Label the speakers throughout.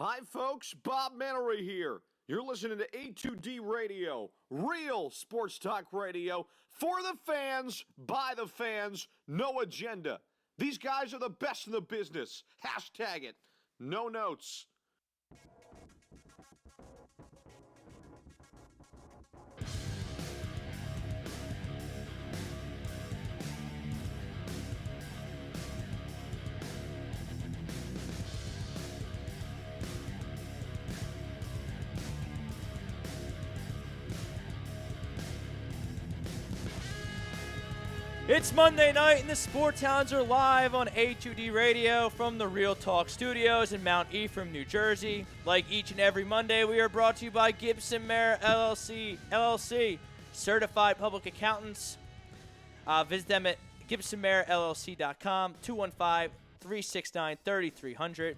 Speaker 1: Hi, folks. Bob Mannery here. You're listening to A2D Radio, real sports talk radio for the fans, by the fans, no agenda. These guys are the best in the business. Hashtag it. No notes.
Speaker 2: It's Monday night, and the Sports Hounds are live on A2D Radio from the Real Talk Studios in Mount Ephraim, New Jersey. Like each and every Monday, we are brought to you by Gibson Mayer LLC, certified public accountants. Visit them at GibsonMayerLLC.com, 215-369-3300.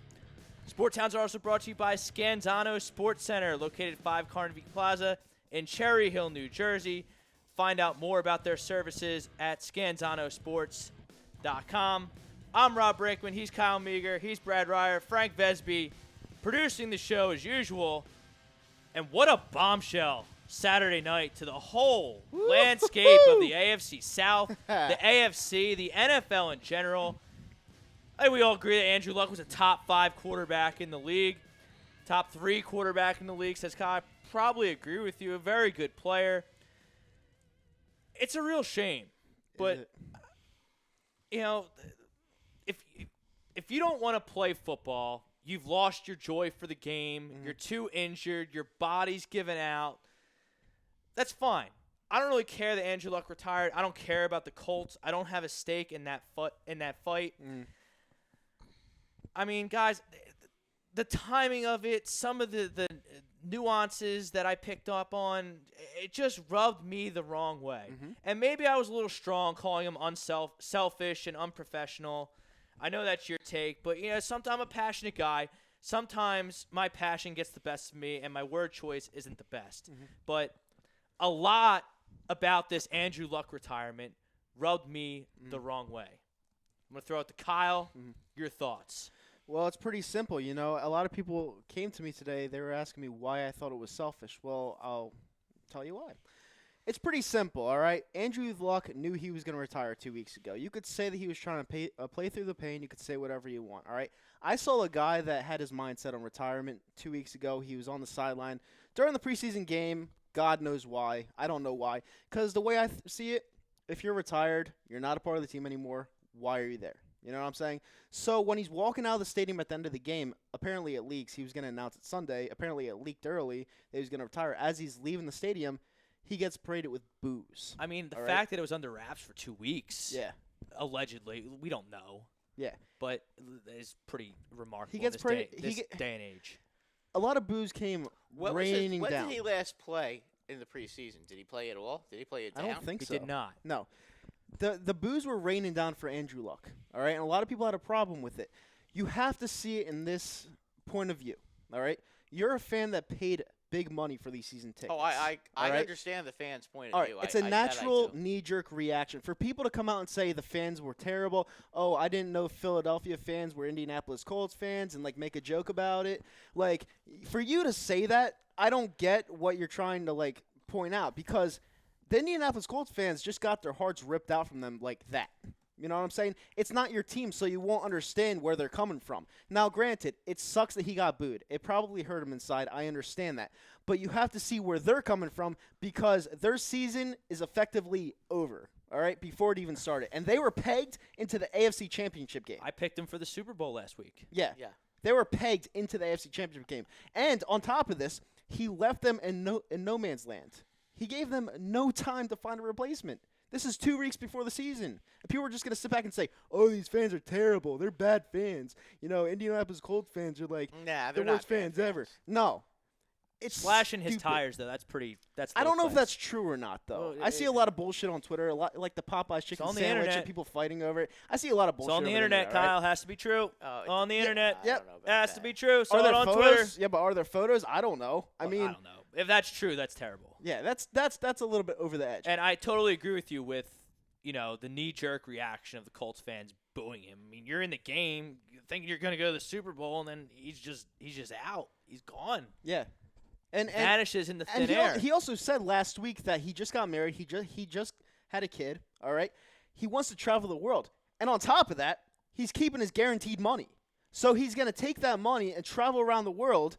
Speaker 2: Sports Hounds are also brought to you by Scanzano Sports Center, located at 5 Carnegie Plaza in Cherry Hill, New Jersey. Find out more about their services at scanzanosports.com. I'm Rob Brinkman. He's Kyle Meager. He's Brad Ryer. Frank Vesby producing the show as usual. And what a bombshell Saturday night to the whole landscape of the AFC South, the AFC, the NFL in general. I think we all agree that Andrew Luck was a top 5 quarterback in the league. Top 3 quarterback in the league, says Kyle. I probably agree with you. A very good player. It's a real shame, but you know, if you don't want to play football, you've lost your joy for the game. You're too injured. Your body's given out. That's fine. I don't really care that Andrew Luck retired. I don't care about the Colts. I don't have a stake in that fight. I mean, guys, the timing of it, some of the nuances that I picked up on, it just rubbed me the wrong way. And maybe I was a little strong calling him selfish and unprofessional. I know that's your take, but sometimes I'm a passionate guy. Sometimes my passion gets the best of me and my word choice isn't the best. But a lot about this Andrew Luck retirement rubbed me the wrong way. I'm going to throw it to Kyle. Your thoughts.
Speaker 3: Well, it's pretty simple. A lot of people came to me today. They were asking me why I thought it was selfish. Well, I'll tell you why. It's pretty simple, all right? Andrew Luck knew he was going to retire 2 weeks ago. You could say that he was trying to play through the pain. You could say whatever you want, all right? I saw a guy that had his mindset on retirement 2 weeks ago. He was on the sideline during the preseason game. God knows why. I don't know why. Because the way I see it, if you're retired, you're not a part of the team anymore, why are you there? You know what I'm saying? So when he's walking out of the stadium at the end of the game, apparently it leaks. He was going to announce it Sunday. Apparently it leaked early that he was going to retire. As he's leaving the stadium, he gets paraded with booze.
Speaker 2: I mean, the fact that it was under wraps for 2 weeks, allegedly, we don't know.
Speaker 3: Yeah.
Speaker 2: But it's pretty remarkable
Speaker 3: He gets
Speaker 2: day and age.
Speaker 3: A lot of booze came raining down.
Speaker 4: When did he last play in the preseason? Did he play at all? Did he play it down?
Speaker 3: I don't think so.
Speaker 2: He did not.
Speaker 3: No. The booze were raining down for Andrew Luck, all right? And a lot of people had a problem with it. You have to see it in this point of view, all right? You're a fan that paid big money for these season tickets.
Speaker 4: Oh, I
Speaker 3: right?
Speaker 4: understand the fans' point
Speaker 3: all
Speaker 4: of
Speaker 3: right,
Speaker 4: view.
Speaker 3: it's a natural knee-jerk reaction. For people to come out and say the fans were terrible, oh, I didn't know Philadelphia fans were Indianapolis Colts fans, and, make a joke about it. For you to say that, I don't get what you're trying to, point out, because – the Indianapolis Colts fans just got their hearts ripped out from them like that. You know what I'm saying? It's not your team, so you won't understand where they're coming from. Now, granted, it sucks that he got booed. It probably hurt him inside. I understand that. But you have to see where they're coming from because their season is effectively over, all right, before it even started. And they were pegged into the AFC Championship game.
Speaker 2: I picked him for the Super Bowl last week.
Speaker 3: Yeah. They were pegged into the AFC Championship game. And on top of this, he left them in no man's land. He gave them no time to find a replacement. This is 2 weeks before the season. And people are just going to sit back and say, oh, these fans are terrible. They're bad fans. Indianapolis Colts fans are the worst fans ever. No. It's
Speaker 2: slashing his
Speaker 3: stupid.
Speaker 2: tires, though. That's pretty.
Speaker 3: I don't know if that's true or not, though.
Speaker 2: Well,
Speaker 3: I see a lot of bullshit on Twitter, a lot like the Popeyes chicken sandwich and people fighting over it. I see a lot of bullshit.
Speaker 2: It's on the internet, Kyle. Has to be true. On the internet.
Speaker 3: Yep.
Speaker 2: Has to be true. Saw
Speaker 3: are there
Speaker 2: it on
Speaker 3: photos?
Speaker 2: Twitter.
Speaker 3: Yeah, but are there photos? I don't know.
Speaker 2: I don't know. If that's true, that's terrible.
Speaker 3: Yeah, that's a little bit over the edge.
Speaker 2: And I totally agree with you with, the knee-jerk reaction of the Colts fans booing him. I mean, you're in the game. think you're going to go to the Super Bowl, and then he's just out. He's gone.
Speaker 3: Yeah. And
Speaker 2: Vanishes in the thin
Speaker 3: and
Speaker 2: air.
Speaker 3: he also said last week that he just got married. He just had a kid, all right? He wants to travel the world. And on top of that, he's keeping his guaranteed money. So he's going to take that money and travel around the world.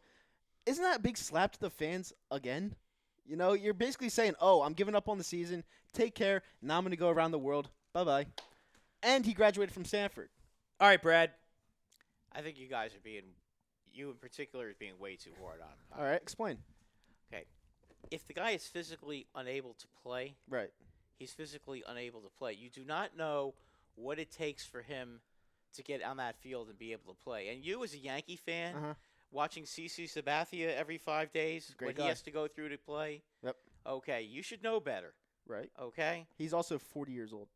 Speaker 3: Isn't that a big slap to the fans again? You know, you're basically saying, oh, I'm giving up on the season. Take care. Now I'm going to go around the world. Bye-bye. And he graduated from Stanford.
Speaker 2: All right, Brad.
Speaker 4: I think you guys are you in particular, is being way too hard on him.
Speaker 3: All right, explain.
Speaker 4: Okay. If the guy is physically unable to play,
Speaker 3: Right.
Speaker 4: he's physically unable to play. You do not know what it takes for him to get on that field and be able to play. And you, as a Yankee fan, watching CC Sabathia every 5 days,
Speaker 3: Great
Speaker 4: what
Speaker 3: guy.
Speaker 4: he has to go through to play,
Speaker 3: Yep.
Speaker 4: okay, you should know better,
Speaker 3: Right.
Speaker 4: okay?
Speaker 3: He's also 40 years old.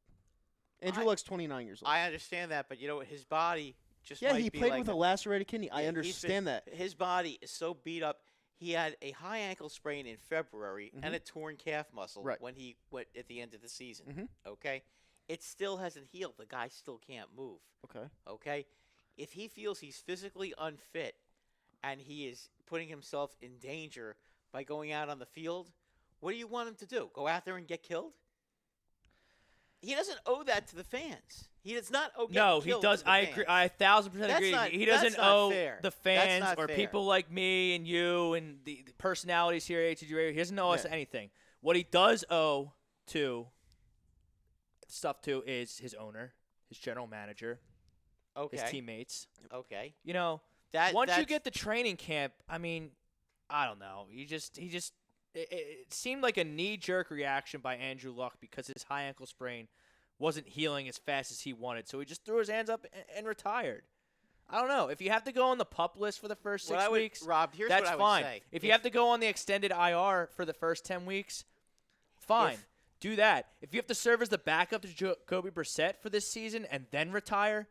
Speaker 3: Andrew Luck's 29 years old.
Speaker 4: I understand that, but, his body just
Speaker 3: Yeah,
Speaker 4: might
Speaker 3: he
Speaker 4: be
Speaker 3: played
Speaker 4: like
Speaker 3: with a lacerated kidney. I
Speaker 4: Yeah,
Speaker 3: understand that.
Speaker 4: His body is so beat up. He had a high ankle sprain in February and a torn calf muscle
Speaker 3: Right.
Speaker 4: when he went at the end of the season.
Speaker 3: Mhm.
Speaker 4: Okay? It still hasn't healed. The guy still can't move.
Speaker 3: Okay.
Speaker 4: Okay? If he feels he's physically unfit and he is putting himself in danger by going out on the field, what do you want him to do? Go out there and get killed? He doesn't owe that to the fans. He does not owe getting
Speaker 2: No, he
Speaker 4: killed
Speaker 2: does.
Speaker 4: to the
Speaker 2: I
Speaker 4: fans.
Speaker 2: agree. I 1,000%
Speaker 4: That's
Speaker 2: agree.
Speaker 4: not-
Speaker 2: He
Speaker 4: that's
Speaker 2: doesn't
Speaker 4: not
Speaker 2: owe
Speaker 4: fair.
Speaker 2: the
Speaker 4: That's
Speaker 2: fans
Speaker 4: not
Speaker 2: or
Speaker 4: fair.
Speaker 2: people like me and you and the personalities here at ATG Radio. He doesn't owe us
Speaker 3: Yeah.
Speaker 2: anything. What he does owe to is his owner, his general manager,
Speaker 4: Okay.
Speaker 2: his teammates.
Speaker 4: Okay.
Speaker 2: You know,
Speaker 4: That
Speaker 2: once you
Speaker 4: that's-
Speaker 2: get the training camp, I mean, I don't know. It seemed like a knee-jerk reaction by Andrew Luck because his high ankle sprain wasn't healing as fast as he wanted. So he just threw his hands up and retired. I don't know. If you have to go on the PUP list for the first 6 weeks,
Speaker 4: Rob, here's
Speaker 2: that's
Speaker 4: what I would
Speaker 2: fine.
Speaker 4: say.
Speaker 2: If you have to go on the extended IR for the first 10 weeks, fine. Do that. If you have to serve as the backup to Jacoby Brissett for this season and then retire,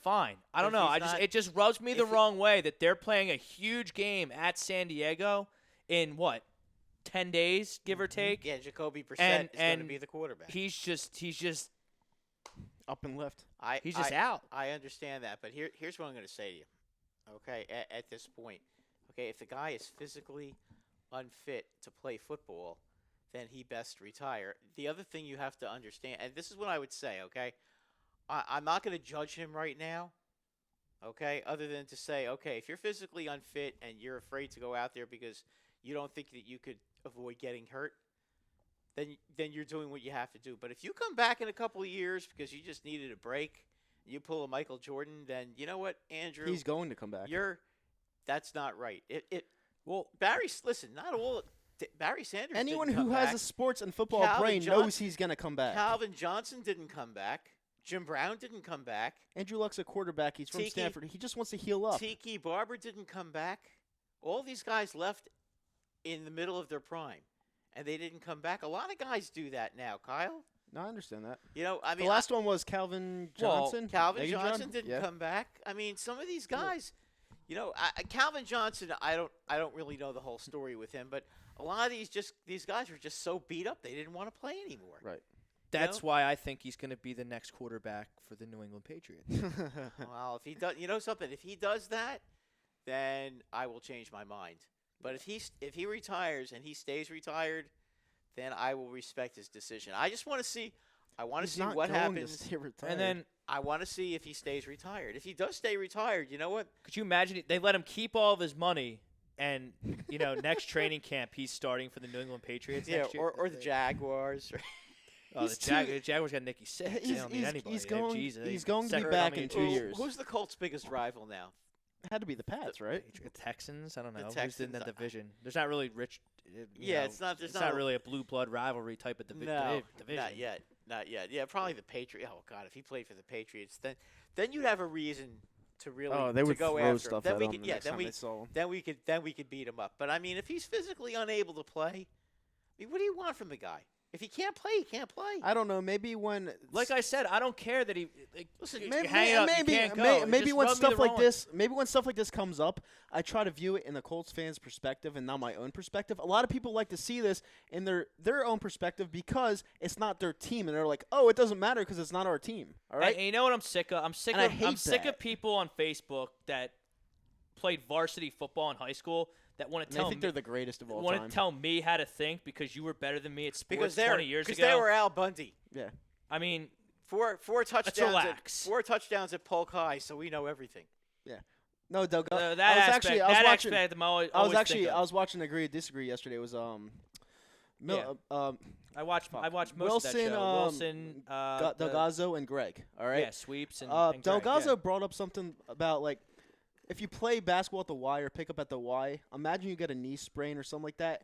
Speaker 2: fine. I don't
Speaker 4: But if
Speaker 2: know.
Speaker 4: he's not-
Speaker 2: It just rubs me the
Speaker 4: if he-
Speaker 2: wrong way that they're playing a huge game at San Diego in 10 days, give or take.
Speaker 4: Yeah, Jacoby Brissett
Speaker 2: And-
Speaker 4: is going to
Speaker 2: and
Speaker 4: be the quarterback.
Speaker 2: He's just
Speaker 3: Up and left.
Speaker 2: he's just out.
Speaker 4: I understand that, but here's what I'm going to say to you. Okay, at this point, okay, if the guy is physically unfit to play football, then he best retire. The other thing you have to understand, and this is what I would say, okay, I'm not going to judge him right now, okay, other than to say, okay, if you're physically unfit and you're afraid to go out there because you don't think that you could avoid getting hurt, then you're doing what you have to do. But if you come back in a couple of years because you just needed a break, you pull a Michael Jordan, then you know what, Andrew?
Speaker 3: He's going to come back.
Speaker 4: That's not right. Listen, not all. Barry Sanders.
Speaker 3: Anyone
Speaker 4: didn't come
Speaker 3: who
Speaker 4: back.
Speaker 3: has a sports and football
Speaker 4: Calvin
Speaker 3: brain
Speaker 4: Johnson-
Speaker 3: knows he's going to come back.
Speaker 4: Calvin Johnson didn't come back. Jim Brown didn't come back.
Speaker 3: Andrew Luck's a quarterback. He's from
Speaker 4: Tiki-
Speaker 3: Stanford. He just wants to heal up.
Speaker 4: Tiki Barber didn't come back. All these guys left in the middle of their prime, and they didn't come back. A lot of guys do that now, Kyle.
Speaker 3: No, I understand that.
Speaker 4: I mean,
Speaker 3: The last one was Calvin Johnson.
Speaker 4: Calvin
Speaker 3: Megan
Speaker 4: Johnson
Speaker 3: John?
Speaker 4: didn't
Speaker 3: Yeah.
Speaker 4: come back. I mean, some of these guys, Calvin Johnson. I don't really know the whole story with him, but a lot of these guys were just so beat up they didn't want to play anymore.
Speaker 3: Right.
Speaker 2: That's why I think he's going to be the next quarterback for the New England Patriots.
Speaker 4: Well, if he does, something. If he does that, then I will change my mind. But if he retires and he stays retired, then I will respect his decision. I just want to see. I want to
Speaker 3: He's
Speaker 4: see
Speaker 3: not
Speaker 4: what
Speaker 3: going to
Speaker 4: happens.
Speaker 3: stay retired.
Speaker 2: And then
Speaker 4: I want to see if he stays retired. If he does stay retired, you know what?
Speaker 2: could you imagine they let him keep all of his money and, next training camp he's starting for the New England Patriots next year?
Speaker 4: or the Jaguars.
Speaker 2: Oh,
Speaker 3: He's
Speaker 2: the Jaguars got Nicky Six. They
Speaker 3: He's-
Speaker 2: don't need
Speaker 3: he's-
Speaker 2: anybody.
Speaker 3: he's
Speaker 2: They have
Speaker 3: going-
Speaker 2: Jesus.
Speaker 3: he's going to be
Speaker 2: Second
Speaker 3: back
Speaker 2: coming
Speaker 3: in
Speaker 2: of
Speaker 3: 2
Speaker 2: Jesus.
Speaker 3: years.
Speaker 4: Who's the Colts' biggest rival now?
Speaker 3: Had to be the Pats, right?
Speaker 2: The Texans? I don't know. Who's
Speaker 4: Texans,
Speaker 2: in that division? There's not really rich.
Speaker 4: It's not. There's
Speaker 2: It's not really a blue blood rivalry type of division.
Speaker 4: Not yet. Not yet. Yeah, probably the Patriots. Oh God, if he played for the Patriots, then you'd have a reason to really
Speaker 3: They
Speaker 4: to
Speaker 3: would
Speaker 4: go
Speaker 3: throw
Speaker 4: after
Speaker 3: stuff
Speaker 4: him.
Speaker 3: at
Speaker 4: Then we
Speaker 3: him
Speaker 4: could,
Speaker 3: the
Speaker 4: yeah,
Speaker 3: next
Speaker 4: then
Speaker 3: time
Speaker 4: we
Speaker 3: they saw him.
Speaker 4: then we could beat him up. But I mean, if he's physically unable to play, I mean, what do you want from the guy? If he can't play, he can't play.
Speaker 3: I don't know. Maybe when,
Speaker 2: Like I said, I don't care that he.
Speaker 4: Listen,
Speaker 2: you hang up, you can't go.
Speaker 3: maybe
Speaker 2: Just
Speaker 3: when
Speaker 2: rub me
Speaker 3: stuff
Speaker 2: the
Speaker 3: like
Speaker 2: wrong-
Speaker 3: this, maybe when stuff like this comes up, I try to view it in the Colts fans' perspective and not my own perspective. A lot of people like to see this in their own perspective because it's not their team, and they're like, "Oh, it doesn't matter because it's not our team." All right.
Speaker 2: And you know what I'm sick of? I'm sick
Speaker 3: And I
Speaker 2: of.
Speaker 3: hate
Speaker 2: I'm sick
Speaker 3: that.
Speaker 2: of people on Facebook that played varsity football in high school that want to
Speaker 3: And I
Speaker 2: tell
Speaker 3: think
Speaker 2: me.
Speaker 3: they're the greatest of all
Speaker 2: Want
Speaker 3: time.
Speaker 2: to tell me how to think because you were better than me at sports
Speaker 4: because
Speaker 2: 20 years ago.
Speaker 4: they were Al Bundy.
Speaker 3: Yeah.
Speaker 2: I mean,
Speaker 4: Four touchdowns.
Speaker 2: relax.
Speaker 4: 4 touchdowns at Polk High, so we know everything.
Speaker 3: No, Doug.
Speaker 2: that
Speaker 3: I was
Speaker 2: aspect,
Speaker 3: actually, I was
Speaker 2: that
Speaker 3: watching.
Speaker 2: aspect I'm always,
Speaker 3: I was
Speaker 2: always
Speaker 3: actually,
Speaker 2: think of.
Speaker 3: I was watching Agree or Disagree yesterday. It was
Speaker 2: I watched most
Speaker 3: Wilson,
Speaker 2: of that show. Wilson,
Speaker 3: Delgazzo and Greg. All right.
Speaker 2: yeah, sweeps and Greg,
Speaker 3: Delgazzo
Speaker 2: yeah.
Speaker 3: brought up something about like if you play basketball at the Y or pick up at the Y, imagine you get a knee sprain or something like that.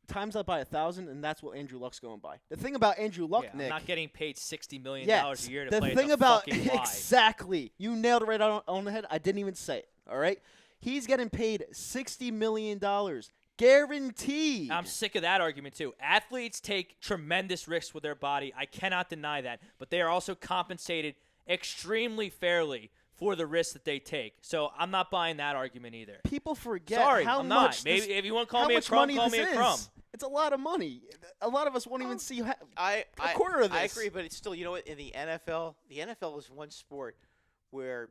Speaker 3: Times that by 1,000, and that's what Andrew Luck's going by. The thing about Andrew Luck,
Speaker 2: Yeah, I'm
Speaker 3: Nick.
Speaker 2: not getting paid $60 million
Speaker 3: yes,
Speaker 2: a year to
Speaker 3: the
Speaker 2: play
Speaker 3: thing
Speaker 2: at the
Speaker 3: about
Speaker 2: fucking Y.
Speaker 3: exactly, you nailed it right on the head. I didn't even say it. All right, he's getting paid $60 million, guaranteed.
Speaker 2: I'm sick of that argument too. Athletes take tremendous risks with their body. I cannot deny that, but they are also compensated extremely fairly for the risks that they take. So I'm not buying that argument either.
Speaker 3: People forget
Speaker 2: Sorry,
Speaker 3: how
Speaker 2: I'm
Speaker 3: much.
Speaker 2: not. Maybe
Speaker 3: this,
Speaker 2: if you want to call
Speaker 3: how
Speaker 2: me a
Speaker 3: much
Speaker 2: crumb,
Speaker 3: money
Speaker 2: call
Speaker 3: this
Speaker 2: me a
Speaker 3: is.
Speaker 2: crumb.
Speaker 3: It's a lot of money. A lot of us won't even see
Speaker 4: I
Speaker 3: quarter of
Speaker 4: I
Speaker 3: this.
Speaker 4: agree, but it's still, you know what? In the NFL is one sport where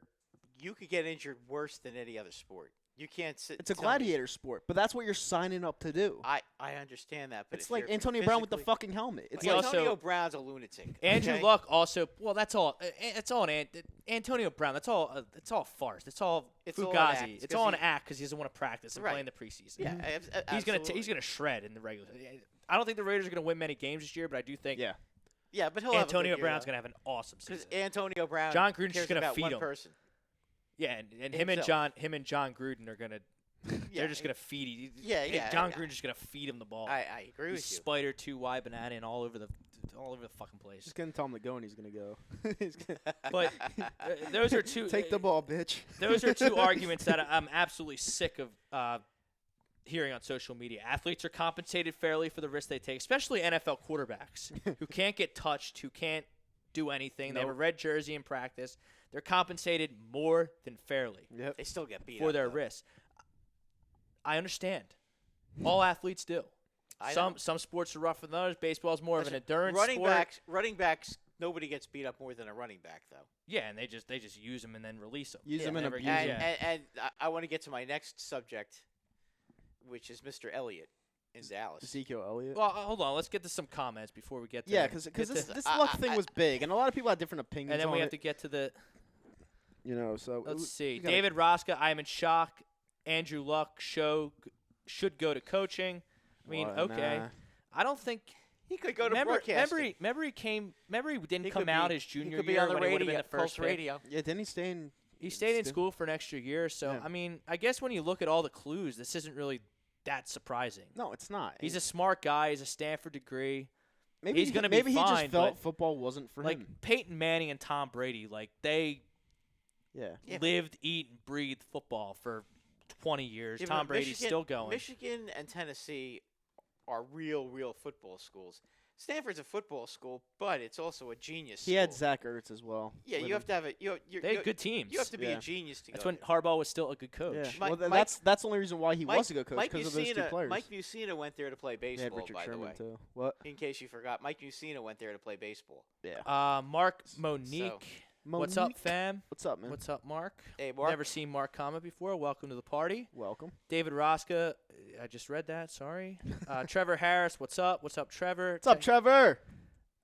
Speaker 4: you could get injured worse than any other sport. You can't sit.
Speaker 3: It's a
Speaker 4: tell me-
Speaker 3: gladiator sport, but that's what you're signing up to do.
Speaker 4: I understand that, but
Speaker 3: It's
Speaker 4: if
Speaker 3: like
Speaker 4: you're
Speaker 3: Antonio Brown with the
Speaker 4: physically-
Speaker 3: fucking helmet. It's
Speaker 2: He
Speaker 3: like
Speaker 2: also-
Speaker 4: Antonio Brown's a lunatic.
Speaker 2: Andrew
Speaker 4: okay?
Speaker 2: Luck also. Well, that's all. It's all Antonio Brown. That's all. It's all farce. It's all
Speaker 4: It's all an act.
Speaker 2: fugazi. It's
Speaker 4: 'cause
Speaker 2: all an
Speaker 4: he-
Speaker 2: act because he doesn't want to practice and play
Speaker 4: Right.
Speaker 2: in the preseason.
Speaker 4: Yeah,
Speaker 2: He's gonna shred in the regular. I don't think the Raiders are gonna win many games this year, but I do think
Speaker 3: Yeah.
Speaker 4: Yeah, but he'll have a
Speaker 2: Antonio
Speaker 4: good year,
Speaker 2: Brown's
Speaker 4: though.
Speaker 2: gonna have an awesome
Speaker 4: Because
Speaker 2: season.
Speaker 4: Antonio Brown
Speaker 2: John Gruden's
Speaker 4: cares
Speaker 2: just gonna
Speaker 4: about
Speaker 2: feed
Speaker 4: one
Speaker 2: him.
Speaker 4: person.
Speaker 2: Yeah, and him and John Gruden are gonna.
Speaker 4: Yeah,
Speaker 2: They're just gonna feed.
Speaker 4: Yeah.
Speaker 2: John Gruden's just gonna feed him the ball.
Speaker 4: I agree
Speaker 2: He's
Speaker 4: with you.
Speaker 2: spider 2Y banana and all over the fucking place.
Speaker 3: Just gonna tell him to go, and he's gonna go. He's gonna
Speaker 2: But those are two.
Speaker 3: take the ball, bitch.
Speaker 2: Those are two arguments that I'm absolutely sick of hearing on social media. Athletes are compensated fairly for the risks they take, especially NFL quarterbacks who can't get touched, who can't do anything. They have a red jersey in practice. They're compensated more than fairly
Speaker 3: Yep.
Speaker 4: They still get beat
Speaker 2: for
Speaker 4: up,
Speaker 2: their
Speaker 4: though.
Speaker 2: risks. I understand. All athletes do.
Speaker 4: I know.
Speaker 2: Some sports are rougher than others. Baseball is more of an
Speaker 4: Listen,
Speaker 2: endurance sport.
Speaker 4: running backs. Nobody gets beat up more than a running back, though.
Speaker 2: Yeah, and they just use them and then release them.
Speaker 3: Use them and
Speaker 2: never
Speaker 3: abuse
Speaker 2: use
Speaker 3: them.
Speaker 2: them.
Speaker 4: And I want to get to my next subject, which is Mr. Elliott in Dallas.
Speaker 3: Ezekiel Elliott.
Speaker 2: Well, hold on. Let's get to some comments before we get to
Speaker 3: Yeah,
Speaker 2: get
Speaker 3: because
Speaker 2: to-
Speaker 3: this
Speaker 4: I-
Speaker 3: luck
Speaker 4: I-
Speaker 3: thing was big, and a lot of people had different opinions
Speaker 2: and then
Speaker 3: on
Speaker 2: we have
Speaker 3: it.
Speaker 2: to get to the.
Speaker 3: You know, so
Speaker 2: Let's see.
Speaker 3: you gotta-
Speaker 2: David Rosca, I am in shock. Andrew Luck should go to coaching. I mean,
Speaker 3: Well,
Speaker 2: okay.
Speaker 3: nah.
Speaker 2: I don't think.
Speaker 4: He could go to
Speaker 2: Remember
Speaker 4: broadcasting.
Speaker 2: he didn't
Speaker 4: He
Speaker 2: come
Speaker 4: could
Speaker 2: out
Speaker 4: be-
Speaker 2: his junior
Speaker 4: he could be
Speaker 2: year
Speaker 4: on the
Speaker 2: when he would have
Speaker 4: radio,
Speaker 2: been the first
Speaker 4: Pulse
Speaker 2: pick.
Speaker 4: radio.
Speaker 3: Yeah, didn't he stay in?
Speaker 2: He stayed in
Speaker 3: Still-
Speaker 2: school for an extra year, so
Speaker 3: Yeah.
Speaker 2: I mean, I guess when you look at all the clues, this isn't really that surprising.
Speaker 3: No, it's not.
Speaker 2: He's a smart guy. He's a Stanford degree.
Speaker 3: maybe
Speaker 2: he's gonna be
Speaker 3: maybe he
Speaker 2: fine,
Speaker 3: just felt
Speaker 2: but,
Speaker 3: football wasn't for
Speaker 2: Like
Speaker 3: him.
Speaker 2: Peyton Manning and Tom Brady, like they
Speaker 3: Yeah.
Speaker 4: Yeah.
Speaker 2: lived, eat, and breathed football for 20 years.
Speaker 4: Yeah,
Speaker 2: Tom
Speaker 4: but
Speaker 2: Brady's
Speaker 4: Michigan-
Speaker 2: still going.
Speaker 4: Michigan and Tennessee are real football schools. Stanford's a football school, but it's also a genius
Speaker 3: He had
Speaker 4: school.
Speaker 3: Zach Ertz as well.
Speaker 4: Yeah,
Speaker 3: with
Speaker 4: you
Speaker 3: him.
Speaker 4: have to have it.
Speaker 2: They had good teams.
Speaker 4: You have to be
Speaker 3: Yeah.
Speaker 4: a genius to
Speaker 2: That's
Speaker 4: go
Speaker 2: when
Speaker 4: there.
Speaker 2: Harbaugh was still a good coach.
Speaker 3: Yeah.
Speaker 4: Mike-
Speaker 3: well,
Speaker 4: Mike-
Speaker 3: that's the only reason why he was a good coach
Speaker 4: Mike
Speaker 3: because of those two
Speaker 4: Mussina-
Speaker 3: players.
Speaker 4: Mike Mussina went there to play
Speaker 3: They had
Speaker 4: baseball,
Speaker 3: Richard
Speaker 4: by the
Speaker 3: Sherman
Speaker 4: way.
Speaker 3: too. What?
Speaker 4: In case you forgot, Mike Mussina went there to play baseball.
Speaker 3: Yeah.
Speaker 2: Mark Monique. What's up,
Speaker 3: Monique.
Speaker 2: fam?
Speaker 3: What's up, man?
Speaker 2: What's up, Mark?
Speaker 4: Hey, Mark.
Speaker 2: Never seen Mark comment before. Welcome to the party.
Speaker 3: Welcome.
Speaker 2: David Rosca. I just read that. Sorry. Trevor Harris. What's up? What's up, Trevor?
Speaker 3: What's up, Trevor?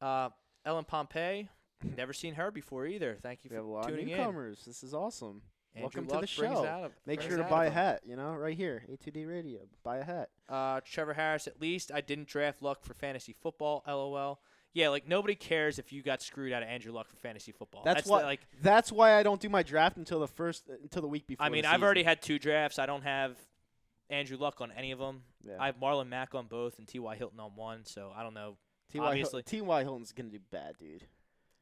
Speaker 2: Ellen Pompey. Never seen her before either. Thank you
Speaker 3: We have a
Speaker 2: for
Speaker 3: lot of
Speaker 2: tuning in.
Speaker 3: newcomers. This is awesome.
Speaker 2: Andrew
Speaker 3: Welcome to
Speaker 2: Luck
Speaker 3: the
Speaker 2: brings
Speaker 3: show.
Speaker 2: it out of-
Speaker 3: Make
Speaker 2: brings
Speaker 3: sure
Speaker 2: it
Speaker 3: to
Speaker 2: out
Speaker 3: buy a
Speaker 2: of them.
Speaker 3: hat. You know, right here, A2D Radio. Buy a hat.
Speaker 2: Trevor Harris, at least I didn't draft Luck for fantasy football. LOL. Yeah, like nobody cares if you got screwed out of Andrew Luck for fantasy football.
Speaker 3: That's
Speaker 2: the-
Speaker 3: why.
Speaker 2: like,
Speaker 3: That's why I don't do my draft until the week before.
Speaker 2: I mean,
Speaker 3: the
Speaker 2: I've
Speaker 3: season.
Speaker 2: already had 2 drafts. I don't have Andrew Luck on any of them.
Speaker 3: Yeah.
Speaker 2: I have Marlon Mack on both and T.Y. Hilton on one. So I don't know.
Speaker 3: T.Y.
Speaker 2: obviously.
Speaker 3: T.Y. Hilton's gonna do bad, dude.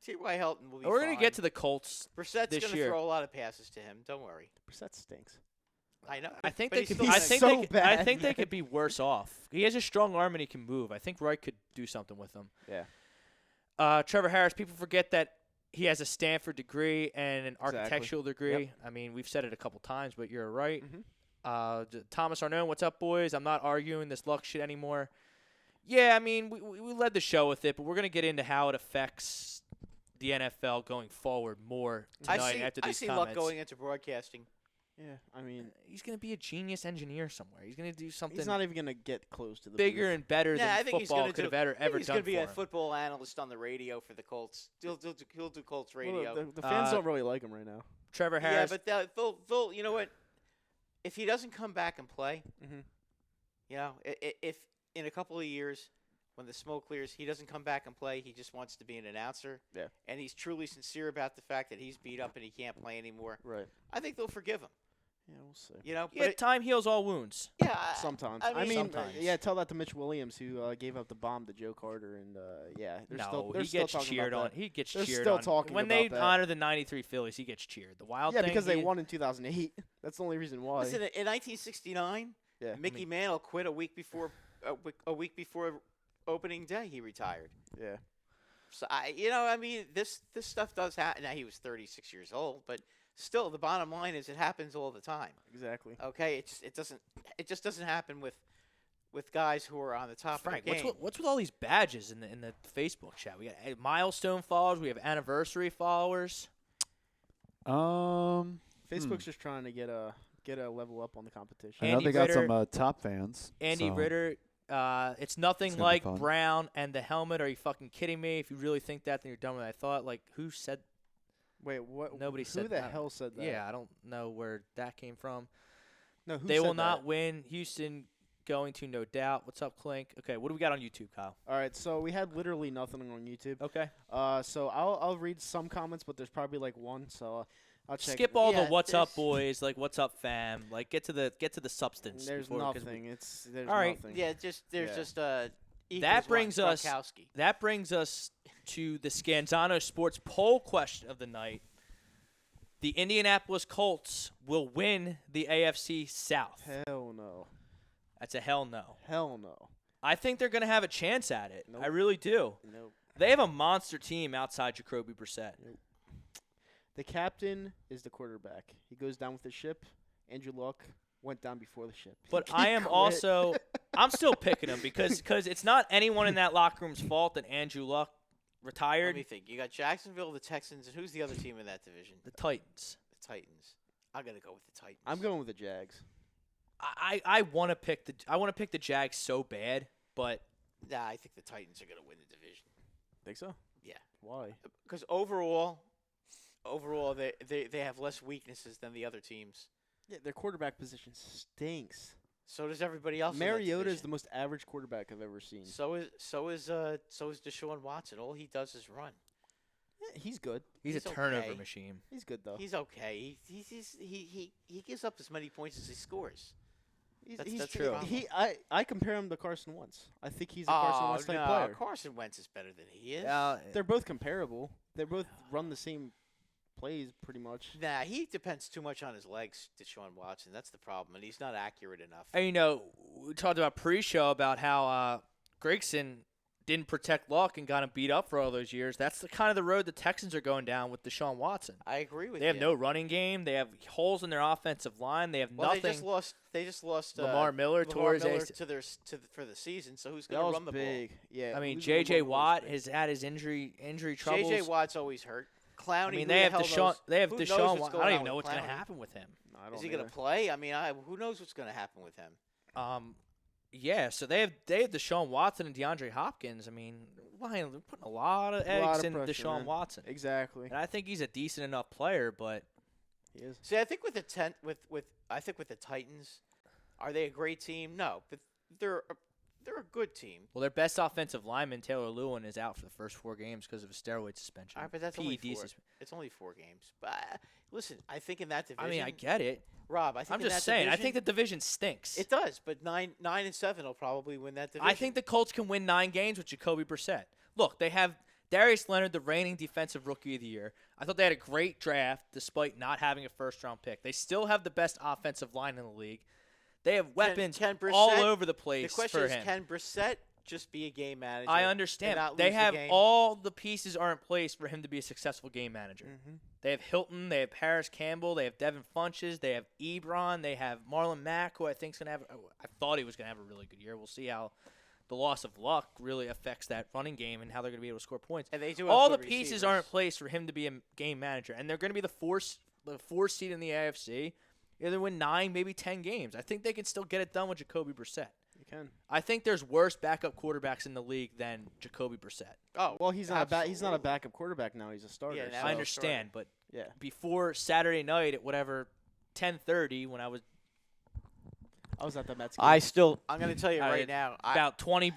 Speaker 4: T.Y. Hilton will be
Speaker 2: We're gonna
Speaker 4: fine.
Speaker 2: get to the Colts.
Speaker 4: Brissett's
Speaker 2: this
Speaker 4: gonna
Speaker 2: year.
Speaker 4: throw a lot of passes to him. Don't worry.
Speaker 3: Brissett stinks.
Speaker 4: I know.
Speaker 2: I think
Speaker 4: but
Speaker 2: they
Speaker 4: he's
Speaker 2: could.
Speaker 4: still
Speaker 2: I
Speaker 4: gonna-
Speaker 2: think
Speaker 3: so
Speaker 2: they. Could, I
Speaker 3: bad,
Speaker 2: think they
Speaker 3: man.
Speaker 2: could be worse off. He has a strong arm and he can move. I think Wright could do something with him.
Speaker 3: Yeah.
Speaker 2: Trevor Harris. People forget that he has a Stanford degree and an
Speaker 3: Exactly.
Speaker 2: architectural degree.
Speaker 3: Yep.
Speaker 2: I mean, we've said it a couple times, but you're right.
Speaker 3: Mm-hmm.
Speaker 2: Thomas Arnone, what's up, boys? I'm not arguing this luck shit anymore. Yeah, I mean, we led the show with it, but we're gonna get into how it affects the NFL going forward more tonight after
Speaker 4: I
Speaker 2: these
Speaker 4: see
Speaker 2: comments.
Speaker 4: Luck going into broadcasting.
Speaker 3: Yeah, I mean,
Speaker 2: He's gonna be a genius engineer somewhere. He's gonna do something
Speaker 3: he's not even gonna get close to the
Speaker 2: bigger
Speaker 3: booth.
Speaker 2: and better
Speaker 4: Nah, I
Speaker 2: than
Speaker 4: think he's
Speaker 2: football
Speaker 4: gonna
Speaker 2: could
Speaker 4: do-
Speaker 2: have ever
Speaker 4: I think he's
Speaker 2: done
Speaker 4: going to be
Speaker 2: for
Speaker 4: a
Speaker 2: him.
Speaker 4: football analyst on the radio for the Colts. He'll do Colts
Speaker 3: Well,
Speaker 4: radio.
Speaker 3: the fans
Speaker 2: Uh,
Speaker 3: don't really like him right now.
Speaker 2: Trevor
Speaker 4: Yeah,
Speaker 2: Harris.
Speaker 4: but they'll you know what? If he doesn't come back and play,
Speaker 3: Mhm.
Speaker 4: you know, if in a couple of years, when the smoke clears, he doesn't come back and play, he just wants to be an announcer.
Speaker 3: Yeah.
Speaker 4: And he's truly sincere about the fact that he's beat up and he can't play anymore.
Speaker 3: Right.
Speaker 4: I think they'll forgive him.
Speaker 3: Yeah, we'll see.
Speaker 4: You know,
Speaker 2: yeah, time heals all wounds.
Speaker 4: yeah.
Speaker 3: Sometimes.
Speaker 4: I mean,
Speaker 2: sometimes.
Speaker 3: Yeah, tell that to Mitch Williams, who gave up the bomb to Joe Carter, and yeah, they're
Speaker 2: He
Speaker 3: still
Speaker 2: gets
Speaker 3: talking
Speaker 2: cheered
Speaker 3: about
Speaker 2: on.
Speaker 3: that.
Speaker 2: He gets
Speaker 3: They're
Speaker 2: cheered
Speaker 3: still
Speaker 2: on.
Speaker 3: talking
Speaker 2: when
Speaker 3: about
Speaker 2: they
Speaker 3: that.
Speaker 2: honor the '93 Phillies, he gets cheered. The Wild
Speaker 3: Yeah,
Speaker 2: thing,
Speaker 3: because they
Speaker 2: he-
Speaker 3: won in 2008. That's the only reason why.
Speaker 4: Listen, in 1969,
Speaker 3: Yeah.
Speaker 4: Mickey Mantle quit a week before opening day. He retired.
Speaker 3: Yeah.
Speaker 4: So I mean, this stuff does happen. Now he was 36 years old, but still, the bottom line is it happens all the time.
Speaker 3: Exactly.
Speaker 4: Okay, it just doesn't happen with guys who are on the top
Speaker 2: Frank,
Speaker 4: of the game.
Speaker 2: what's with all these badges in the Facebook chat? We got milestone followers. We have anniversary followers.
Speaker 3: Facebook's just trying to get a level up on the competition.
Speaker 5: I know
Speaker 2: Andy
Speaker 5: they got
Speaker 2: Ritter-
Speaker 5: some top fans.
Speaker 2: Andy
Speaker 5: so
Speaker 2: Ritter. It's nothing
Speaker 5: It's gonna be
Speaker 2: like
Speaker 5: fun.
Speaker 2: Brown and the helmet. Are you fucking kidding me? If you really think that, then you're dumber than I thought. Like, who said?
Speaker 3: Wait, what?
Speaker 2: Nobody
Speaker 3: who
Speaker 2: said
Speaker 3: the
Speaker 2: that.
Speaker 3: hell said that?
Speaker 2: Yeah, I don't know where that came from.
Speaker 3: No, who
Speaker 2: They
Speaker 3: said
Speaker 2: will not
Speaker 3: that?
Speaker 2: win. Houston going to, no doubt. What's up, Clink? Okay, what do we got on YouTube, Kyle?
Speaker 3: All right, so we had literally nothing on YouTube.
Speaker 2: Okay.
Speaker 3: So I'll read some comments, but there's probably like one. So I'll check.
Speaker 2: Skip all
Speaker 4: Yeah,
Speaker 2: the "What's up,
Speaker 4: there's-
Speaker 2: boys?" Like "What's up, fam?" Like get to the substance.
Speaker 3: There's
Speaker 2: before- 'cause
Speaker 3: nothing. There's
Speaker 2: All right.
Speaker 3: nothing.
Speaker 4: Yeah, there's
Speaker 3: Yeah.
Speaker 4: just
Speaker 2: That brings us-
Speaker 4: Gronkowski.
Speaker 2: That brings us to the Scanzano Sports poll question of the night. The Indianapolis Colts will win the AFC South.
Speaker 3: Hell no.
Speaker 2: That's a hell no.
Speaker 3: Hell no.
Speaker 2: I think they're going to have a chance at it.
Speaker 3: Nope.
Speaker 2: I really do.
Speaker 3: Nope.
Speaker 2: They have a monster team outside Jacoby Brissett.
Speaker 3: The captain is the quarterback. He goes down with the ship. Andrew Luck went down before the ship.
Speaker 2: But
Speaker 3: He
Speaker 2: I am
Speaker 3: quit.
Speaker 2: also – I'm still picking him because it's not anyone in that locker room's fault that Andrew Luck
Speaker 4: Let
Speaker 2: retired.
Speaker 4: me think. You got Jacksonville, the Texans, and who's the other team in that division?
Speaker 2: The Titans.
Speaker 4: The Titans. I'm gonna go with the Titans.
Speaker 3: I'm going with the Jags.
Speaker 2: I want to pick the Jags so bad, but
Speaker 4: Nah, I think the Titans are gonna win the division.
Speaker 3: Think so?
Speaker 4: Yeah.
Speaker 3: Why?
Speaker 4: Because overall, they have less weaknesses than the other teams.
Speaker 3: Yeah, their quarterback position stinks.
Speaker 4: So does everybody else.
Speaker 3: Mariota is the most average quarterback I've ever seen.
Speaker 4: So is Deshaun Watson. All he does is run.
Speaker 3: Yeah, he's good.
Speaker 2: he's a
Speaker 4: He's
Speaker 2: turnover
Speaker 4: okay.
Speaker 2: machine.
Speaker 3: He's good though.
Speaker 4: He's okay. He gives up as many points as he scores. That's
Speaker 2: true.
Speaker 3: I compare him to Carson Wentz. I think he's a Carson Wentz type player.
Speaker 4: Carson Wentz is better than he is.
Speaker 3: They're both comparable. They both run the same plays pretty much.
Speaker 4: Nah, he depends too much on his legs, Deshaun Watson. That's the problem, and he's not accurate enough.
Speaker 2: And we talked about pre-show about how Gregson didn't protect Luck and got him beat up for all those years. That's the kind of the road the Texans are going down with Deshaun Watson.
Speaker 4: I agree with
Speaker 2: They
Speaker 4: you.
Speaker 2: have no running game. They have holes in their offensive line. They have
Speaker 4: Well,
Speaker 2: nothing.
Speaker 4: they just lost
Speaker 2: Lamar Miller tore his AC.
Speaker 4: for the season. So who's
Speaker 3: That
Speaker 4: going to
Speaker 3: was
Speaker 4: run the
Speaker 3: big. Yeah.
Speaker 2: I mean,
Speaker 3: losing Lamar
Speaker 2: J.J.
Speaker 3: Miller was
Speaker 2: Watt
Speaker 3: big.
Speaker 2: has had his injury troubles.
Speaker 4: J.J. Watt's always hurt. Clowney.
Speaker 2: I mean,
Speaker 4: who
Speaker 2: they
Speaker 4: the
Speaker 2: have
Speaker 4: hell
Speaker 2: Deshaun.
Speaker 4: knows?
Speaker 2: They have
Speaker 4: Who knows
Speaker 2: Deshaun.
Speaker 4: what's
Speaker 2: Watt. I
Speaker 4: going
Speaker 2: don't
Speaker 4: on
Speaker 2: even know
Speaker 4: with
Speaker 2: what's going to
Speaker 4: Clowney?
Speaker 2: happen with him.
Speaker 3: I don't
Speaker 4: Is he
Speaker 3: either.
Speaker 4: going to play? I mean, who knows what's going to happen with him?
Speaker 2: Yeah. So they have Deshaun Watson and DeAndre Hopkins. I mean, they're putting a lot of eggs
Speaker 3: of
Speaker 2: in
Speaker 3: pressure,
Speaker 2: Deshaun
Speaker 3: man.
Speaker 2: Watson,
Speaker 3: Exactly.
Speaker 2: and I think he's a decent enough player. But
Speaker 3: He is.
Speaker 4: See, I think with the Titans, are they a great team? No, but they're a good team.
Speaker 2: well, their best offensive lineman Taylor Lewin is out for the first 4 games because of a steroid suspension.
Speaker 4: All right, but that's only
Speaker 2: PED
Speaker 4: 4. It's only 4 games. But listen, I think in that division.
Speaker 2: I mean, I get it.
Speaker 4: Rob, I think
Speaker 2: I'm
Speaker 4: in
Speaker 2: just
Speaker 4: that
Speaker 2: saying. I
Speaker 4: division-
Speaker 2: think the division stinks.
Speaker 4: it does. But 9-7 will probably win that division.
Speaker 2: I think the Colts can win 9 games with Jacoby Brissett. Look, they have Darius Leonard, the reigning defensive rookie of the year. I thought they had a great draft despite not having a first-round pick. They still have the best offensive line in the league. They have weapons
Speaker 4: Can Brissett,
Speaker 2: all over the place
Speaker 4: The question
Speaker 2: for
Speaker 4: is,
Speaker 2: him.
Speaker 4: can Brissett just be a game manager?
Speaker 2: I
Speaker 4: and
Speaker 2: understand.
Speaker 4: not
Speaker 2: They
Speaker 4: lose the
Speaker 2: have
Speaker 4: game?
Speaker 2: all the pieces are in place for him to be a successful game manager.
Speaker 3: Mm-hmm.
Speaker 2: They have Hilton, they have Paris Campbell, they have Devin Funches, they have Ebron, they have Marlon Mack, who I think's gonna have. I thought he was gonna have a really good year. We'll see how the loss of luck really affects that running game and how they're gonna be able to score points.
Speaker 4: And they do have
Speaker 2: All the
Speaker 4: good
Speaker 2: pieces
Speaker 4: receivers.
Speaker 2: are in place for him to be a game manager, and they're gonna be the fourth seed in the AFC. Either win 9, maybe 10 games. I think they can still get it done with Jacoby Brissett.
Speaker 3: You can.
Speaker 2: I think there's worse backup quarterbacks in the league than Jacoby Brissett.
Speaker 4: Oh,
Speaker 3: Well, he's not he's not a
Speaker 4: absolutely.
Speaker 3: backup quarterback now. He's a starter.
Speaker 4: Yeah, now
Speaker 3: so-
Speaker 2: I understand, but
Speaker 3: Yeah.
Speaker 2: before Saturday night at whatever 10:30 when I was
Speaker 3: I was at the Mets game.
Speaker 4: I'm going to tell you
Speaker 2: I-
Speaker 4: right now.
Speaker 2: about 20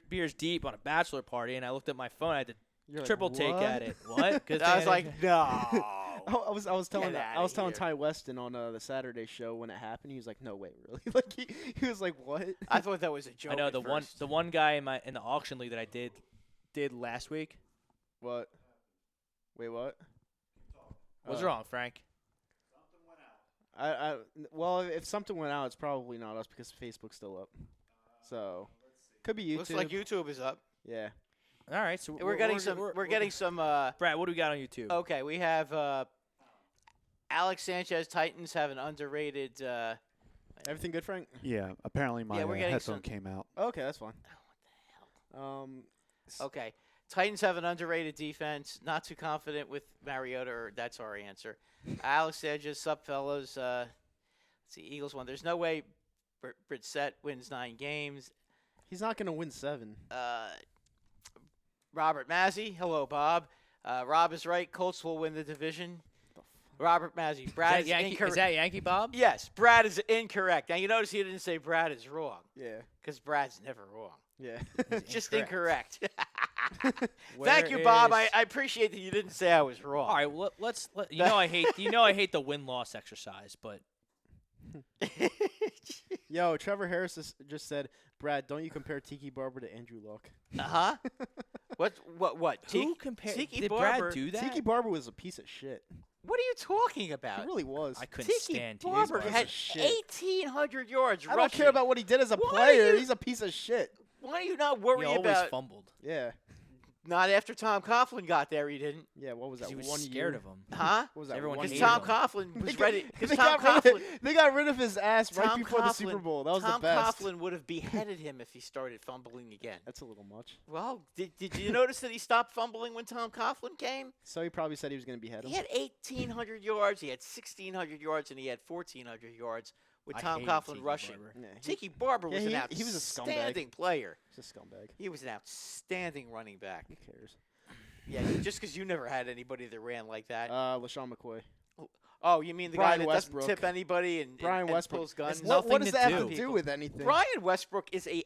Speaker 2: beers deep on a bachelor party, and I looked at my phone. I had to
Speaker 3: You're like,
Speaker 2: triple take
Speaker 3: "What?"
Speaker 2: at it. What? 'Cause
Speaker 4: I
Speaker 2: they
Speaker 4: was
Speaker 2: had
Speaker 4: like,
Speaker 2: it-
Speaker 4: no.
Speaker 3: I was telling
Speaker 4: Get
Speaker 3: I was
Speaker 4: outta
Speaker 3: telling
Speaker 4: here.
Speaker 3: Ty Weston on the Saturday show when it happened. He was like, "No way, really?" Like he was like, "What?"
Speaker 4: I thought that was a joke.
Speaker 2: I know
Speaker 4: at
Speaker 2: the
Speaker 4: first.
Speaker 2: one guy in the auction league that I did last week.
Speaker 3: What? Wait, what?
Speaker 2: What's
Speaker 3: Oh.
Speaker 2: wrong, Frank?
Speaker 3: Well, if something went out, it's probably not us because Facebook's still up. So could be YouTube.
Speaker 4: Looks like YouTube is up.
Speaker 3: Yeah.
Speaker 2: All right, so
Speaker 4: We're getting some. We're getting some.
Speaker 2: Brad, what do we got on YouTube?
Speaker 4: Okay, we have Alex Sanchez. Titans have an underrated.
Speaker 3: Everything good, Frank?
Speaker 5: Yeah, apparently my
Speaker 4: we're getting
Speaker 5: headphone
Speaker 4: some-
Speaker 5: came out.
Speaker 3: Okay, that's fine.
Speaker 4: Okay, Titans have an underrated defense. Not too confident with Mariota. Or that's our answer. Alex Sanchez, sup fellas. Let's see, Eagles won. There's no way Brissett wins 9 games.
Speaker 3: He's not gonna win 7.
Speaker 4: Robert Mazzy. Hello, Bob. Rob is right. Colts will win the division. Robert Mazzy. Brad is incorrect.
Speaker 2: Is that Yankee Bob?
Speaker 4: Yes, Brad is incorrect. Now, you notice he didn't say Brad is wrong
Speaker 3: Yeah.
Speaker 4: because Brad's never wrong.
Speaker 3: Yeah.
Speaker 4: Just
Speaker 2: Incorrect.
Speaker 4: incorrect.
Speaker 2: Where
Speaker 4: Thank you, Bob.
Speaker 2: is-
Speaker 4: I appreciate that you didn't say I was wrong.
Speaker 2: All right, well, let's I hate the win-loss exercise, but
Speaker 3: Yo, Trevor Harris just said, "Brad, don't you compare Tiki Barber to Andrew Luck?"
Speaker 4: Uh-huh. What?
Speaker 2: who compared?
Speaker 4: Tiki
Speaker 2: Did
Speaker 4: Barber,
Speaker 2: Brad do that?
Speaker 3: Tiki Barber was a piece of shit.
Speaker 4: What are you talking
Speaker 3: He
Speaker 4: about?
Speaker 3: really was.
Speaker 2: I couldn't
Speaker 4: Tiki
Speaker 2: stand Tiki
Speaker 4: Barber
Speaker 2: Barber.
Speaker 4: had
Speaker 3: Piece of shit.
Speaker 4: 1,800 yards
Speaker 3: I don't
Speaker 4: rushing.
Speaker 3: care about what he did as a
Speaker 4: Why
Speaker 3: player.
Speaker 4: you-
Speaker 3: He's a piece of shit.
Speaker 4: Why are you not
Speaker 2: He
Speaker 4: worried
Speaker 2: always
Speaker 4: about?
Speaker 2: fumbled.
Speaker 3: Yeah.
Speaker 4: Not after Tom Coughlin got there, he didn't.
Speaker 3: Yeah. What was that?
Speaker 2: He was
Speaker 3: one
Speaker 2: scared
Speaker 3: year?
Speaker 2: of him.
Speaker 4: Huh?
Speaker 3: What was that?
Speaker 2: Everyone
Speaker 3: one
Speaker 4: Because
Speaker 2: hated
Speaker 3: year?
Speaker 4: Tom
Speaker 2: him.
Speaker 4: Coughlin was
Speaker 3: They
Speaker 4: ready.
Speaker 3: got-
Speaker 4: Because
Speaker 3: they
Speaker 4: Tom
Speaker 3: got rid
Speaker 4: Coughlin.
Speaker 3: of- They got rid of his ass right
Speaker 4: Tom
Speaker 3: before the
Speaker 4: Coughlin-
Speaker 3: Super Bowl. That was
Speaker 4: Tom
Speaker 3: the best.
Speaker 4: Coughlin would have beheaded him if he started fumbling again.
Speaker 3: That's a little much.
Speaker 4: Well, did you notice that he stopped fumbling when Tom Coughlin came?
Speaker 3: So he probably said he was going to behead him.
Speaker 4: He had 1,800 yards, he had 1,600 yards, and he had 1,400 yards with
Speaker 2: I
Speaker 4: Tom
Speaker 2: hated
Speaker 4: Coughlin
Speaker 2: Tiki
Speaker 4: rushing.
Speaker 2: Barber.
Speaker 3: Yeah,
Speaker 4: Tiki Barber was
Speaker 3: Yeah,
Speaker 4: an
Speaker 3: he was a scumbag.
Speaker 4: outstanding player.
Speaker 3: he's a scumbag.
Speaker 4: He was an outstanding running back.
Speaker 3: Who cares?
Speaker 4: Yeah, just because you never had anybody that ran like that.
Speaker 3: LaShawn McCoy.
Speaker 4: Oh, you mean the
Speaker 3: Brian
Speaker 4: guy that
Speaker 3: Westbrook.
Speaker 4: doesn't tip anybody and
Speaker 3: Brian Westbrook.
Speaker 4: pulls guns?
Speaker 2: Nothing
Speaker 3: What does
Speaker 2: to
Speaker 3: that have
Speaker 2: do.
Speaker 3: to do with anything?
Speaker 4: Brian Westbrook is a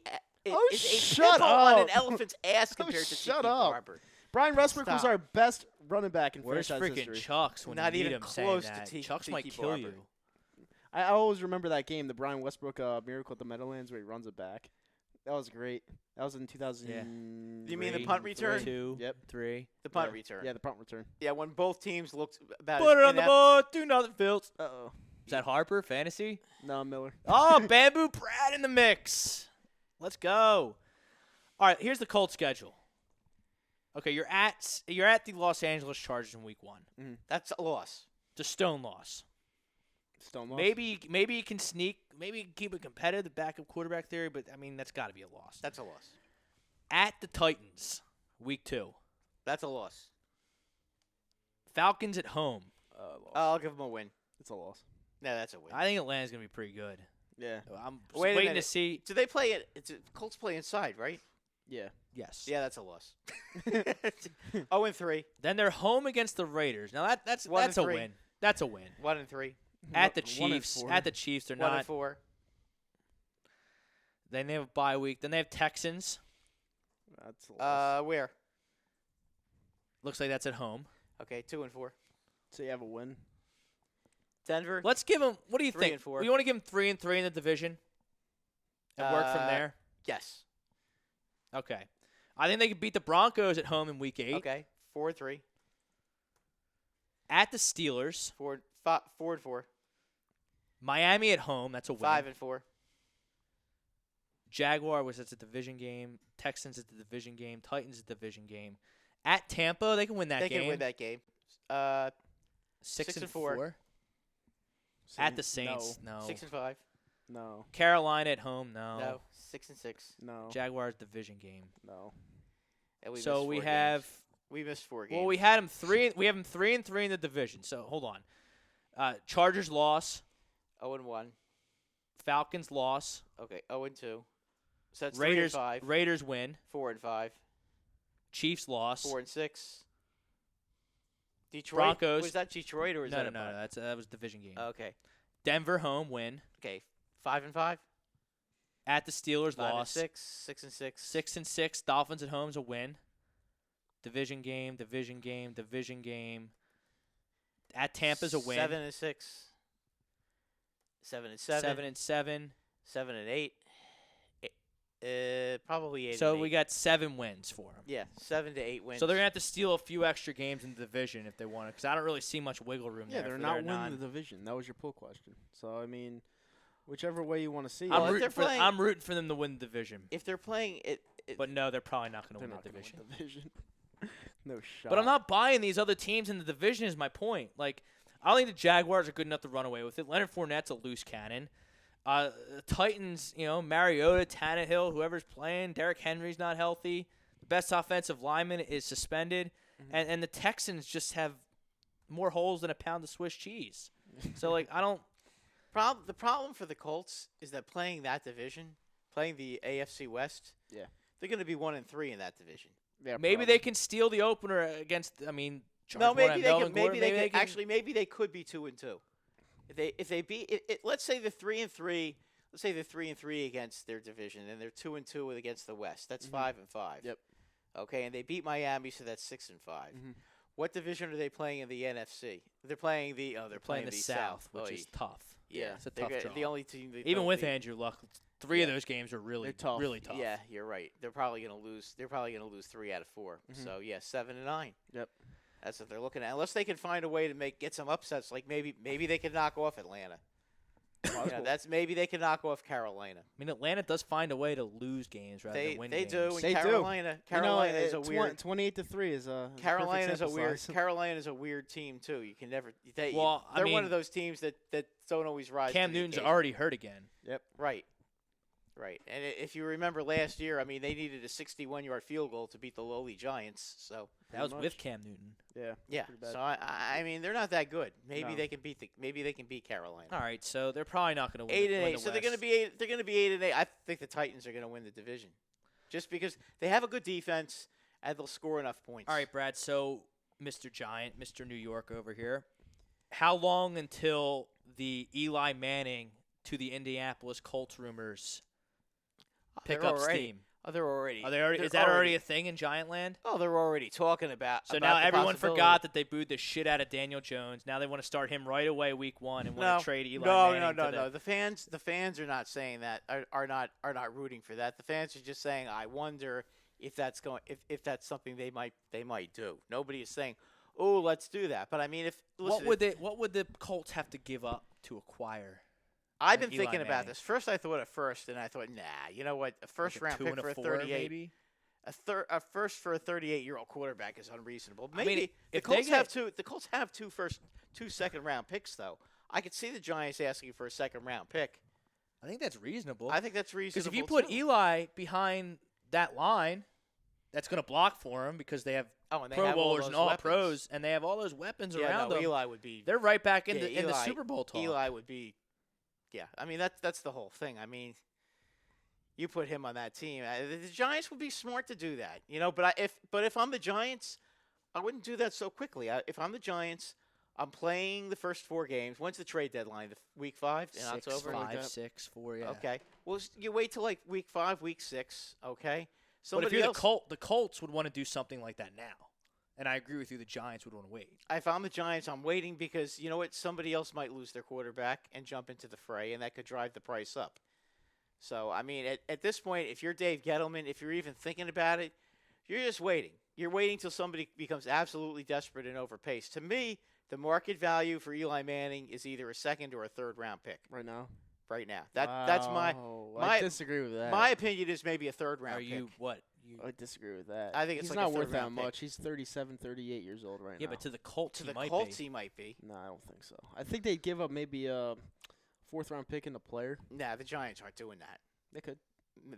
Speaker 3: Oh,
Speaker 4: is a
Speaker 3: shut
Speaker 4: pimple on an
Speaker 3: up.
Speaker 4: elephant's ass
Speaker 3: Oh,
Speaker 4: compared to
Speaker 3: shut
Speaker 4: Tiki
Speaker 3: up.
Speaker 4: Barber.
Speaker 3: Brian Westbrook was
Speaker 4: Stop.
Speaker 3: our best running back in
Speaker 2: Where's
Speaker 3: franchise
Speaker 2: freaking
Speaker 3: history.
Speaker 2: Chucks when
Speaker 4: Not
Speaker 2: you need
Speaker 4: even
Speaker 2: him saying
Speaker 4: close to
Speaker 2: that?
Speaker 4: Tiki
Speaker 2: Chucks might
Speaker 4: Barber.
Speaker 2: kill you.
Speaker 3: I always remember that game, the Brian Westbrook miracle at the Meadowlands, where he runs it back. That was great. That was in 2000.
Speaker 4: You mean the
Speaker 2: Three,
Speaker 4: punt return?
Speaker 2: 2,
Speaker 3: Yep.
Speaker 2: 3.
Speaker 4: The punt
Speaker 3: Yeah.
Speaker 4: return.
Speaker 3: Yeah, the punt return.
Speaker 4: Yeah, when both teams looked about
Speaker 2: Put
Speaker 4: as
Speaker 2: it on the
Speaker 4: inept-
Speaker 2: board. Do nothing, Fields.
Speaker 3: Uh-oh.
Speaker 2: Is that Harper fantasy?
Speaker 3: No, Miller.
Speaker 2: Oh, Bamboo Brad in the mix. Let's go. All right, here's the Colts schedule. Okay, you're at the Los Angeles Chargers in Week 1.
Speaker 4: That's a loss.
Speaker 2: It's a stone loss.
Speaker 3: Stonewall.
Speaker 2: Maybe you can sneak. Maybe you can keep it competitive, the backup quarterback theory. But I mean, that's got to be a loss.
Speaker 4: That's a loss.
Speaker 2: At the Titans, Week 2.
Speaker 4: That's a loss.
Speaker 2: Falcons at home.
Speaker 3: Loss.
Speaker 4: I'll give them a win.
Speaker 3: It's a loss.
Speaker 4: No, that's a win.
Speaker 2: I think Atlanta's gonna be pretty good.
Speaker 3: Yeah.
Speaker 2: I'm
Speaker 4: Wait a
Speaker 2: waiting to
Speaker 4: minute.
Speaker 2: see.
Speaker 4: Do they play it? Colts play inside, right?
Speaker 3: Yeah.
Speaker 2: Yes.
Speaker 4: Yeah, that's a loss. 0-3.
Speaker 2: Then they're home against the Raiders. Now that's
Speaker 4: One
Speaker 2: that's
Speaker 4: and
Speaker 2: a
Speaker 4: three.
Speaker 2: win. That's a win.
Speaker 4: 1-3.
Speaker 2: At the
Speaker 3: 1 and
Speaker 2: Chiefs.
Speaker 3: 4.
Speaker 2: At the Chiefs, they're
Speaker 4: 1
Speaker 2: not.
Speaker 4: and 4.
Speaker 2: Then they have a bye week. Then they have Texans.
Speaker 3: That's a loss.
Speaker 4: Where?
Speaker 2: Looks like that's at home.
Speaker 4: Okay, 2 and 4.
Speaker 3: So you have a win.
Speaker 4: Denver.
Speaker 2: Let's give them. What do you
Speaker 4: 3
Speaker 2: think?
Speaker 4: and 4.
Speaker 2: You want to give them 3 and 3 in the division, and work from there?
Speaker 4: Yes.
Speaker 2: Okay. I think they could beat the Broncos at home in Week 8.
Speaker 4: Okay, 4-3.
Speaker 2: At the Steelers.
Speaker 4: 4-4.
Speaker 2: Miami at home. That's a win.
Speaker 4: 5-4.
Speaker 2: Jaguar was that's a division game. Texans at the division game. Titans at the division game. At Tampa, they can win that
Speaker 4: They
Speaker 2: game.
Speaker 4: can win that game.
Speaker 2: 6-4. At the Saints, no.
Speaker 4: 6-5.
Speaker 3: No.
Speaker 2: Carolina at home, no.
Speaker 4: No. 6-6.
Speaker 3: No.
Speaker 2: Jaguars division game.
Speaker 3: No.
Speaker 4: And we
Speaker 2: So
Speaker 4: missed
Speaker 2: we
Speaker 4: 4
Speaker 2: have.
Speaker 4: games. We missed 4 games.
Speaker 2: Well, we had them 3. We have them 3-3 in the division. So hold on. Chargers loss.
Speaker 4: 0-1.
Speaker 2: Falcons loss.
Speaker 4: Okay, 0-2. So that's
Speaker 2: Raiders
Speaker 4: 3-5.
Speaker 2: Raiders win.
Speaker 4: 4-5.
Speaker 2: Chiefs loss.
Speaker 4: 4-6. Detroit.
Speaker 2: Broncos.
Speaker 4: Was that Detroit or was
Speaker 2: No.
Speaker 4: that a bye?
Speaker 2: That was division game.
Speaker 4: Okay.
Speaker 2: Denver home win.
Speaker 4: Okay. 5-5.
Speaker 2: At the Steelers
Speaker 4: 5-6.
Speaker 2: loss.
Speaker 4: 6-6.
Speaker 2: 6-6. Dolphins at home's a win. Division game. At Tampa's a win.
Speaker 4: 7-6. 7-7.
Speaker 2: 7-7.
Speaker 4: 7-8. Probably 8.
Speaker 2: So we got 7 wins for them.
Speaker 4: Yeah, 7 to 8 wins.
Speaker 2: So they're gonna have to steal a few extra games in the division if they want it, because I don't really see much wiggle room
Speaker 3: Yeah,
Speaker 2: there.
Speaker 3: they're
Speaker 2: for
Speaker 3: not
Speaker 2: their
Speaker 3: winning the division. That was your pull question. So I mean, whichever way you want to see it,
Speaker 4: Well,
Speaker 2: I'm
Speaker 4: if they're
Speaker 2: rooting for them to win the division,
Speaker 4: if they're playing it,
Speaker 2: but no, they're probably not gonna
Speaker 3: they're
Speaker 2: win
Speaker 3: not
Speaker 2: the
Speaker 3: gonna
Speaker 2: division.
Speaker 3: win the division. No shot.
Speaker 2: But I'm not buying these other teams in the division. Is my point. Like, I don't think the Jaguars are good enough to run away with it. Leonard Fournette's a loose cannon. The Titans, Mariota, Tannehill, whoever's playing. Derrick Henry's not healthy. The best offensive lineman is suspended.
Speaker 3: Mm-hmm.
Speaker 2: And the Texans just have more holes than a pound of Swiss cheese. So, like, I don't –
Speaker 4: the problem for the Colts is that playing that division, playing the AFC West,
Speaker 3: Yeah.
Speaker 4: they're going to be 1-3 in that division.
Speaker 3: Yeah,
Speaker 2: maybe they can steal the opener against – I mean –
Speaker 4: No,
Speaker 2: Chargers won't
Speaker 4: maybe
Speaker 2: have
Speaker 4: they
Speaker 2: Melvin
Speaker 4: can. Maybe
Speaker 2: Gordon.
Speaker 4: they can. Actually, maybe they could be 2-2. If they beat it, let's say they're 3-3. Let's say they're 3-3 against their division, and they're 2-2 against the West. That's 5-5.
Speaker 3: Yep.
Speaker 4: Okay, and they beat Miami, so that's 6-5.
Speaker 3: Mhm.
Speaker 4: What division are they playing in the NFC? They're playing the
Speaker 2: They're playing the South, which
Speaker 4: Oh,
Speaker 2: is tough.
Speaker 4: yeah,
Speaker 2: it's a
Speaker 4: they're
Speaker 2: tough draw.
Speaker 4: the only team. That
Speaker 2: Even
Speaker 4: they'll
Speaker 2: with
Speaker 4: beat.
Speaker 2: Andrew Luck, 3 of
Speaker 4: Yeah.
Speaker 2: those games are really
Speaker 3: They're tough.
Speaker 2: really tough.
Speaker 4: Yeah, you're right. They're probably going to lose. They're probably going to lose 3 out of 4. So yeah, 7-9.
Speaker 3: Yep.
Speaker 4: That's what they're looking at. Unless they can find a way to get some upsets, like maybe they could knock off Atlanta. That's maybe they can knock off Carolina.
Speaker 2: I mean, Atlanta does find a way to lose games rather than win
Speaker 4: They
Speaker 2: games.
Speaker 4: do. And
Speaker 3: They do.
Speaker 4: Carolina is a weird.
Speaker 3: 28-3 is a
Speaker 4: Carolina's a
Speaker 3: perfect
Speaker 4: weird.
Speaker 3: sample size.
Speaker 4: Carolina's a weird team too. You can never. They're
Speaker 2: Well, I
Speaker 4: one
Speaker 2: mean-
Speaker 4: of those teams that don't always rise.
Speaker 2: Cam
Speaker 4: to the
Speaker 2: Newton's
Speaker 4: occasion.
Speaker 2: already hurt again.
Speaker 4: Right. Right. And if you remember last year, I mean, they needed a 61-yard field goal to beat the lowly Giants. So
Speaker 2: That was
Speaker 3: much.
Speaker 2: with Cam Newton.
Speaker 3: Yeah.
Speaker 4: yeah.
Speaker 3: Pretty bad.
Speaker 4: So I mean, they're not that good. Maybe
Speaker 3: No.
Speaker 4: they can beat Carolina.
Speaker 2: All right, so they're probably not going to win.
Speaker 4: 8-8.
Speaker 2: Win the
Speaker 4: So they're going to
Speaker 2: West.
Speaker 4: be 8. They're going to be 8-8. I think the Titans are going to win the division, just because they have a good defense and they'll score enough points.
Speaker 2: All right, Brad. So, Mr. Giant, Mr. New York over here. How long until the Eli Manning to the Indianapolis Colts rumors pick
Speaker 4: They're
Speaker 2: up
Speaker 4: already-
Speaker 2: steam?
Speaker 4: Oh, they're already.
Speaker 2: Are they already?
Speaker 4: they're
Speaker 2: Is that already a thing in Giant Land?
Speaker 4: Oh, they're already talking about.
Speaker 2: So
Speaker 4: about
Speaker 2: now
Speaker 4: the
Speaker 2: everyone
Speaker 4: possibility.
Speaker 2: forgot that they booed the shit out of Daniel Jones. Now they want to start him right away, week 1, and want to trade Eli Manning.
Speaker 4: No. The fans are not saying that. Are not rooting for that. The fans are just saying, I wonder if that's if that's something they might do. Nobody is saying, oh, let's do that. But I mean,
Speaker 2: What would the Colts have to give up to acquire?
Speaker 4: I've been
Speaker 2: Eli
Speaker 4: thinking about
Speaker 2: Manning?
Speaker 4: this. First, I thought at first, and I thought, nah, you know what? A first round
Speaker 2: Like a 2
Speaker 4: pick
Speaker 2: and
Speaker 4: for a
Speaker 2: 4
Speaker 4: 38.
Speaker 2: maybe?
Speaker 4: A first for a 38-year-old quarterback is unreasonable.
Speaker 2: I
Speaker 4: Maybe
Speaker 2: mean,
Speaker 4: the
Speaker 2: if they
Speaker 4: Colts
Speaker 2: get-
Speaker 4: have two. The Colts have two second-round picks, though. I could see the Giants asking for a second-round pick.
Speaker 2: I think that's reasonable.
Speaker 4: I think that's reasonable.
Speaker 2: Because if you put
Speaker 4: too.
Speaker 2: Eli behind that line, that's going to block for him because they have
Speaker 4: and they
Speaker 2: Pro
Speaker 4: have all
Speaker 2: Bowlers
Speaker 4: those
Speaker 2: and all
Speaker 4: weapons.
Speaker 2: pros, and they have all those weapons
Speaker 4: Yeah,
Speaker 2: around
Speaker 4: no,
Speaker 2: them.
Speaker 4: Eli would be.
Speaker 2: They're right back in
Speaker 4: Yeah,
Speaker 2: the
Speaker 4: Eli-
Speaker 2: Super Bowl talk.
Speaker 4: Eli would be. Yeah, I mean that's the whole thing. I mean, you put him on that team. The Giants would be smart to do that, But if I'm the Giants, I wouldn't do that so quickly. If I'm the Giants, I'm playing the first 4 games. When's the trade deadline? Week 5 in
Speaker 2: 6,
Speaker 4: October.
Speaker 2: 5, 6, 4, yeah.
Speaker 4: Okay. Well, you wait till like week 5, week 6. Okay.
Speaker 2: But if
Speaker 4: Somebody
Speaker 2: you're
Speaker 4: else,
Speaker 2: the Colts would want to do something like that now. And I agree with you. The Giants would want to wait.
Speaker 4: if I'm the Giants, I'm waiting because you know what? Somebody else might lose their quarterback and jump into the fray, and that could drive the price up. So, I mean, at this point, if you're Dave Gettleman, if you're even thinking about it, You're just waiting. You're waiting till somebody becomes absolutely desperate and overpays. To me, the market value for Eli Manning is either a second or a third round pick
Speaker 3: Right now.
Speaker 4: right now. That's my
Speaker 3: I disagree with that.
Speaker 4: my opinion is maybe a third round
Speaker 2: Are
Speaker 4: pick.
Speaker 2: you what?
Speaker 3: I disagree with that.
Speaker 4: I think it's
Speaker 3: he's
Speaker 4: like a
Speaker 3: not worth
Speaker 4: third
Speaker 3: that
Speaker 4: round pick.
Speaker 3: much. He's 37, 38 years old right
Speaker 2: Yeah,
Speaker 3: now.
Speaker 2: but to the Colts,
Speaker 4: To
Speaker 2: he
Speaker 4: the
Speaker 2: might
Speaker 4: Colts,
Speaker 2: be.
Speaker 4: he might be.
Speaker 3: No, I don't think so. I think they'd give up maybe a fourth-round pick in a player.
Speaker 4: Nah, the Giants aren't doing that.
Speaker 3: They could.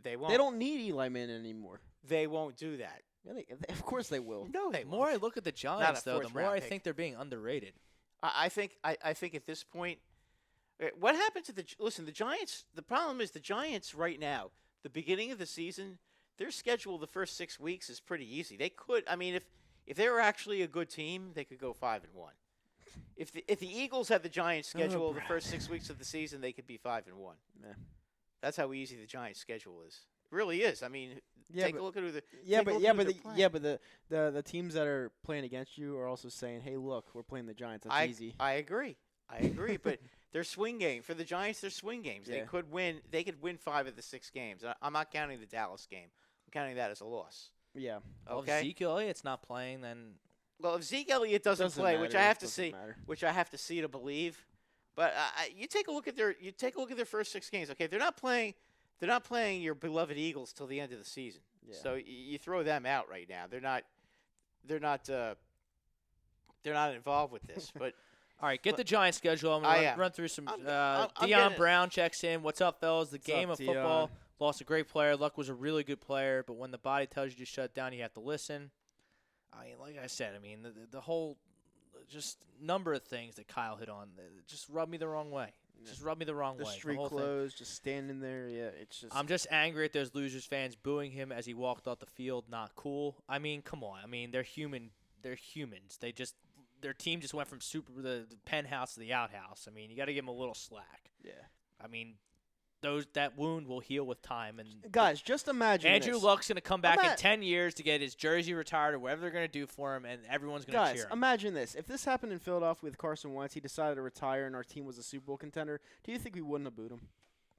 Speaker 4: They won't.
Speaker 3: They don't need Eli Manning anymore.
Speaker 4: They won't do that.
Speaker 3: Yeah, of course they will.
Speaker 4: No, they
Speaker 2: The more I
Speaker 4: won't.
Speaker 2: look at the Giants, though, the
Speaker 4: fourth
Speaker 2: more
Speaker 4: round
Speaker 2: I
Speaker 4: pick.
Speaker 2: think they're being underrated.
Speaker 4: I think at this point, what happened to listen? The Giants. The problem is the Giants right now. The beginning of the season, their schedule the first 6 weeks is pretty easy. They could. I mean, if they were actually a good team, they could go 5-1. If the Eagles had the Giants schedule the first 6 weeks of the season, they could be 5-1.
Speaker 3: Yeah.
Speaker 4: That's how easy the Giants schedule is. It really is. I mean,
Speaker 3: Yeah,
Speaker 4: take
Speaker 3: but-
Speaker 4: a look at who the
Speaker 3: Yeah,
Speaker 4: take a
Speaker 3: but
Speaker 4: look
Speaker 3: yeah,
Speaker 4: at who
Speaker 3: but
Speaker 4: they're
Speaker 3: the,
Speaker 4: playing.
Speaker 3: yeah, but the teams that are playing against you are also saying, "Hey, look, we're playing the Giants. That's easy."
Speaker 4: I agree. But they're swing game for the Giants. They're swing games. They
Speaker 3: Yeah.
Speaker 4: could win. They could win 5 of the 6 games. I'm not counting the Dallas game. I'm counting that as a loss.
Speaker 3: Yeah,
Speaker 2: Well,
Speaker 4: Okay.
Speaker 2: if Zeke Elliott's not playing, then
Speaker 4: Well, if Zeke Elliott doesn't play, which I
Speaker 3: matter.
Speaker 4: have to
Speaker 3: Doesn't
Speaker 4: see,
Speaker 3: matter.
Speaker 4: which I have to see to believe, but you take a look at their first 6 games. Okay, they're not playing your beloved Eagles till the end of the season.
Speaker 3: Yeah.
Speaker 4: So you throw them out right now. They're not involved with this. But
Speaker 2: all right, get the Giants schedule. I'm going to run through some.
Speaker 4: I'm
Speaker 2: Deion
Speaker 4: getting it.
Speaker 2: Brown checks in. What's up, fellas? The
Speaker 3: What's
Speaker 2: game
Speaker 3: up,
Speaker 2: of football.
Speaker 3: Deion?
Speaker 2: Lost a great player. Luck was a really good player, but when the body tells you to shut down, you have to listen. I mean, like I said, the whole just number of things that Kyle hit on just rubbed me the wrong way. Just rubbed me the wrong
Speaker 3: The
Speaker 2: way.
Speaker 3: street
Speaker 2: whole thing.
Speaker 3: clothes, just standing there. Yeah, it's just.
Speaker 2: I'm just angry at those losers fans booing him as he walked off the field. Not cool. I mean, come on. I mean, they're human. They're humans. Their team just went from the penthouse to the outhouse. I mean, you got to give them a little slack.
Speaker 3: Yeah.
Speaker 2: I mean, that wound will heal with time. And
Speaker 3: Guys, just imagine.
Speaker 2: Andrew
Speaker 3: this.
Speaker 2: Luck's going to come back in
Speaker 3: Ima-
Speaker 2: 10 years to get his jersey retired or whatever they're going to do for him, and everyone's going to
Speaker 3: Guys,
Speaker 2: cheer him.
Speaker 3: imagine this. If this happened in Philadelphia with Carson Wentz, he decided to retire and our team was a Super Bowl contender, do you think we wouldn't have booed him?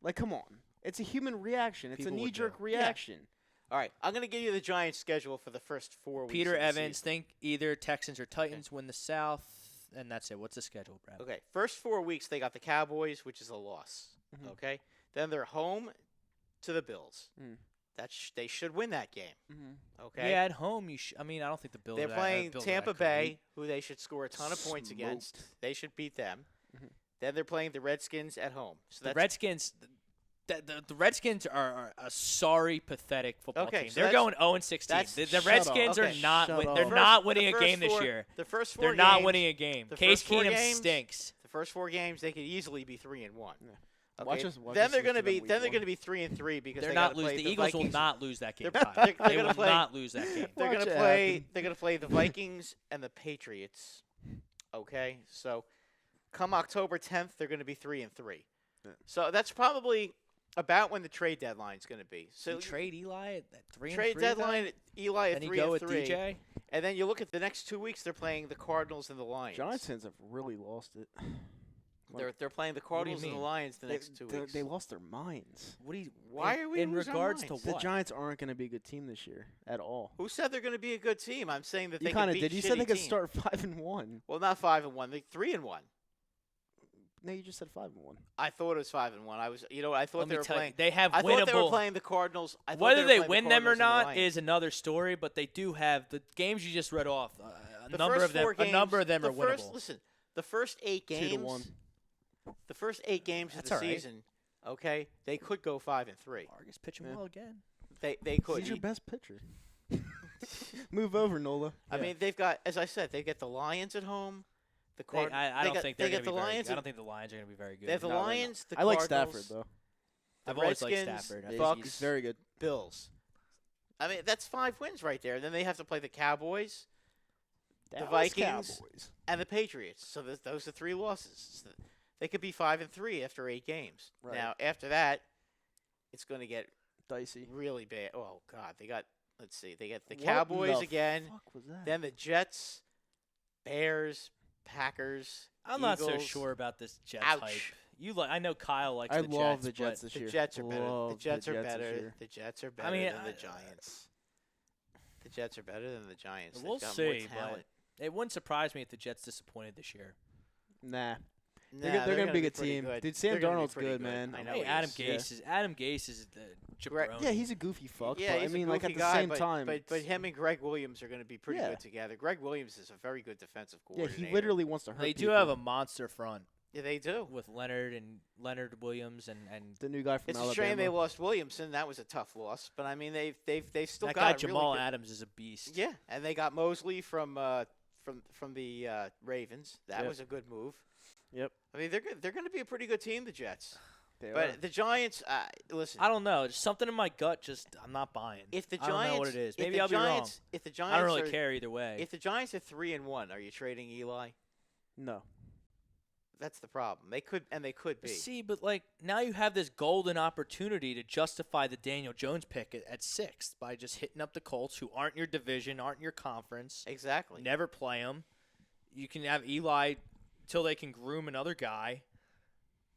Speaker 3: Like, come on. It's a human reaction. It's
Speaker 2: People
Speaker 3: a
Speaker 2: would
Speaker 3: knee-jerk
Speaker 2: do.
Speaker 3: reaction.
Speaker 4: all right, I'm going to give you the Giants schedule for the first 4 weeks.
Speaker 2: Peter
Speaker 4: of the
Speaker 2: Evans
Speaker 4: season.
Speaker 2: think either Texans or Titans win the South, and that's it. What's the schedule, Brad?
Speaker 4: Okay, first 4 weeks they got the Cowboys, which is a loss.
Speaker 3: Mhm.
Speaker 4: Okay, then they're home to the Bills.
Speaker 3: Mm.
Speaker 4: They should win that game.
Speaker 3: Mm-hmm.
Speaker 4: Okay,
Speaker 2: Yeah, at home, I mean, I don't think the Bills
Speaker 4: they're
Speaker 2: are
Speaker 4: playing
Speaker 2: Bills are
Speaker 4: Tampa
Speaker 2: that great.
Speaker 4: Bay, who they should score a ton of points against.
Speaker 3: Smoked.
Speaker 4: They should beat them.
Speaker 3: Mhm.
Speaker 4: Then they're playing the Redskins at home. So
Speaker 2: The
Speaker 4: that's
Speaker 2: Redskins, the Redskins are a sorry, pathetic football
Speaker 4: Okay,
Speaker 2: team.
Speaker 4: so
Speaker 2: They're
Speaker 4: that's-
Speaker 2: going 0-16.
Speaker 4: that's-
Speaker 2: The
Speaker 3: Shut
Speaker 2: Redskins
Speaker 3: up.
Speaker 2: are
Speaker 4: Okay,
Speaker 2: not.
Speaker 3: shut
Speaker 2: They're
Speaker 3: up.
Speaker 2: not winning
Speaker 4: the
Speaker 2: a
Speaker 4: first
Speaker 2: game this
Speaker 4: four-
Speaker 2: year.
Speaker 4: The first 4
Speaker 2: They're
Speaker 4: games,
Speaker 2: not winning a game.
Speaker 4: the
Speaker 2: Case
Speaker 4: first 4
Speaker 2: Keenum
Speaker 4: games-
Speaker 2: stinks.
Speaker 4: The first 4 games they could easily be 3-1.
Speaker 3: Yeah.
Speaker 4: Okay.
Speaker 3: Watch us
Speaker 4: then
Speaker 3: lose
Speaker 4: they're
Speaker 3: to
Speaker 4: going to
Speaker 3: them
Speaker 4: be
Speaker 3: week
Speaker 4: then they're
Speaker 3: one.
Speaker 4: going to be 3-3 because
Speaker 2: They're
Speaker 4: they
Speaker 2: not
Speaker 4: gotta play
Speaker 2: losing. The
Speaker 4: the
Speaker 2: Eagles
Speaker 4: Vikings.
Speaker 2: will not lose that game.
Speaker 4: They're-
Speaker 2: Kyle.
Speaker 4: they're
Speaker 2: They
Speaker 4: gonna
Speaker 2: will
Speaker 4: play-
Speaker 2: not lose that game.
Speaker 4: They're
Speaker 3: Watch
Speaker 4: going to
Speaker 3: it
Speaker 4: play.
Speaker 3: happen.
Speaker 4: They're going to play the Vikings and the Patriots. Okay, so come October 10th, they're going to be 3-3.
Speaker 3: Yeah.
Speaker 4: So that's probably about when the trade deadline is going to be. So
Speaker 2: You trade Eli at 3-3.
Speaker 4: trade deadline, Eli at
Speaker 2: and you
Speaker 4: 3-3,
Speaker 2: go with DJ.
Speaker 4: and then you look at the next 2 weeks. They're playing the Cardinals and the Lions.
Speaker 3: Giants fans have really lost it.
Speaker 4: They're playing the
Speaker 2: do you
Speaker 4: Cardinals and the
Speaker 2: mean?
Speaker 4: Lions the next 2 weeks.
Speaker 3: They lost their minds.
Speaker 2: What do you?
Speaker 4: Why are we
Speaker 2: in
Speaker 4: losing our
Speaker 2: regards to
Speaker 4: minds?
Speaker 2: what?
Speaker 3: The Giants aren't going to be a good team this year at all.
Speaker 4: Who said they're going to be a good team? I'm saying that
Speaker 3: You
Speaker 4: they
Speaker 3: kind
Speaker 4: can
Speaker 3: of
Speaker 4: beat
Speaker 3: did. You said they
Speaker 4: shitty
Speaker 3: could
Speaker 4: teams.
Speaker 3: start 5-1.
Speaker 4: Well, not 5-1. They 3-1.
Speaker 3: No, you just said 5-1.
Speaker 4: I thought it was 5-1. I was, I thought
Speaker 2: Let
Speaker 4: they
Speaker 2: me
Speaker 4: were
Speaker 2: tell you,
Speaker 4: playing.
Speaker 2: they have
Speaker 4: I thought they were
Speaker 2: winnable.
Speaker 4: playing the Cardinals. I thought
Speaker 2: Whether
Speaker 4: they
Speaker 2: they
Speaker 4: were playing
Speaker 2: win
Speaker 4: the
Speaker 2: them or
Speaker 4: Cardinals and the
Speaker 2: not
Speaker 4: Lions.
Speaker 2: is another story. But they do have the games you just read off. A
Speaker 4: The
Speaker 2: number
Speaker 4: first
Speaker 2: of them.
Speaker 4: 4
Speaker 2: A
Speaker 4: games,
Speaker 2: number of them
Speaker 4: the
Speaker 2: are
Speaker 4: first,
Speaker 2: winnable.
Speaker 4: Listen, the first 8 games.
Speaker 3: 2-1.
Speaker 4: The first 8 games
Speaker 2: That's
Speaker 4: of
Speaker 2: all
Speaker 4: the
Speaker 2: right.
Speaker 4: season. Okay, they could go 5-3.
Speaker 2: Vargas pitching
Speaker 3: Yeah.
Speaker 2: well again.
Speaker 4: They could.
Speaker 3: He's your best pitcher. Move over, Nola.
Speaker 4: I mean, they've got, as I said, they get the Lions at home. The
Speaker 2: They,
Speaker 4: Cardinals.
Speaker 2: I don't think they're
Speaker 4: they
Speaker 2: going
Speaker 4: get
Speaker 2: to be
Speaker 4: the
Speaker 2: very
Speaker 4: Lions.
Speaker 2: good. I don't think the Lions are going to be very good.
Speaker 4: They have the
Speaker 3: No, they're not.
Speaker 4: Lions. The
Speaker 3: I like
Speaker 4: Cardinals,
Speaker 3: Stafford, though.
Speaker 4: the
Speaker 2: I've always liked
Speaker 4: Redskins,
Speaker 2: Stafford. I
Speaker 3: Yeah,
Speaker 2: think
Speaker 4: Bucks,
Speaker 3: he's very good.
Speaker 4: Bills. I mean, that's 5 wins right there. Then they have to play the Cowboys
Speaker 3: Dallas
Speaker 4: Vikings.
Speaker 3: Cowboys.
Speaker 4: and the Patriots. So those are 3 losses. So they could be 5-3 after 8 games.
Speaker 3: Right.
Speaker 4: Now, after that, it's going to get
Speaker 3: Dicey.
Speaker 4: really bad. Oh God, they got. Let's see. They get the
Speaker 3: What
Speaker 4: Cowboys
Speaker 3: the
Speaker 4: again.
Speaker 3: Fuck was that?
Speaker 4: Then the Jets, Bears, Packers.
Speaker 2: I'm not so
Speaker 4: Eagles.
Speaker 2: sure about this Jets
Speaker 4: Ouch.
Speaker 2: hype. I know Kyle likes
Speaker 3: I
Speaker 2: the
Speaker 3: love
Speaker 2: Jets.
Speaker 3: the Jets
Speaker 2: but
Speaker 3: this
Speaker 4: The
Speaker 3: year.
Speaker 4: Jets are better. The
Speaker 3: Love
Speaker 4: Jets are
Speaker 3: this
Speaker 4: better.
Speaker 3: year.
Speaker 4: The Jets are better
Speaker 2: mean,
Speaker 4: than the Giants. The Jets are better than the Giants.
Speaker 2: We'll
Speaker 4: They've got
Speaker 2: see,
Speaker 4: more talent.
Speaker 2: but it wouldn't surprise me if the Jets disappointed this year.
Speaker 3: Nah.
Speaker 4: Nah,
Speaker 3: They're going to be a good
Speaker 4: pretty
Speaker 3: team.
Speaker 4: good.
Speaker 3: Dude, Sam
Speaker 4: They're gonna be
Speaker 3: Darnold's
Speaker 4: pretty
Speaker 3: good, man.
Speaker 4: I know
Speaker 2: Hey,
Speaker 4: he
Speaker 2: Adam
Speaker 4: is.
Speaker 2: Gase is the jabroni.
Speaker 3: Yeah, he's a goofy fuck.
Speaker 4: Yeah,
Speaker 3: but
Speaker 4: he's
Speaker 3: I mean,
Speaker 4: a
Speaker 3: like,
Speaker 4: goofy
Speaker 3: at the
Speaker 4: guy,
Speaker 3: same time.
Speaker 4: but him and Greg Williams are going to be pretty
Speaker 3: Yeah.
Speaker 4: good together. Greg Williams is a very good defensive
Speaker 3: Yeah,
Speaker 4: coordinator.
Speaker 3: he literally wants to hurt
Speaker 2: They do
Speaker 3: people.
Speaker 2: have a monster front
Speaker 4: Yeah, they do.
Speaker 2: with Leonard Williams and
Speaker 3: The new guy from
Speaker 4: It's
Speaker 3: Alabama.
Speaker 4: a shame they lost Williamson. That was a tough loss. But I mean, they've still
Speaker 2: that
Speaker 4: got
Speaker 2: guy
Speaker 4: a
Speaker 2: Jamal
Speaker 4: really good,
Speaker 2: Adams is a beast.
Speaker 4: Yeah, and they got Mosley from the Ravens. That
Speaker 3: Yep.
Speaker 4: was a good move.
Speaker 3: Yep.
Speaker 4: I mean, they're good. They're going to be a pretty good team, the Jets.
Speaker 3: They
Speaker 4: But
Speaker 3: are.
Speaker 4: the Giants, listen.
Speaker 2: I don't know. Just something in my gut. Just I'm not buying.
Speaker 4: If the
Speaker 2: I don't
Speaker 4: Giants,
Speaker 2: know what it is.
Speaker 4: if
Speaker 2: Maybe
Speaker 4: the
Speaker 2: I'll be wrong.
Speaker 4: Giants, If the Giants
Speaker 2: I don't really
Speaker 4: are,
Speaker 2: care either way.
Speaker 4: If the Giants are 3-1, are you trading Eli?
Speaker 3: No.
Speaker 4: That's the problem. They could be.
Speaker 2: See, but like now you have this golden opportunity to justify the Daniel Jones pick at 6th by just hitting up the Colts, who aren't your division, aren't your conference.
Speaker 4: Exactly.
Speaker 2: Never play them. You can have Eli till they can groom another guy,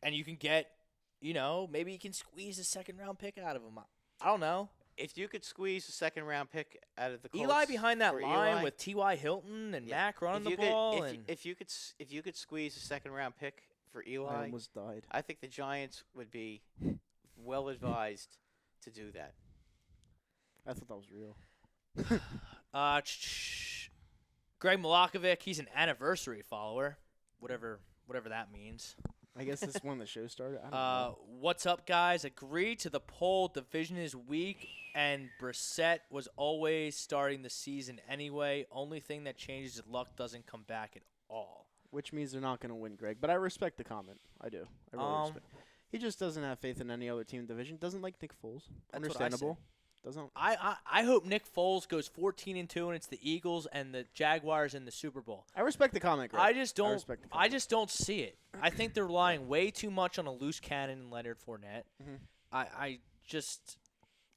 Speaker 2: and you can get, maybe you can squeeze a 2nd-round pick out of him. I don't know.
Speaker 4: If you could squeeze a 2nd-round pick out of the Colts
Speaker 2: Eli behind that
Speaker 4: for
Speaker 2: line
Speaker 4: Eli,
Speaker 2: with T.Y. Hilton and
Speaker 4: Yeah.
Speaker 2: Mac running the
Speaker 4: if you
Speaker 2: ball.
Speaker 4: could, if you could squeeze a 2nd-round pick for
Speaker 3: I
Speaker 4: Eli,
Speaker 3: almost died.
Speaker 4: I think the Giants would be well advised to do that.
Speaker 3: I thought that was real.
Speaker 2: Greg Milakovic, he's an anniversary follower, whatever that means.
Speaker 3: I guess this is when the show started. I don't know.
Speaker 2: What's up, guys? Agree to the poll. Division is weak, and Brissett was always starting the season anyway. Only thing that changes is luck doesn't come back at all.
Speaker 3: Which means they're not going to win, Greg. But I respect the comment. I do. I really respect. He just doesn't have faith in any other team in the division. Doesn't like Nick Foles.
Speaker 2: That's
Speaker 3: Understandable. Doesn't.
Speaker 2: I hope Nick Foles goes 14-2 and it's the Eagles and the Jaguars in the Super Bowl.
Speaker 3: I respect the comment, Greg.
Speaker 2: I just don't.
Speaker 3: respect the
Speaker 2: I
Speaker 3: comment.
Speaker 2: just don't see it. I think they're relying way too much on a loose cannon in Leonard Fournette.
Speaker 3: Mhm.
Speaker 2: I just.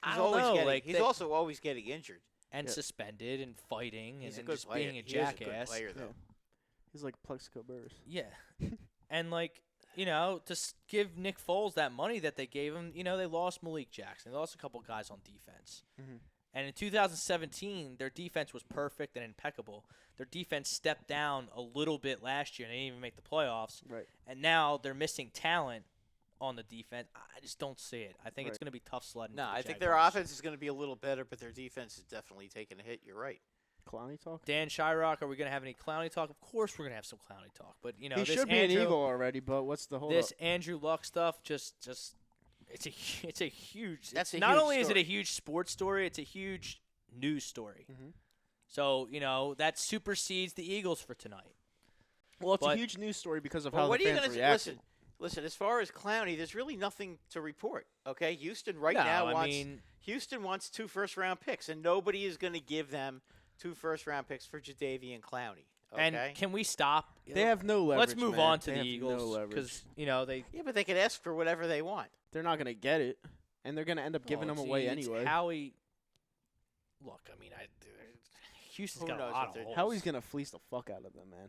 Speaker 4: He's
Speaker 2: I don't know.
Speaker 4: He's also always getting injured.
Speaker 2: and
Speaker 3: Yeah.
Speaker 2: suspended and fighting
Speaker 4: He's a
Speaker 2: and
Speaker 4: good
Speaker 2: just
Speaker 4: player.
Speaker 2: being a
Speaker 4: He is a good
Speaker 2: jackass.
Speaker 4: player, though.
Speaker 3: He's like Plexico Burrs.
Speaker 2: Yeah. And, like, to give Nick Foles that money that they gave him, they lost Malik Jackson. They lost a couple guys on defense.
Speaker 3: Mhm.
Speaker 2: And in 2017, their defense was perfect and impeccable. Their defense stepped down a little bit last year, and they didn't even make the playoffs.
Speaker 3: Right.
Speaker 2: And now they're missing talent on the defense. I just don't see it. I think it's
Speaker 3: Right.
Speaker 2: going to be tough sledding.
Speaker 4: No,
Speaker 2: for the
Speaker 4: I think their
Speaker 2: Jaguars.
Speaker 4: offense is going to be a little better, but their defense is definitely taking a hit. You're right.
Speaker 3: Clowney talk.
Speaker 2: Dan Shyrock, are we going to have any Clowney talk? Of course we're going to have some Clowney talk. But,
Speaker 3: He
Speaker 2: this
Speaker 3: should be
Speaker 2: Andrew,
Speaker 3: an Eagle already, but what's the hold
Speaker 2: this
Speaker 3: up?
Speaker 2: Andrew Luck stuff it's a huge.
Speaker 4: That's a
Speaker 2: not
Speaker 4: huge
Speaker 2: only is it
Speaker 4: story.
Speaker 2: a huge sports story, it's a huge news story.
Speaker 3: Mhm.
Speaker 2: So that supersedes the Eagles for tonight.
Speaker 3: Well, it's
Speaker 2: but-
Speaker 3: a huge news story because of
Speaker 4: Well,
Speaker 3: how
Speaker 4: what
Speaker 3: the
Speaker 4: are you
Speaker 3: fans
Speaker 4: going to
Speaker 3: reacted.
Speaker 4: listen? As far as Clowney, there's really nothing to report. Okay, Houston
Speaker 2: No,
Speaker 4: now
Speaker 2: I
Speaker 4: wants
Speaker 2: mean,
Speaker 4: Houston wants 2 first-round picks, and nobody is going to give them 2 first-round picks for Jadeveon Clowney. Okay,
Speaker 2: and can we stop?
Speaker 3: They have no leverage.
Speaker 2: Let's move
Speaker 3: man.
Speaker 2: on to
Speaker 3: They
Speaker 2: the
Speaker 3: have
Speaker 2: Eagles
Speaker 3: no leverage.
Speaker 2: because they.
Speaker 4: yeah, but they could ask for whatever they want.
Speaker 3: They're not going to get it, and they're going to end up giving
Speaker 2: Oh,
Speaker 3: them away
Speaker 2: it's
Speaker 3: anyway.
Speaker 2: Howie. Look, I mean, Houston's
Speaker 4: Who
Speaker 2: got a
Speaker 4: knows
Speaker 2: lot
Speaker 4: what
Speaker 2: of
Speaker 4: they're-
Speaker 2: holes.
Speaker 3: Howie's going to fleece the fuck out of them, man.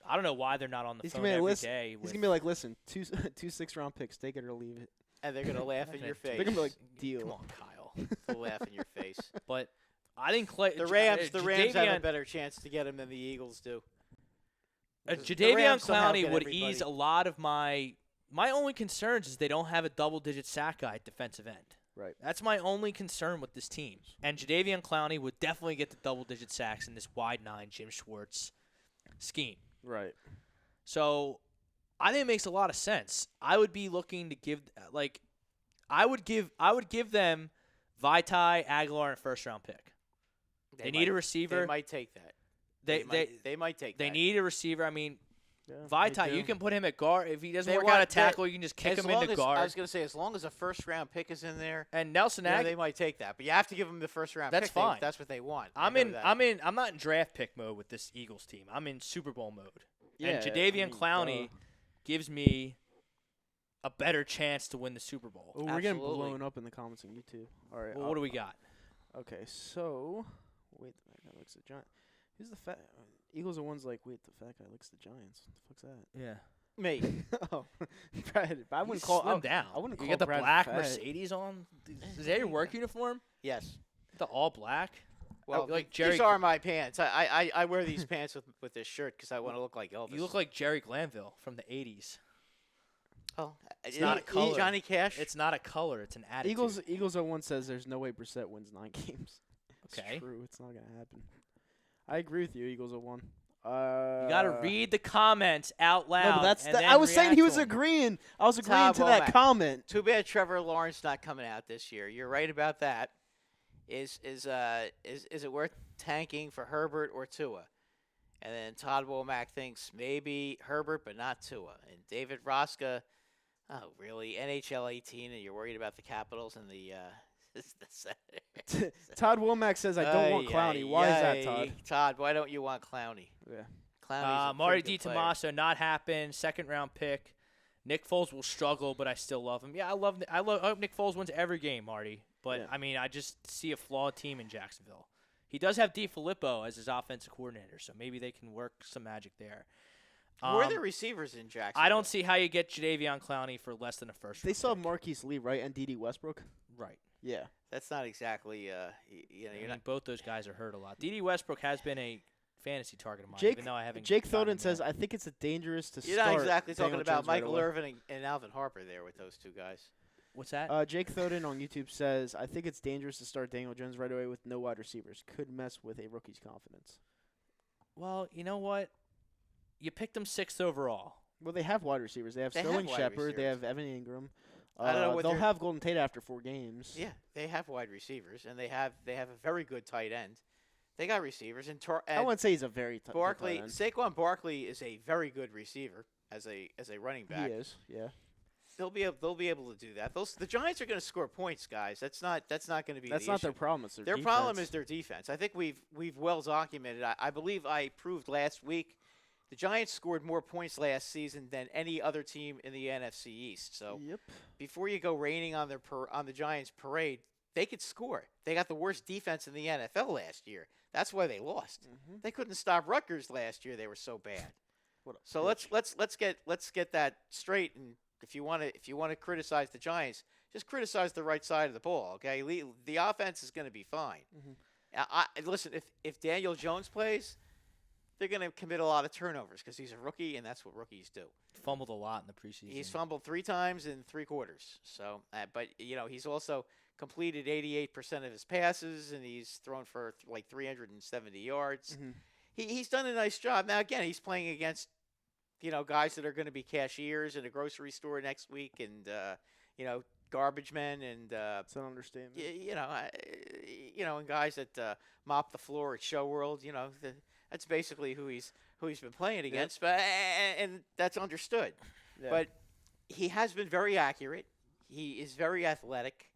Speaker 2: I don't know why they're not on the
Speaker 3: He's
Speaker 2: phone
Speaker 3: gonna be
Speaker 2: every
Speaker 3: like,
Speaker 2: day.
Speaker 3: He's going to be like, listen, two 6th-round picks, take it or leave it.
Speaker 4: And they're going to laugh in your face.
Speaker 3: They're going to be like, deal.
Speaker 2: Come on, Kyle.
Speaker 4: They'll laugh in your face.
Speaker 2: But I think
Speaker 4: The Rams have a better chance to get him than the Eagles do. Because the
Speaker 2: Jadeveon
Speaker 4: Rams somehow
Speaker 2: Clowney
Speaker 4: get
Speaker 2: would
Speaker 4: everybody.
Speaker 2: ease a lot of my only concerns is they don't have a double-digit sack guy at defensive end.
Speaker 3: Right.
Speaker 2: That's my only concern with this team. And Jadeveon Clowney would definitely get the double-digit sacks in this wide 9 Jim Schwartz scheme.
Speaker 3: Right.
Speaker 2: So I think it makes a lot of sense. I would be looking to give I would give them Vitae, Aguilar, and a first-round pick. They need a receiver.
Speaker 4: They might take that.
Speaker 2: They
Speaker 4: might take
Speaker 2: they
Speaker 4: that.
Speaker 2: need a receiver. I mean,
Speaker 3: Yeah,
Speaker 2: Vitae,
Speaker 3: they
Speaker 2: you
Speaker 3: do.
Speaker 2: can put him at guard. If he doesn't
Speaker 4: They
Speaker 2: work
Speaker 4: want-
Speaker 2: out a
Speaker 4: they-
Speaker 2: tackle, you can just kick
Speaker 4: As
Speaker 2: him
Speaker 4: long
Speaker 2: into
Speaker 4: as-
Speaker 2: guard.
Speaker 4: I was going to say, as long as a first-round pick is in there,
Speaker 2: And Nelson
Speaker 4: they
Speaker 2: Ag,
Speaker 4: might take that. But you have to give them the first-round
Speaker 2: That's
Speaker 4: pick.
Speaker 2: fine.
Speaker 4: That's what they want.
Speaker 2: I'm
Speaker 4: I know that.
Speaker 2: not in draft pick mode with this Eagles team. I'm in Super Bowl mode.
Speaker 3: Yeah,
Speaker 2: and
Speaker 3: I
Speaker 2: Jadeveon
Speaker 3: mean,
Speaker 2: Clowney
Speaker 3: duh.
Speaker 2: gives me a better chance to win the Super Bowl.
Speaker 3: Oh, we're getting
Speaker 4: Absolutely.
Speaker 3: blown up in the comments on YouTube. All right.
Speaker 2: Well, what do we got?
Speaker 3: Okay, so wait, the fat guy likes the Giants. Who's the fat? Eagles are ones like, wait, the fat guy likes the Giants. What the fuck's
Speaker 2: Yeah.
Speaker 4: Me.
Speaker 3: that? Oh, Brad. I wouldn't
Speaker 2: You
Speaker 3: call.
Speaker 2: slim down.
Speaker 3: I wouldn't
Speaker 2: you
Speaker 3: call
Speaker 2: got the
Speaker 3: Brad
Speaker 2: black
Speaker 3: fat.
Speaker 2: Mercedes on. Is that your work uniform?
Speaker 4: Yes.
Speaker 2: The all black.
Speaker 4: Well,
Speaker 2: like Jerry.
Speaker 4: these are my pants. I wear these pants with this shirt because I want to look like Elvis.
Speaker 2: You look like Jerry Glanville from the '80s.
Speaker 4: Oh,
Speaker 2: It's not a color.
Speaker 4: Johnny Cash.
Speaker 2: It's not a color. It's an attitude.
Speaker 3: Eagles 01 says there's no way Brissett wins 9 games.
Speaker 2: Okay.
Speaker 3: It's true. It's not gonna happen. I agree with you, Eagles 01.
Speaker 2: You got to read the comments out loud.
Speaker 3: No, but that's
Speaker 2: and
Speaker 3: that.
Speaker 2: then
Speaker 3: I was saying he
Speaker 2: react
Speaker 3: was
Speaker 2: to 'em.
Speaker 3: agreeing. I was agreeing
Speaker 4: Tom
Speaker 3: to that
Speaker 4: Womack.
Speaker 3: comment.
Speaker 4: Too bad Trevor Lawrence not coming out this year. You're right about that. Is it worth tanking for Herbert or Tua? And then Todd Womack thinks maybe Herbert, but not Tua. And David Roska, oh really? NHL 18, and you're worried about the Capitals and the
Speaker 3: Todd Womack says I don't want Clowney. Why is that, Todd?
Speaker 4: Todd, why don't you want Clowney?
Speaker 3: Yeah.
Speaker 4: Clowney's a
Speaker 2: Marty
Speaker 4: pretty good player.
Speaker 2: DiTomaso, not happen. Second-round pick. Nick Foles will struggle, but I still love him. Yeah, I hope Nick Foles wins every game, Marty. But,
Speaker 3: Yeah.
Speaker 2: I mean, I just see a flawed team in Jacksonville. He does have DeFilippo as his offensive coordinator, so maybe they can work some magic there.
Speaker 4: Who are the receivers in Jacksonville?
Speaker 2: I don't see how you get Jadeveon Clowney for less than a first.
Speaker 3: They saw Marquise Lee, right, and D.D. Westbrook.
Speaker 2: Right.
Speaker 3: Yeah.
Speaker 4: That's not exactly.
Speaker 2: I
Speaker 4: You're
Speaker 2: mean,
Speaker 4: not.
Speaker 2: both those guys are hurt a lot. D.D. Westbrook has been a fantasy target of mine,
Speaker 3: Jake
Speaker 2: even though I haven't.
Speaker 3: Jake
Speaker 2: gotten
Speaker 3: Thoden
Speaker 2: him
Speaker 3: says
Speaker 2: yet.
Speaker 3: I think it's dangerous to
Speaker 4: You're
Speaker 3: start.
Speaker 4: not exactly
Speaker 3: Daniel
Speaker 4: talking about
Speaker 3: Jones right
Speaker 4: Michael
Speaker 3: away.
Speaker 4: Irvin and Alvin Harper there with those two guys.
Speaker 2: What's that?
Speaker 3: Jake Thoden on YouTube says I think it's dangerous to start Daniel Jones right away with no wide receivers. Could mess with a rookie's confidence.
Speaker 2: Well, you know what? You picked him 6th overall.
Speaker 3: Well, they have wide receivers. They have
Speaker 4: They have
Speaker 3: Sterling
Speaker 4: wide
Speaker 3: Shepard. They
Speaker 4: receivers.
Speaker 3: have Evan Ingram.
Speaker 4: I don't know what
Speaker 3: they'll
Speaker 4: they're-
Speaker 3: have Golden Tate after 4 games.
Speaker 4: Yeah, they have wide receivers, and they have a very good tight end. They got receivers, and
Speaker 3: I wouldn't say he's a very good
Speaker 4: Barkley.
Speaker 3: tight end.
Speaker 4: Saquon Barkley is a very good receiver as a running
Speaker 3: He
Speaker 4: back.
Speaker 3: is. Yeah.
Speaker 4: They'll be able to do that. The Giants are going to score points, guys. That's not going to be.
Speaker 3: That's
Speaker 4: the
Speaker 3: not
Speaker 4: issue.
Speaker 3: their problem. It's
Speaker 4: Their problem is their defense. I think we've well documented. I believe I proved last week the Giants scored more points last season than any other team in the NFC East. So
Speaker 3: Yep.
Speaker 4: before you go raining on the Giants parade, they could score. They got the worst defense in the NFL last year. That's why they lost.
Speaker 3: Mm-hmm.
Speaker 4: They couldn't stop Rutgers last year. They were so bad. So
Speaker 3: bitch.
Speaker 4: let's get that straight. And if you want to criticize the Giants, just criticize the right side of the ball. Okay, the offense is going to be fine.
Speaker 3: Mm-hmm.
Speaker 4: Listen, if Daniel Jones plays, they're going to commit a lot of turnovers because he's a rookie, and that's what rookies do.
Speaker 2: Fumbled a lot in the preseason.
Speaker 4: He's fumbled 3 times in 3 quarters. So, but he's also completed 88% of his passes, and he's thrown for like 370 yards.
Speaker 3: Mhm.
Speaker 4: He's done a nice job. Now, again, he's playing against guys that are going to be cashiers in a grocery store next week, and garbage men, and
Speaker 3: It's an understatement.
Speaker 4: and guys that mop the floor at Show World. That's basically who he's been playing against. But and that's understood.
Speaker 3: Yeah.
Speaker 4: But he has been very accurate. He is very athletic.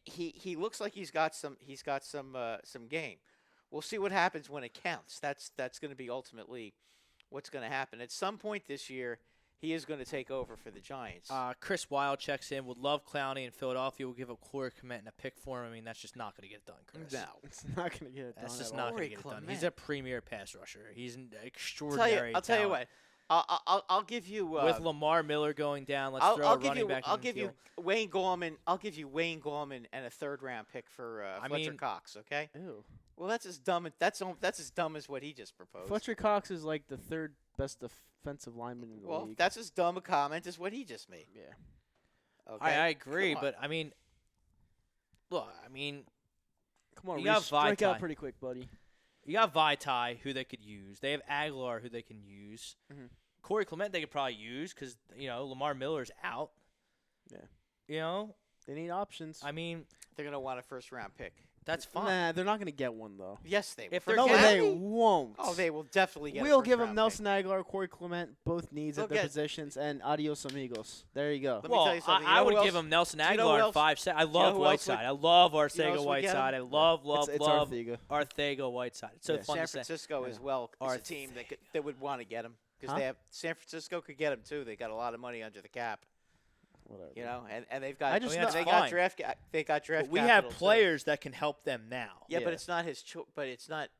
Speaker 4: He looks like he's got some game. We'll see what happens when it counts. That's going to be ultimately what's going to happen. At some point this year, he is going to take over for the Giants.
Speaker 2: Chris Wilde checks in. Would love Clowney in Philadelphia. Will give up Corey Clement and a pick for him. I mean, that's just not going to get it done, Chris.
Speaker 4: No.
Speaker 3: It's not going to get it done.
Speaker 2: That's just
Speaker 3: at
Speaker 2: not
Speaker 3: all.
Speaker 2: going to
Speaker 4: Corey
Speaker 2: get it done.
Speaker 4: Clement.
Speaker 2: He's a premier pass rusher. He's an extraordinary
Speaker 4: I'll tell you
Speaker 2: talent.
Speaker 4: what. I'll give you
Speaker 2: With Lamar Miller going down, let's throw
Speaker 4: I'll
Speaker 2: a
Speaker 4: give
Speaker 2: running
Speaker 4: you
Speaker 2: back.
Speaker 4: I'll
Speaker 2: in the
Speaker 4: give you
Speaker 2: field.
Speaker 4: Wayne Gallman. I'll give you Wayne Gallman and a 3rd-round pick for Fletcher
Speaker 2: mean-
Speaker 4: Cox. Okay.
Speaker 3: Ew.
Speaker 4: Well, that's as dumb. That's as dumb as what he just proposed.
Speaker 3: Fletcher Cox is like the 3rd best defensive lineman in the
Speaker 4: Well,
Speaker 3: league.
Speaker 4: that's as dumb a comment as what he just made.
Speaker 3: Yeah.
Speaker 4: Okay.
Speaker 2: I agree,
Speaker 4: Come on.
Speaker 2: but I mean, look,
Speaker 3: Come on,
Speaker 2: You
Speaker 3: Reese,
Speaker 2: got
Speaker 3: strike out
Speaker 2: Vitae.
Speaker 3: pretty quick, buddy.
Speaker 2: you got Vitae, who they could use. They have Aguilar, who they can use.
Speaker 3: Mhm.
Speaker 2: Corey Clement, they could probably use because Lamar Miller's out.
Speaker 3: Yeah. They need options.
Speaker 2: I mean,
Speaker 4: They're gonna want a 1st-round pick.
Speaker 2: that's fine.
Speaker 3: Nah, they're not going to get one, though.
Speaker 4: Yes, they will.
Speaker 2: If they're
Speaker 3: No,
Speaker 2: getting-
Speaker 3: they
Speaker 4: Clowney?
Speaker 3: won't.
Speaker 4: Oh, they will definitely get.
Speaker 3: We'll
Speaker 4: a
Speaker 3: give them
Speaker 4: first-round
Speaker 3: Nelson
Speaker 4: pick.
Speaker 3: Aguilar, Corey Clement, both needs
Speaker 4: They'll
Speaker 3: at their
Speaker 4: get-
Speaker 3: positions, and adios amigos. There you go.
Speaker 4: Let me
Speaker 2: Well,
Speaker 4: tell you something. You
Speaker 2: I
Speaker 4: know
Speaker 2: would
Speaker 4: who
Speaker 2: give
Speaker 4: else-
Speaker 2: him Nelson
Speaker 4: you know who
Speaker 2: Aguilar
Speaker 4: else-
Speaker 2: 5 I love
Speaker 4: who else
Speaker 2: Whiteside.
Speaker 4: would-
Speaker 2: I love
Speaker 4: you know
Speaker 2: Arcega
Speaker 4: else would get
Speaker 2: Whiteside. I
Speaker 4: him?
Speaker 2: love
Speaker 3: It's
Speaker 2: love
Speaker 3: Arthega.
Speaker 2: Arcega Whiteside. It's so
Speaker 3: Yeah.
Speaker 2: fun
Speaker 4: San
Speaker 2: to say.
Speaker 4: Francisco as well is a team that would want to get him because
Speaker 3: Huh?
Speaker 4: they have San Francisco could get him too. They got a lot of money under the cap.
Speaker 3: Whatever.
Speaker 4: And they've got
Speaker 3: I just
Speaker 2: I mean, that's
Speaker 4: they
Speaker 2: fine.
Speaker 4: got draft
Speaker 2: But we have
Speaker 4: capital, too.
Speaker 2: players that can help them now.
Speaker 4: Yeah,
Speaker 3: Yeah.
Speaker 4: but it's not his. But it's not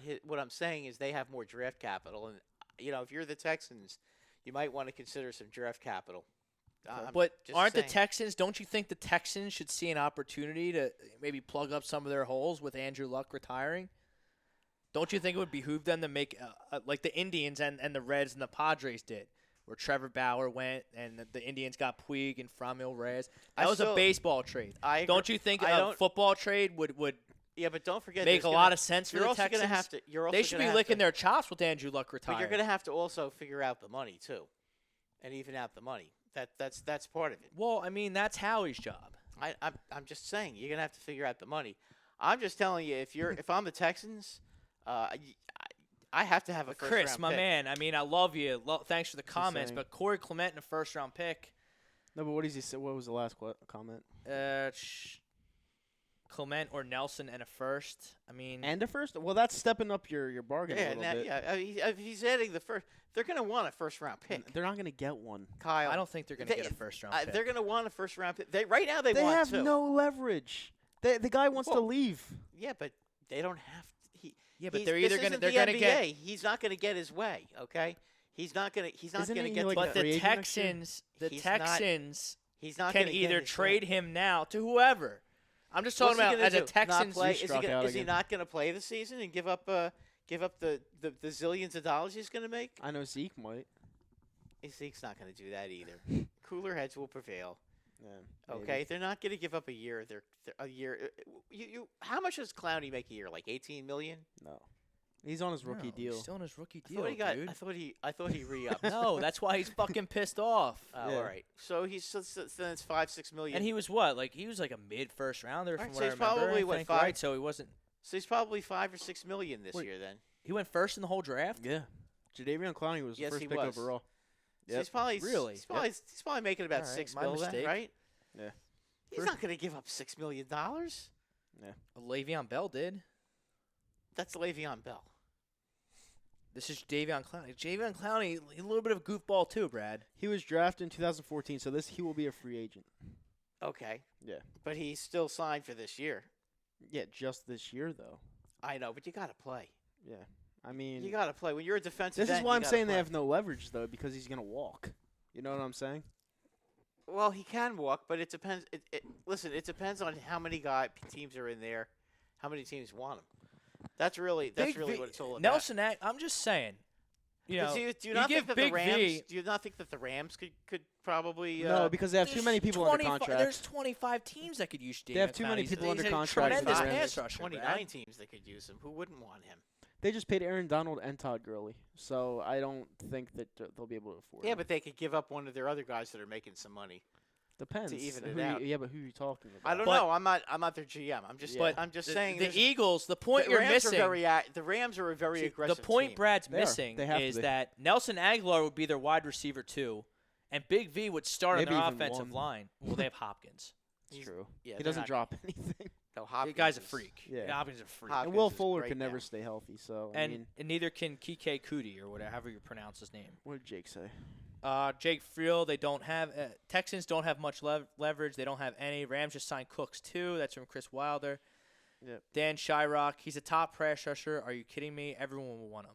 Speaker 4: his. What I'm saying is they have more draft capital, and if you're the Texans, you might want to consider some draft capital.
Speaker 2: But
Speaker 4: just
Speaker 2: aren't the
Speaker 4: saying.
Speaker 2: Texans? Don't you think the Texans should see an opportunity to maybe plug up some of their holes with Andrew Luck retiring? Don't you think it would behoove them to make like the Indians and the Reds and the Padres did, where Trevor Bauer went and the Indians got Puig and Framil Reyes? That was a baseball trade.
Speaker 4: I agree.
Speaker 2: Don't you think a football trade would
Speaker 4: Yeah, but don't forget,
Speaker 2: make a lot of sense for
Speaker 4: you're
Speaker 2: the
Speaker 4: also
Speaker 2: Texans?
Speaker 4: Gonna have to. You're also
Speaker 2: They should
Speaker 4: gonna
Speaker 2: be
Speaker 4: have
Speaker 2: licking
Speaker 4: to,
Speaker 2: their chops with Andrew Luck
Speaker 4: But
Speaker 2: retiring.
Speaker 4: you're going to have to also figure out the money too, and even out the money. That's part of it.
Speaker 2: Well, I mean, that's Howie's job.
Speaker 4: I'm just saying you're going to have to figure out the money. I'm just telling you, if I'm the Texans, I have to have a first
Speaker 2: Chris,
Speaker 4: round
Speaker 2: my
Speaker 4: pick.
Speaker 2: man. I mean, I love you. Thanks for the comments,
Speaker 3: saying?
Speaker 2: but Corey Clement in a first-round pick.
Speaker 3: No, but what does he say? What was the last comment?
Speaker 2: Clement or Nelson and a first. I mean,
Speaker 3: And a first? Well, that's stepping up your bargain a
Speaker 4: Yeah,
Speaker 3: little
Speaker 4: now,
Speaker 3: bit.
Speaker 4: yeah. If he's adding the first, they're going to want a first round pick.
Speaker 3: They're not going to get one.
Speaker 4: Kyle,
Speaker 2: I don't think they're going to get a first-round pick.
Speaker 4: They're going to want a first round pick. Right now, they
Speaker 3: They
Speaker 4: want
Speaker 3: have
Speaker 4: two.
Speaker 3: no leverage. The guy wants to
Speaker 4: Well,
Speaker 3: leave.
Speaker 4: Yeah, but they don't have.
Speaker 2: Yeah, but
Speaker 4: he's-
Speaker 2: they're
Speaker 4: this
Speaker 2: either gonna-
Speaker 4: isn't
Speaker 2: they're
Speaker 4: the
Speaker 2: gonna
Speaker 4: NBA.
Speaker 2: get-
Speaker 4: He's not going to get his way. Okay, he's not going to. He's not
Speaker 3: Isn't
Speaker 4: going to
Speaker 3: he
Speaker 4: get.
Speaker 3: like
Speaker 4: the,
Speaker 3: a
Speaker 2: But
Speaker 3: free
Speaker 2: the
Speaker 3: agent next year?
Speaker 2: Texans,
Speaker 4: He's not- He's not
Speaker 2: can
Speaker 4: gonna
Speaker 2: either
Speaker 4: get his
Speaker 2: trade
Speaker 4: way.
Speaker 2: him now to whoever. I'm just talking
Speaker 4: What's he
Speaker 2: about
Speaker 4: gonna
Speaker 2: as a
Speaker 4: do?
Speaker 2: Texans.
Speaker 4: Not play?
Speaker 3: He struck out
Speaker 4: Is he
Speaker 3: again.
Speaker 4: not going to play the season and give up the zillions of dollars he's going to make?
Speaker 3: I know Zeke might.
Speaker 4: Zeke's not going to do that either. Cooler heads will prevail.
Speaker 3: Yeah,
Speaker 4: Okay,
Speaker 3: maybe.
Speaker 4: they're not going to give up a year. They're a year. How much does Clowney make a year? Like 18 million?
Speaker 3: No. He's on his rookie
Speaker 2: No,
Speaker 3: deal.
Speaker 2: He's still on his rookie
Speaker 4: I
Speaker 2: deal,
Speaker 4: thought he got.
Speaker 2: dude.
Speaker 4: I thought he re-upped.
Speaker 2: No, that's why he's fucking pissed off.
Speaker 4: Oh,
Speaker 3: Yeah.
Speaker 4: all right. So then it's 5-6 million.
Speaker 2: And he was what? Like he was like a mid-first rounder
Speaker 4: All
Speaker 2: from
Speaker 4: right,
Speaker 2: what
Speaker 4: so
Speaker 2: I
Speaker 4: he's
Speaker 2: remember.
Speaker 4: probably,
Speaker 2: I
Speaker 4: what,
Speaker 2: think,
Speaker 4: 5?
Speaker 2: right? So he wasn't.
Speaker 4: So he's probably 5 or 6 million this
Speaker 2: Wait.
Speaker 4: year. Then
Speaker 2: He went first in the whole draft.
Speaker 3: Yeah. Jadeveon Clowney was
Speaker 4: Yes,
Speaker 3: the first
Speaker 4: he
Speaker 3: pick
Speaker 4: was.
Speaker 3: overall.
Speaker 4: so he's probably
Speaker 2: Really?
Speaker 4: He's probably making about
Speaker 2: All right,
Speaker 4: 6
Speaker 2: my
Speaker 4: million,
Speaker 2: mistake.
Speaker 4: right?
Speaker 3: Yeah.
Speaker 4: He's not going to give up $6 million.
Speaker 2: Le'Veon Bell did.
Speaker 4: That's Le'Veon Bell.
Speaker 2: This is Davion Clowney. Davion Clowney, a little bit of a goofball too, Brad.
Speaker 3: He was drafted in 2014, so he will be a free agent.
Speaker 4: Okay.
Speaker 3: Yeah.
Speaker 4: But he's still signed for this year.
Speaker 3: Yeah, just this year though.
Speaker 4: I know, but you got to play.
Speaker 3: Yeah. I mean,
Speaker 4: You got to play when you're a defensive.
Speaker 3: this is
Speaker 4: end,
Speaker 3: why
Speaker 4: you
Speaker 3: I'm
Speaker 4: gotta
Speaker 3: saying
Speaker 4: play.
Speaker 3: they have no leverage though, because he's gonna walk. You know what I'm saying?
Speaker 4: Well, he can walk, but it depends. Listen, it depends on how many teams are in there, how many teams want him. That's really what it's all about.
Speaker 2: Nelson, I'm just saying. You know,
Speaker 4: do you
Speaker 2: you
Speaker 4: not
Speaker 2: give
Speaker 4: think that
Speaker 2: Big
Speaker 4: the Rams?
Speaker 2: V,
Speaker 4: Do you not think that the Rams could probably?
Speaker 3: No, because they have too many people under contract.
Speaker 2: There's 25 teams that could use Davion
Speaker 3: They have too many
Speaker 2: Clowney.
Speaker 3: people under
Speaker 2: He's a
Speaker 3: contract for the
Speaker 2: Tremendous
Speaker 3: Rams.
Speaker 2: pass rusher,
Speaker 4: 29
Speaker 2: Brad.
Speaker 4: teams that could use him. Who wouldn't want him?
Speaker 3: They just paid Aaron Donald and Todd Gurley, so I don't think that they'll be able to afford
Speaker 4: Yeah,
Speaker 3: him.
Speaker 4: but they could give up one of their other guys that are making some money.
Speaker 3: Depends.
Speaker 4: even it
Speaker 3: Who
Speaker 4: out.
Speaker 3: Yeah, but who are you talking about?
Speaker 4: I don't
Speaker 2: But-
Speaker 4: know. I'm not their GM. I'm just saying.
Speaker 2: The
Speaker 4: there's-
Speaker 2: Eagles, the point
Speaker 4: the
Speaker 2: you're
Speaker 4: Rams
Speaker 2: missing.
Speaker 4: the Rams are a very
Speaker 2: See,
Speaker 4: aggressive
Speaker 2: the point
Speaker 4: team.
Speaker 2: Brad's
Speaker 3: They are.
Speaker 2: missing
Speaker 3: They have to
Speaker 2: is
Speaker 3: be.
Speaker 2: that Nelson Aguilar would be their wide receiver too, and Big V would start
Speaker 3: Maybe
Speaker 2: on their
Speaker 3: even
Speaker 2: offensive
Speaker 3: one.
Speaker 2: line. Well, they have Hopkins.
Speaker 3: It's true.
Speaker 4: Yeah,
Speaker 3: He
Speaker 4: they're
Speaker 3: doesn't
Speaker 4: not-
Speaker 3: drop anything.
Speaker 4: No,
Speaker 2: The
Speaker 4: Hopkins
Speaker 2: guy's a
Speaker 4: is-
Speaker 2: freak.
Speaker 3: Yeah.
Speaker 2: Hopkins is a freak.
Speaker 4: Hopkins
Speaker 3: And Will
Speaker 4: is
Speaker 3: Fuller
Speaker 4: great
Speaker 3: can never
Speaker 4: now.
Speaker 3: stay healthy, so I
Speaker 2: and,
Speaker 3: mean,
Speaker 2: and neither can Kike Cootie or whatever you pronounce his name.
Speaker 3: what did Jake say?
Speaker 2: Jake Friel, they don't have Texans don't have much leverage. They don't have any. Rams just signed Cooks too. That's from Chris Wilder.
Speaker 3: Yep.
Speaker 2: Dan Shyrock, he's a top pass rusher. Are you kidding me? Everyone will want him.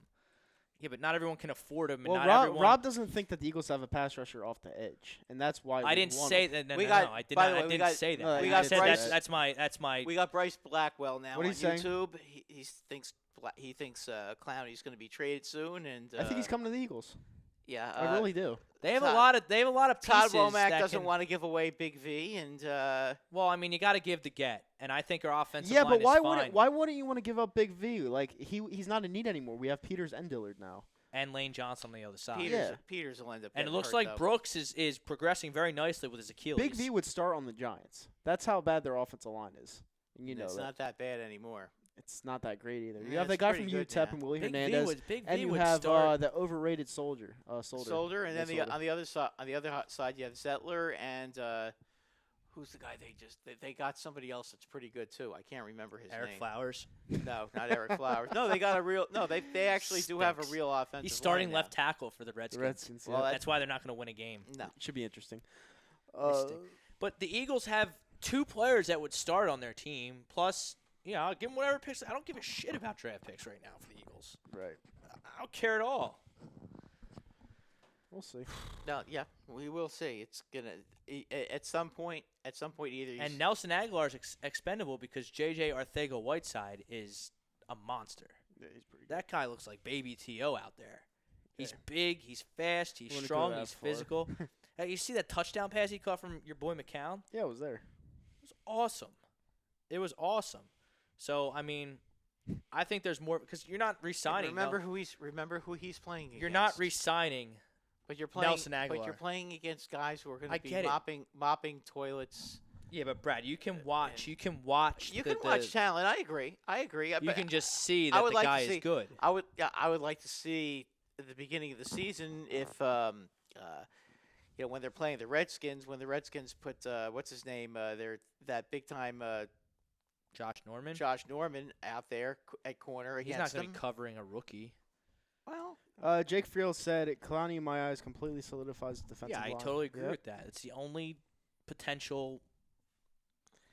Speaker 2: Yeah, but not everyone can afford him. And
Speaker 3: Well,
Speaker 2: not everyone.
Speaker 3: Rob doesn't think that the Eagles have a pass rusher off the edge, and that's why
Speaker 2: I
Speaker 3: we
Speaker 2: didn't
Speaker 3: want
Speaker 2: say
Speaker 3: him.
Speaker 2: that. No,
Speaker 4: We
Speaker 2: no,
Speaker 4: got-
Speaker 2: no, I did
Speaker 4: by
Speaker 2: not.
Speaker 4: the way,
Speaker 2: I
Speaker 4: we
Speaker 2: didn't
Speaker 4: got-
Speaker 2: say that.
Speaker 3: we
Speaker 2: I
Speaker 3: got
Speaker 2: said
Speaker 3: Bryce-
Speaker 2: that's my.
Speaker 4: We got Bryce Blackwell now
Speaker 3: What'd
Speaker 4: on
Speaker 3: he say?
Speaker 4: YouTube. He thinks Clowney's going to be traded soon, and
Speaker 3: I think he's coming to the Eagles.
Speaker 4: yeah.
Speaker 3: I really do.
Speaker 2: They have
Speaker 4: Todd-
Speaker 2: a lot of
Speaker 4: Todd
Speaker 2: pieces
Speaker 4: Womack
Speaker 2: that
Speaker 4: doesn't
Speaker 2: can,
Speaker 4: want to give away Big V, and
Speaker 2: Well, I mean, you got to give to get, and I think our offensive
Speaker 3: Yeah,
Speaker 2: line
Speaker 3: but why
Speaker 2: is fine.
Speaker 3: wouldn't you want to give up Big V? Like he's not in need anymore. We have Peters and Dillard now.
Speaker 2: And Lane Johnson on the other side.
Speaker 4: Peters will end up.
Speaker 2: And it
Speaker 4: getting
Speaker 2: looks
Speaker 4: hurt,
Speaker 2: like
Speaker 4: though.
Speaker 2: Brooks is progressing very nicely with his Achilles.
Speaker 3: Big V would start on the Giants. That's how bad their offensive line is. And you know
Speaker 4: it's
Speaker 3: that.
Speaker 4: not that bad anymore.
Speaker 3: It's not that great either. You
Speaker 4: Yeah,
Speaker 3: have the
Speaker 4: it's
Speaker 3: guy
Speaker 4: pretty
Speaker 3: from
Speaker 4: good
Speaker 3: UTEP
Speaker 4: now.
Speaker 3: and Willie
Speaker 2: Big V
Speaker 3: Hernandez,
Speaker 2: would, Big
Speaker 3: and
Speaker 2: V
Speaker 3: you
Speaker 2: would
Speaker 3: have
Speaker 2: start.
Speaker 3: the overrated Soldier.
Speaker 4: Solder, and then
Speaker 3: Yeah, Solder.
Speaker 4: on the other side, side you have Zettler, and who's the guy they got somebody else that's pretty good too. I can't remember his
Speaker 2: Eric
Speaker 4: name.
Speaker 2: Flowers.
Speaker 4: No, not Eric Flowers. No, they got a real. No, they actually do have a
Speaker 2: Stinks.
Speaker 4: real offensive.
Speaker 2: He's starting
Speaker 4: line
Speaker 2: left tackle for the Redskins.
Speaker 3: The Redskins.
Speaker 4: Well,
Speaker 3: yeah.
Speaker 2: That's why they're not going to win a game.
Speaker 4: now. No,
Speaker 3: Should be interesting.
Speaker 2: Mystic. But the Eagles have two players that would start on their team. Plus, I'll give them whatever picks. I don't give a shit about draft picks right now for the Eagles.
Speaker 3: Right.
Speaker 2: I don't care at all.
Speaker 3: We'll see.
Speaker 4: No, yeah, we will see. It's gonna at some point. Either he's
Speaker 2: And Nelson Aguilar is expendable because J.J. Arcega-Whiteside is a monster.
Speaker 3: Yeah, he's pretty good.
Speaker 2: That guy looks like baby T.O. out there. He's
Speaker 3: Yeah.
Speaker 2: big, he's fast, he's
Speaker 3: Wouldn't go
Speaker 2: strong,
Speaker 3: that
Speaker 2: he's
Speaker 3: far.
Speaker 2: physical. Hey, you see that touchdown pass he caught from your boy McCown?
Speaker 3: Yeah, I was there.
Speaker 2: It was awesome. It was awesome. So, I mean, I think there's more because you're not re-signing.
Speaker 4: remember who he's playing against.
Speaker 2: You're not re-signing.
Speaker 4: But you're playing
Speaker 2: Nelson Aguilar.
Speaker 4: But you're playing against guys who are going
Speaker 2: I
Speaker 4: to be
Speaker 2: get it.
Speaker 4: mopping toilets.
Speaker 2: Yeah, but Brad, you can watch. You can watch.
Speaker 4: You can watch talent. I agree.
Speaker 2: You can just see
Speaker 4: I
Speaker 2: that
Speaker 4: would
Speaker 2: the
Speaker 4: like
Speaker 2: guy
Speaker 4: to see-
Speaker 2: is good.
Speaker 4: I would like to see at the beginning of the season if when they're playing the Redskins, when the Redskins put what's his name that big time
Speaker 2: Josh Norman.
Speaker 4: Josh Norman out there at corner
Speaker 2: He's
Speaker 4: against
Speaker 2: not going to
Speaker 4: them.
Speaker 2: be covering a rookie.
Speaker 4: Well,
Speaker 3: Jake Friel said, Kalani, in my eyes, completely solidifies the defensive
Speaker 2: Yeah, I
Speaker 3: line.
Speaker 2: totally agree
Speaker 3: Yep.
Speaker 2: with that. It's the only potential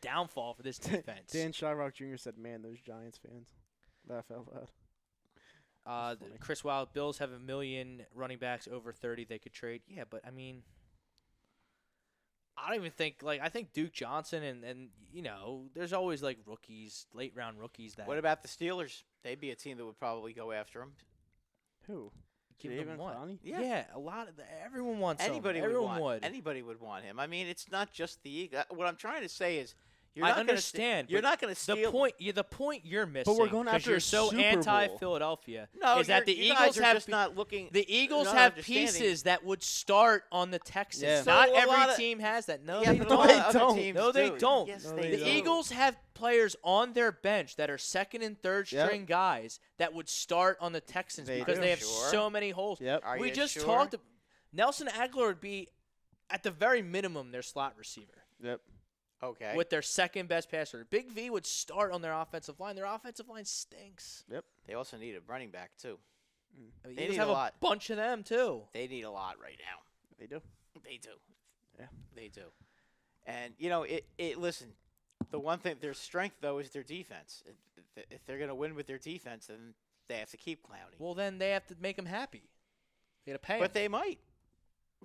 Speaker 2: downfall for this defense.
Speaker 3: Dan Shyrock Jr. said, man, those Giants fans. Laugh out loud.
Speaker 2: The
Speaker 3: funny.
Speaker 2: Chris Wild Bills have 1 million running backs over 30 they could trade. Yeah, but I mean, I don't even think I think Duke Johnson and there's always like rookies, late round rookies that
Speaker 4: what about the Steelers? They'd be a team that would probably go after him.
Speaker 3: Who?
Speaker 2: give
Speaker 3: Jadavion
Speaker 2: them one.
Speaker 3: Clowney?
Speaker 2: Yeah, a lot of everyone wants him.
Speaker 4: Anybody
Speaker 2: Everyone
Speaker 4: would. Anybody would want him. I mean, it's not just the Eagles. What I'm trying to say is, you're
Speaker 2: I
Speaker 4: not gonna
Speaker 2: understand.
Speaker 4: You're
Speaker 2: but
Speaker 4: not going to steal.
Speaker 2: the point you're missing.
Speaker 3: we're going
Speaker 2: 'cause
Speaker 3: after
Speaker 2: you're
Speaker 3: a
Speaker 2: so
Speaker 3: Super Bowl.
Speaker 2: anti-Philadelphia.
Speaker 4: No,
Speaker 2: is that the
Speaker 4: you
Speaker 2: Eagles
Speaker 4: guys are
Speaker 2: have
Speaker 4: just not looking.
Speaker 2: the Eagles
Speaker 4: not
Speaker 2: have
Speaker 4: understanding.
Speaker 2: pieces that would start on the Texans.
Speaker 3: Yeah.
Speaker 4: So
Speaker 2: Not
Speaker 4: a lot
Speaker 2: every
Speaker 4: of-
Speaker 2: team has that. No,
Speaker 4: Yeah,
Speaker 2: they
Speaker 4: but a
Speaker 2: don't.
Speaker 4: lot of other
Speaker 3: don't.
Speaker 4: teams
Speaker 2: No, they
Speaker 4: do.
Speaker 2: don't.
Speaker 4: Yes,
Speaker 3: No,
Speaker 4: they
Speaker 3: they
Speaker 2: The
Speaker 4: do.
Speaker 2: Eagles have players on their bench that are second and third
Speaker 3: Yep.
Speaker 2: string guys that would start on the Texans
Speaker 3: They
Speaker 2: because
Speaker 3: do.
Speaker 2: they have
Speaker 4: Sure.
Speaker 2: so many holes.
Speaker 3: Yep.
Speaker 4: Are
Speaker 2: we
Speaker 4: you
Speaker 2: just
Speaker 4: sure?
Speaker 2: talked. Nelson Aguilar would be, at the very minimum, their slot receiver
Speaker 3: Yep.
Speaker 4: Okay.
Speaker 2: with their second best passer. Big V would start on their offensive line. Their offensive line stinks.
Speaker 4: They also need a running back too.
Speaker 2: I mean,
Speaker 4: They
Speaker 2: Eagles
Speaker 4: need
Speaker 2: have
Speaker 4: a lot.
Speaker 2: bunch of them too.
Speaker 4: They need a lot right now.
Speaker 3: They do.
Speaker 4: They do.
Speaker 3: Yeah.
Speaker 4: They do. And listen, the one thing, their strength though is their defense. If they're going to win with their defense, then they have to keep Clowney.
Speaker 2: Well, then they have to make them happy. They got to pay
Speaker 4: But
Speaker 2: 'em.
Speaker 4: they might.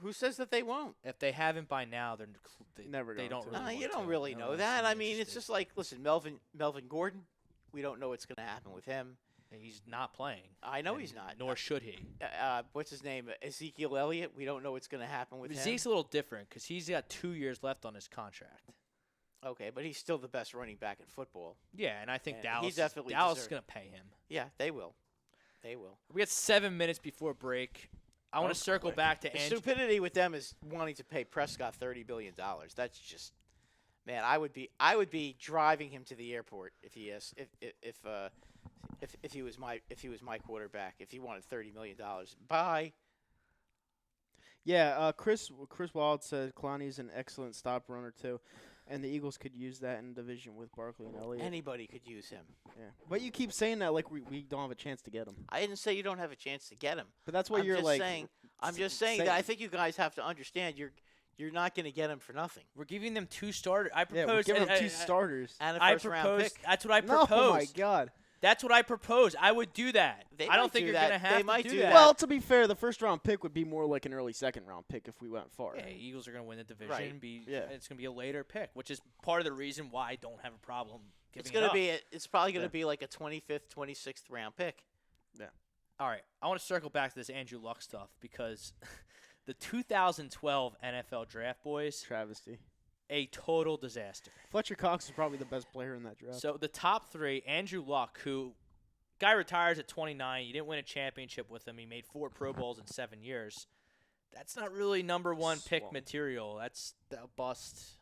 Speaker 4: Who says that they won't?
Speaker 2: If they haven't by now, they
Speaker 3: Never
Speaker 2: They
Speaker 3: going
Speaker 2: don't
Speaker 3: to.
Speaker 2: really.
Speaker 4: You
Speaker 2: want
Speaker 4: don't
Speaker 2: to.
Speaker 4: really
Speaker 2: No
Speaker 4: know
Speaker 2: one's
Speaker 4: that. I mean, it's
Speaker 2: interested.
Speaker 4: just like, listen, Melvin Gordon, we don't know what's going to happen with him.
Speaker 2: He's not playing.
Speaker 4: I know
Speaker 2: and
Speaker 4: he's not.
Speaker 2: Nor should he.
Speaker 4: What's his name? Ezekiel Elliott. We don't know what's going to happen with him.
Speaker 2: Zeke's a little different because he's got 2 years left on his contract.
Speaker 4: Okay, but he's still the best running back in football.
Speaker 2: Yeah, and I think
Speaker 4: And he
Speaker 2: Dallas
Speaker 4: definitely
Speaker 2: Dallas is
Speaker 4: deserves-
Speaker 2: going to pay him.
Speaker 4: Yeah, they will. They will.
Speaker 2: We got 7 minutes before break. I want to circle back to
Speaker 4: The
Speaker 2: Andrew.
Speaker 4: stupidity with them is wanting to pay Prescott $30 billion. That's just, man. I would be driving him to the airport if he was my quarterback. If he wanted $30 million, bye.
Speaker 3: Yeah, Chris Wild said Clowney's an excellent stop runner too, and the Eagles could use that in division with Barkley and Elliott.
Speaker 4: Anybody could use him.
Speaker 3: Yeah, but you keep saying that like we don't have a chance to get him.
Speaker 4: I didn't say you don't have a chance to get him.
Speaker 3: But that's why
Speaker 4: I'm
Speaker 3: you're
Speaker 4: just
Speaker 3: like.
Speaker 4: saying. I'm just saying
Speaker 3: say-
Speaker 4: that I think you guys have to understand you're not going to get him for nothing.
Speaker 2: We're giving them 2 starters. I
Speaker 3: Yeah, we're
Speaker 2: proposed.
Speaker 3: giving them 2 starters.
Speaker 4: And a
Speaker 2: I
Speaker 4: first round
Speaker 2: proposed.
Speaker 4: pick.
Speaker 2: That's what I
Speaker 3: No,
Speaker 2: proposed.
Speaker 3: my God.
Speaker 2: That's what I proposed. I would do that.
Speaker 4: They
Speaker 2: I don't
Speaker 4: might
Speaker 2: think
Speaker 4: do
Speaker 2: you're
Speaker 4: that.
Speaker 2: going to
Speaker 4: They
Speaker 2: have
Speaker 4: might
Speaker 2: to
Speaker 4: do
Speaker 2: do
Speaker 4: that.
Speaker 2: that.
Speaker 3: Well, to be fair, the first round pick would be more like an early second round pick if we went far.
Speaker 2: Yeah, Eagles are going to win the division.
Speaker 4: Right.
Speaker 3: Yeah.
Speaker 2: It's going to be a later pick, which is part of the reason why I don't have a problem giving
Speaker 4: It's
Speaker 2: it
Speaker 4: going to
Speaker 2: up.
Speaker 4: be. It's probably going to
Speaker 3: Yeah.
Speaker 4: be like a 25th, 26th round pick.
Speaker 2: All right, I want to circle back to this Andrew Luck stuff because the 2012 NFL Draft, boys,
Speaker 3: Travesty.
Speaker 2: a total disaster.
Speaker 3: Fletcher Cox is probably the best player in that draft.
Speaker 2: So the top 3, Andrew Luck, who guy retires at 29. You didn't win a championship with him. He made 4 Pro Bowls in 7 years. That's not really number 1 pick
Speaker 3: Swung.
Speaker 2: material. That's a bust.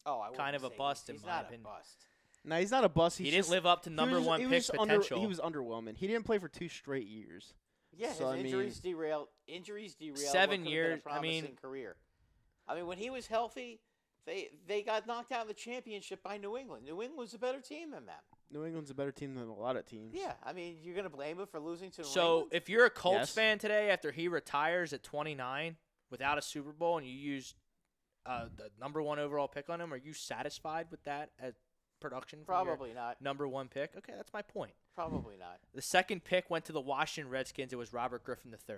Speaker 4: Oh, I
Speaker 2: Kind
Speaker 4: wouldn't
Speaker 2: of a
Speaker 4: say
Speaker 2: bust
Speaker 4: he's
Speaker 2: in my
Speaker 4: not
Speaker 2: opinion.
Speaker 4: A bust.
Speaker 3: No, he's not a bust.
Speaker 2: He
Speaker 3: He's
Speaker 2: didn't
Speaker 3: just,
Speaker 2: live up to number 1 pick potential.
Speaker 3: He was underwhelming. He didn't play for 2 straight years.
Speaker 4: Yeah,
Speaker 3: So, I
Speaker 4: his
Speaker 3: mean-
Speaker 4: injuries derailed.
Speaker 2: 7
Speaker 4: what could've
Speaker 2: years,
Speaker 4: Been a
Speaker 2: I mean-
Speaker 4: promising career. I mean, when he was healthy, they got knocked out of the championship by New England. New England was a better team than them.
Speaker 3: New England's a better team than a lot of teams.
Speaker 4: Yeah, I mean, you're gonna blame him for losing to New
Speaker 2: So
Speaker 4: England?
Speaker 2: if you're a Colts
Speaker 3: Yes.
Speaker 2: fan today after he retires at 29 without a Super Bowl and you use the number 1 overall pick on him, are you satisfied with that as production? From your
Speaker 4: Probably not.
Speaker 2: number 1 pick. Okay, that's my point.
Speaker 4: Probably not.
Speaker 2: The second pick went to the Washington Redskins. It was Robert Griffin III.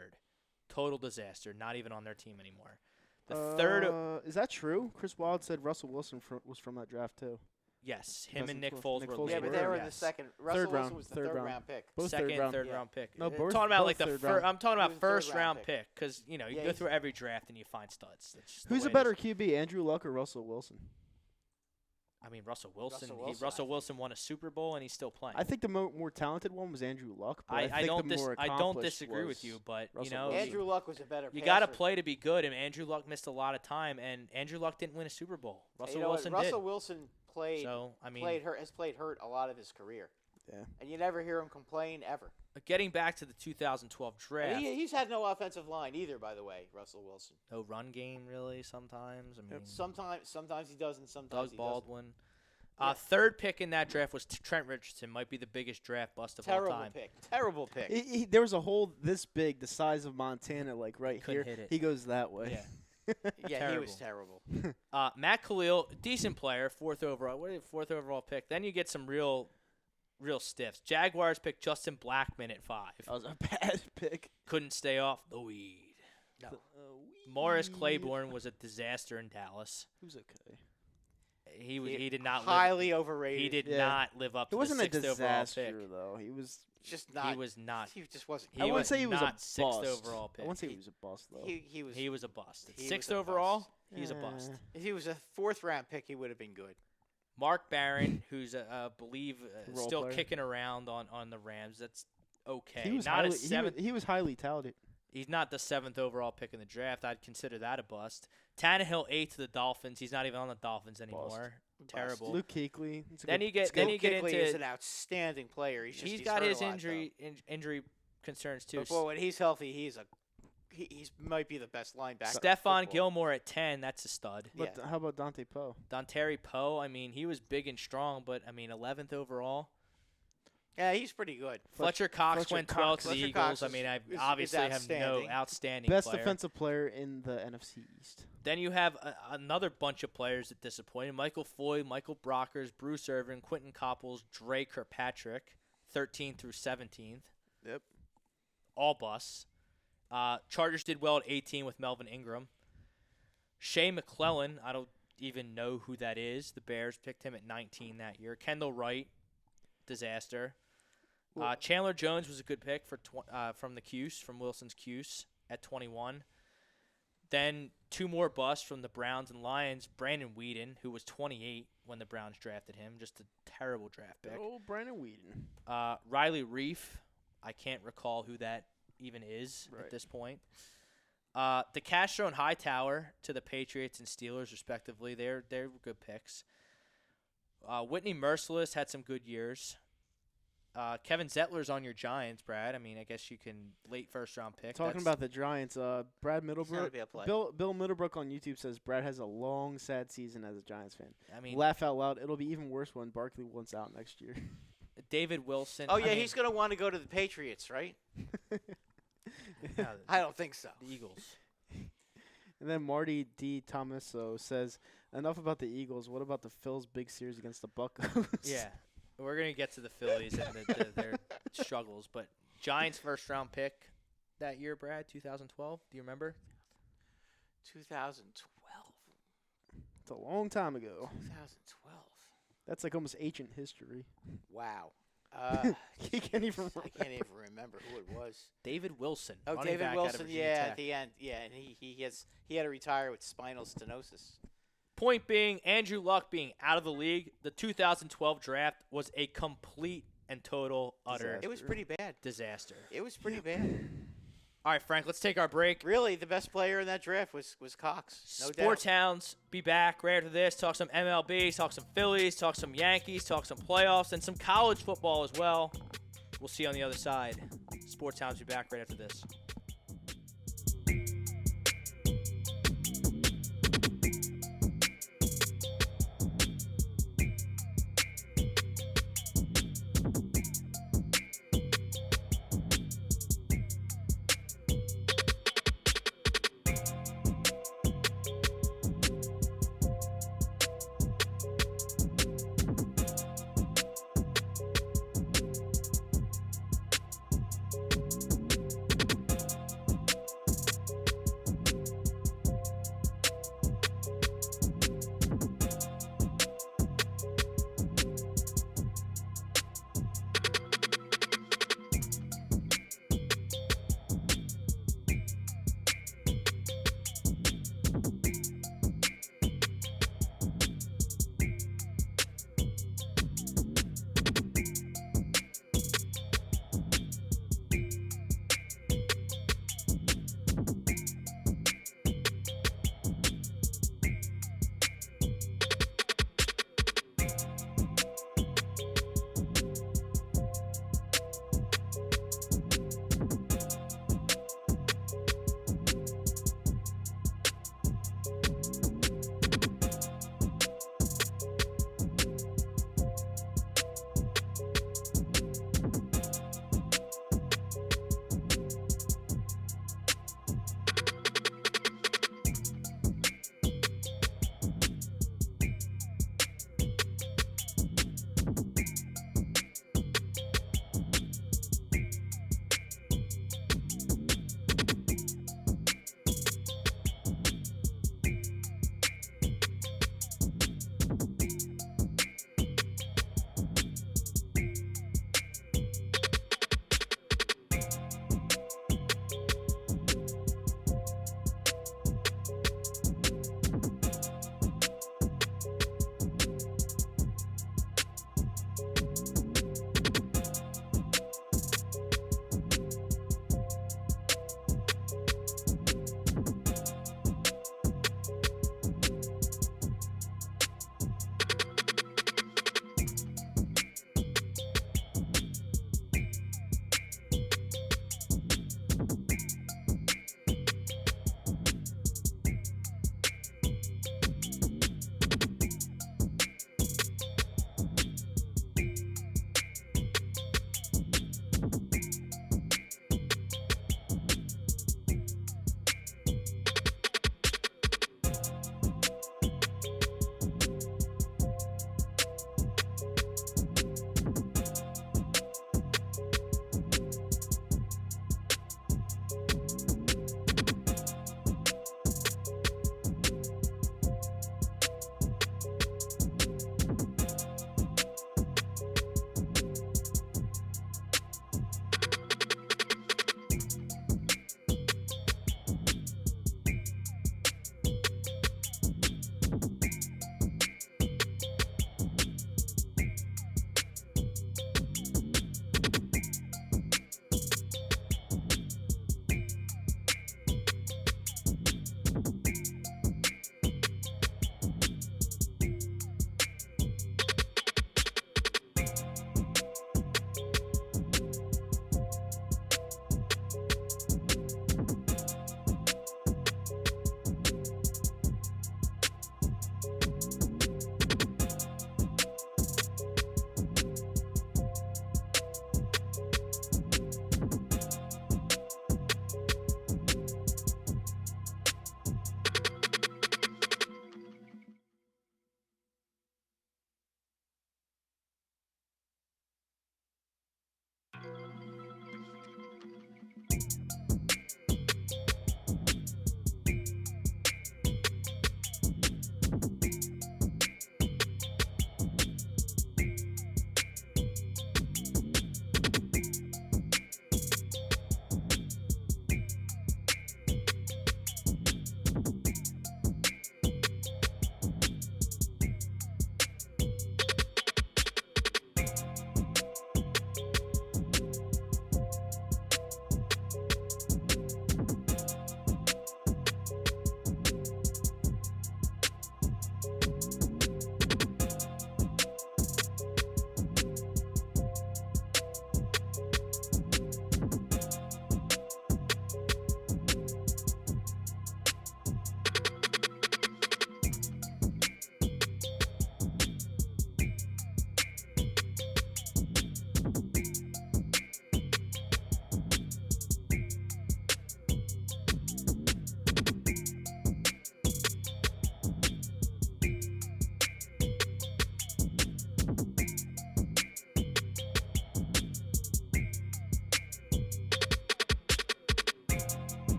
Speaker 2: Total disaster. Not even on their team anymore. The third.
Speaker 3: Is that true? Chris Wilde said Russell Wilson was from that draft too.
Speaker 2: Yes, him
Speaker 3: Russell
Speaker 2: and Nick
Speaker 3: Foles-
Speaker 2: Foles
Speaker 3: Nick
Speaker 2: were
Speaker 3: Foles
Speaker 4: Yeah,
Speaker 2: later.
Speaker 4: but they were in the
Speaker 2: yes.
Speaker 4: second. Russell Wilson
Speaker 3: round,
Speaker 4: was the
Speaker 3: third
Speaker 4: third
Speaker 3: round.
Speaker 4: round pick.
Speaker 3: Both
Speaker 2: Second, third
Speaker 4: Yeah.
Speaker 2: round pick.
Speaker 3: No,
Speaker 2: I'm
Speaker 3: both-
Speaker 2: talking about
Speaker 3: both
Speaker 2: like the
Speaker 3: third
Speaker 2: first.
Speaker 3: round.
Speaker 2: I'm talking
Speaker 4: He
Speaker 2: about
Speaker 4: was a third
Speaker 2: first
Speaker 4: round
Speaker 2: round
Speaker 4: pick.
Speaker 2: pick because you
Speaker 4: Yeah,
Speaker 2: go
Speaker 4: he's-
Speaker 2: through every draft and you find studs. That's just the
Speaker 3: Who's
Speaker 2: way
Speaker 3: a
Speaker 2: it
Speaker 3: better
Speaker 2: is.
Speaker 3: QB, Andrew Luck or Russell Wilson?
Speaker 2: I mean, Russell Wilson.
Speaker 4: Russell Wilson,
Speaker 2: Won a Super Bowl and he's still playing.
Speaker 3: I think the more talented one was Andrew Luck. But I think
Speaker 2: don't
Speaker 3: the more
Speaker 2: I don't
Speaker 3: accomplished
Speaker 2: disagree with
Speaker 3: was
Speaker 2: you, but you
Speaker 3: Russell
Speaker 2: know,
Speaker 3: Wilson.
Speaker 4: Andrew Luck was a better.
Speaker 2: you got to
Speaker 4: passer.
Speaker 2: play to be good, and Andrew Luck missed a lot of time, and Andrew Luck didn't win a Super Bowl. Russell
Speaker 4: You know what?
Speaker 2: Wilson
Speaker 4: Russell
Speaker 2: did.
Speaker 4: Wilson played.
Speaker 2: So I mean,
Speaker 4: Has played hurt a lot of his career.
Speaker 3: Yeah.
Speaker 4: And you never hear him complain ever.
Speaker 2: getting back to the 2012 draft,
Speaker 4: And he's had no offensive line either, by the way, Russell Wilson.
Speaker 2: no run game really. Sometimes I mean,
Speaker 4: Sometimes he does, and sometimes
Speaker 2: Doug
Speaker 4: he
Speaker 2: Baldwin.
Speaker 4: Yeah.
Speaker 2: Third pick in that draft was Trent Richardson. Might be the biggest draft bust of
Speaker 4: doesn't.
Speaker 2: all time.
Speaker 4: Terrible pick.
Speaker 3: There was a hole this big, the size of Montana, like right
Speaker 2: Couldn't
Speaker 3: here.
Speaker 2: hit it.
Speaker 3: He goes that way.
Speaker 2: Yeah.
Speaker 4: Yeah, he was terrible.
Speaker 2: Matt Khalil, decent player, fourth overall pick. Then you get some real stiffs. Jaguars picked Justin Blackmon at 5.
Speaker 3: That was a bad pick.
Speaker 2: Couldn't stay off the weed.
Speaker 4: No.
Speaker 2: Morris Claiborne was a disaster in Dallas.
Speaker 3: Who's okay?
Speaker 2: He did not
Speaker 4: highly
Speaker 2: live,
Speaker 4: overrated.
Speaker 2: he did
Speaker 3: Yeah.
Speaker 2: not live up
Speaker 3: It
Speaker 2: to
Speaker 3: wasn't
Speaker 2: the
Speaker 3: a
Speaker 2: 6th overall
Speaker 3: disaster
Speaker 2: pick.
Speaker 3: though. He was.
Speaker 4: Just not.
Speaker 2: He was not.
Speaker 4: He just wasn't.
Speaker 2: He
Speaker 3: I wouldn't
Speaker 2: was
Speaker 3: say he was
Speaker 2: not
Speaker 3: a
Speaker 2: 6th
Speaker 3: bust.
Speaker 2: overall pick.
Speaker 3: I wouldn't say he was a bust though.
Speaker 4: He was.
Speaker 2: He was a bust.
Speaker 4: He was
Speaker 2: 6th
Speaker 4: a
Speaker 2: overall,
Speaker 4: bust.
Speaker 2: he's a bust.
Speaker 4: If he was a fourth round pick, he would have been good.
Speaker 2: Mark Barron, who's believe
Speaker 3: Role
Speaker 2: still
Speaker 3: player.
Speaker 2: kicking around on the Rams. That's okay.
Speaker 3: He was
Speaker 2: not
Speaker 3: highly,
Speaker 2: a seventh.
Speaker 3: he was highly touted.
Speaker 2: He's not the 7th overall pick in the draft. I'd consider that a bust. Tannehill 8 to the Dolphins. He's not even on the Dolphins anymore. Terrible.
Speaker 3: Luke Kuechly. it's a
Speaker 2: Then
Speaker 3: good-
Speaker 2: you get
Speaker 3: it's
Speaker 2: then
Speaker 3: good.
Speaker 2: you get
Speaker 4: Kuechly
Speaker 2: into
Speaker 4: is an outstanding player. He's
Speaker 2: got
Speaker 4: hurt
Speaker 2: his
Speaker 4: a lot,
Speaker 2: injury concerns too.
Speaker 4: though. But boy, when he's healthy, he might be the best linebacker. in
Speaker 2: Stephon
Speaker 4: football.
Speaker 2: Gilmore at 10. That's a stud.
Speaker 3: But how about Dante Poe?
Speaker 2: Dontari Poe. I mean, he was big and strong, but I mean, 11th overall.
Speaker 4: Yeah, he's pretty good.
Speaker 2: Fletcher Cox
Speaker 3: Fletcher
Speaker 2: went
Speaker 3: Cox.
Speaker 2: 12 to the
Speaker 4: Fletcher
Speaker 2: Eagles.
Speaker 4: Cox
Speaker 2: I mean, I
Speaker 4: is
Speaker 2: obviously have no
Speaker 4: outstanding.
Speaker 2: outstanding
Speaker 3: Best
Speaker 2: player.
Speaker 3: defensive player in the NFC East.
Speaker 2: Then you have another bunch of players that disappointed. Michael Floyd, Michael Brockers, Bruce Irvin, Quentin Copples, Dre Kirkpatrick, 13th through 17th.
Speaker 3: Yep.
Speaker 2: All busts. Chargers did well at 18 with Melvin Ingram. Shea McClellan, I don't even know who that is. The Bears picked him at 19 that year. Kendall Wright, disaster. Chandler Jones was a good pick for from the Cuse, from Wilson's Cuse at 21. Then 2 more busts from the Browns and Lions. Brandon Whedon, who was 28 when the Browns drafted him, just a terrible draft pick.
Speaker 3: Oh, Brandon Whedon.
Speaker 2: Riley Reif, I can't recall who that even is
Speaker 3: Right.
Speaker 2: at this point. The Castro and Hightower to the Patriots and Steelers, respectively. They're good picks. Whitney Merciless had some good years. Kevin Zettler's on your Giants, Brad. I mean, I guess you can late first-round pick.
Speaker 3: Talking about the Giants, Brad
Speaker 4: He's not
Speaker 3: Middlebrook.
Speaker 4: gonna be a play.
Speaker 3: Bill Middlebrook on YouTube says Brad has a long, sad season as a Giants fan.
Speaker 2: I mean,
Speaker 3: Laugh out loud. It'll be even worse when Barkley wants out next year.
Speaker 2: David Wilson.
Speaker 4: Oh
Speaker 2: I
Speaker 4: yeah,
Speaker 2: mean,
Speaker 4: he's gonna want to go to the Patriots, right?
Speaker 2: yeah,
Speaker 4: I don't think so.
Speaker 2: the Eagles.
Speaker 3: And then Marty D. Tomaso says, enough about the Eagles. What about the Phil's big series against the Buccos?
Speaker 2: Yeah, we're gonna get to the Phillies and their struggles, but Giants first-round pick that year, Brad, 2012. Do you remember?
Speaker 4: 2012.
Speaker 3: It's a long time ago.
Speaker 4: 2012.
Speaker 3: That's like almost ancient history.
Speaker 4: Wow.
Speaker 3: He can't even
Speaker 4: I can't even remember who it was.
Speaker 2: David Wilson.
Speaker 4: Oh,
Speaker 2: running
Speaker 4: David
Speaker 2: back out of
Speaker 4: Wilson.
Speaker 2: Virginia
Speaker 4: Yeah,
Speaker 2: Tech.
Speaker 4: at the end. Yeah, and he had to retire with spinal stenosis.
Speaker 2: Point being, Andrew Luck being out of the league, the 2012 draft was a complete and total, utter
Speaker 4: It was pretty bad.
Speaker 2: disaster.
Speaker 4: It was pretty bad.
Speaker 2: All right, Frank, let's take our break.
Speaker 4: Really, the best player in that draft was Cox. No
Speaker 2: Sports
Speaker 4: doubt.
Speaker 2: Hounds, be back right after this. Talk some MLB, talk some Phillies, talk some Yankees, talk some playoffs, and some college football as well. We'll see you on the other side. Sports Hounds be back right after this.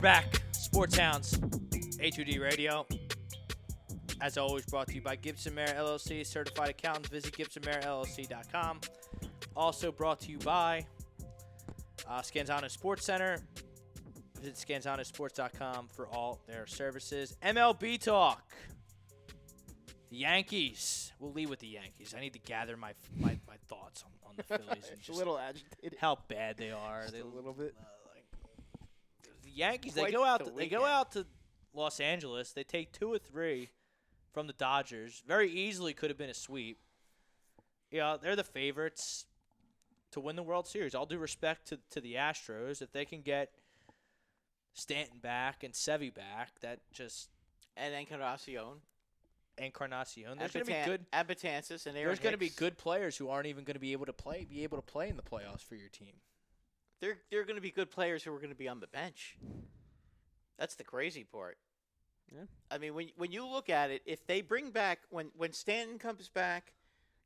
Speaker 2: back. Sports Hounds, A2D Radio. As always, brought to you by Gibson Mayer LLC, certified accountants. Visit GibsonMayerLLC.com. Also brought to you by Scanzano Sports Center. Visit ScanzanoSports.com for all their services. MLB talk. The Yankees. We'll lead with the Yankees. I need to gather my thoughts on the Phillies. And
Speaker 3: It's
Speaker 2: just
Speaker 3: a little agitated.
Speaker 2: how bad they are.
Speaker 3: Just a little bit.
Speaker 2: The Yankees. They
Speaker 4: Quite
Speaker 2: go out.
Speaker 4: the
Speaker 2: They go
Speaker 4: weekend.
Speaker 2: out to Los Angeles. They take 2 or 3 from the Dodgers. Very easily could have been a sweep. Yeah, they're the favorites to win the World Series. All due respect to the Astros, if they can get Stanton back and Sevy back, that just
Speaker 4: And Encarnacion.
Speaker 2: Encarnacion. There's going to be good.
Speaker 4: Abatances and Aaron
Speaker 2: There's going to be
Speaker 4: Hicks.
Speaker 2: good players who aren't even going to be able to play in the playoffs for your team.
Speaker 4: They're going to be good players who are going to be on the bench. That's the crazy part.
Speaker 3: Yeah.
Speaker 4: I mean, when you look at it, if they bring back when Stanton comes back,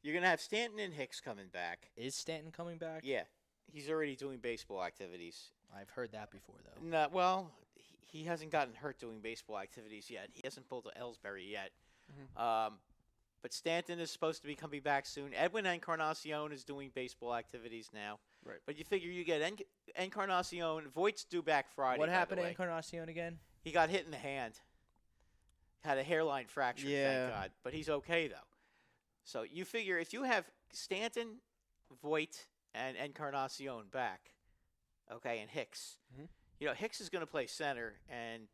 Speaker 4: you're going to have Stanton and Hicks coming back.
Speaker 2: Is Stanton coming back?
Speaker 4: Yeah, he's already doing baseball activities.
Speaker 2: I've heard that before though.
Speaker 4: No, well, he hasn't gotten hurt doing baseball activities yet. He hasn't pulled a Ellsbury yet. But Stanton is supposed to be coming back soon. Edwin Encarnacion is doing baseball activities now.
Speaker 3: Right.
Speaker 4: But you figure you get Encarnacion. Voigt's due back Friday.
Speaker 2: What
Speaker 4: by
Speaker 2: happened
Speaker 4: the
Speaker 2: to
Speaker 4: way.
Speaker 2: Encarnacion again?
Speaker 4: He got hit in the hand. Had a hairline fracture,
Speaker 3: Yeah.
Speaker 4: thank God. But he's okay, though. So you figure if you have Stanton, Voigt, and Encarnacion back, okay, and Hicks,
Speaker 3: Mhm.
Speaker 4: you know, Hicks is going to play center, and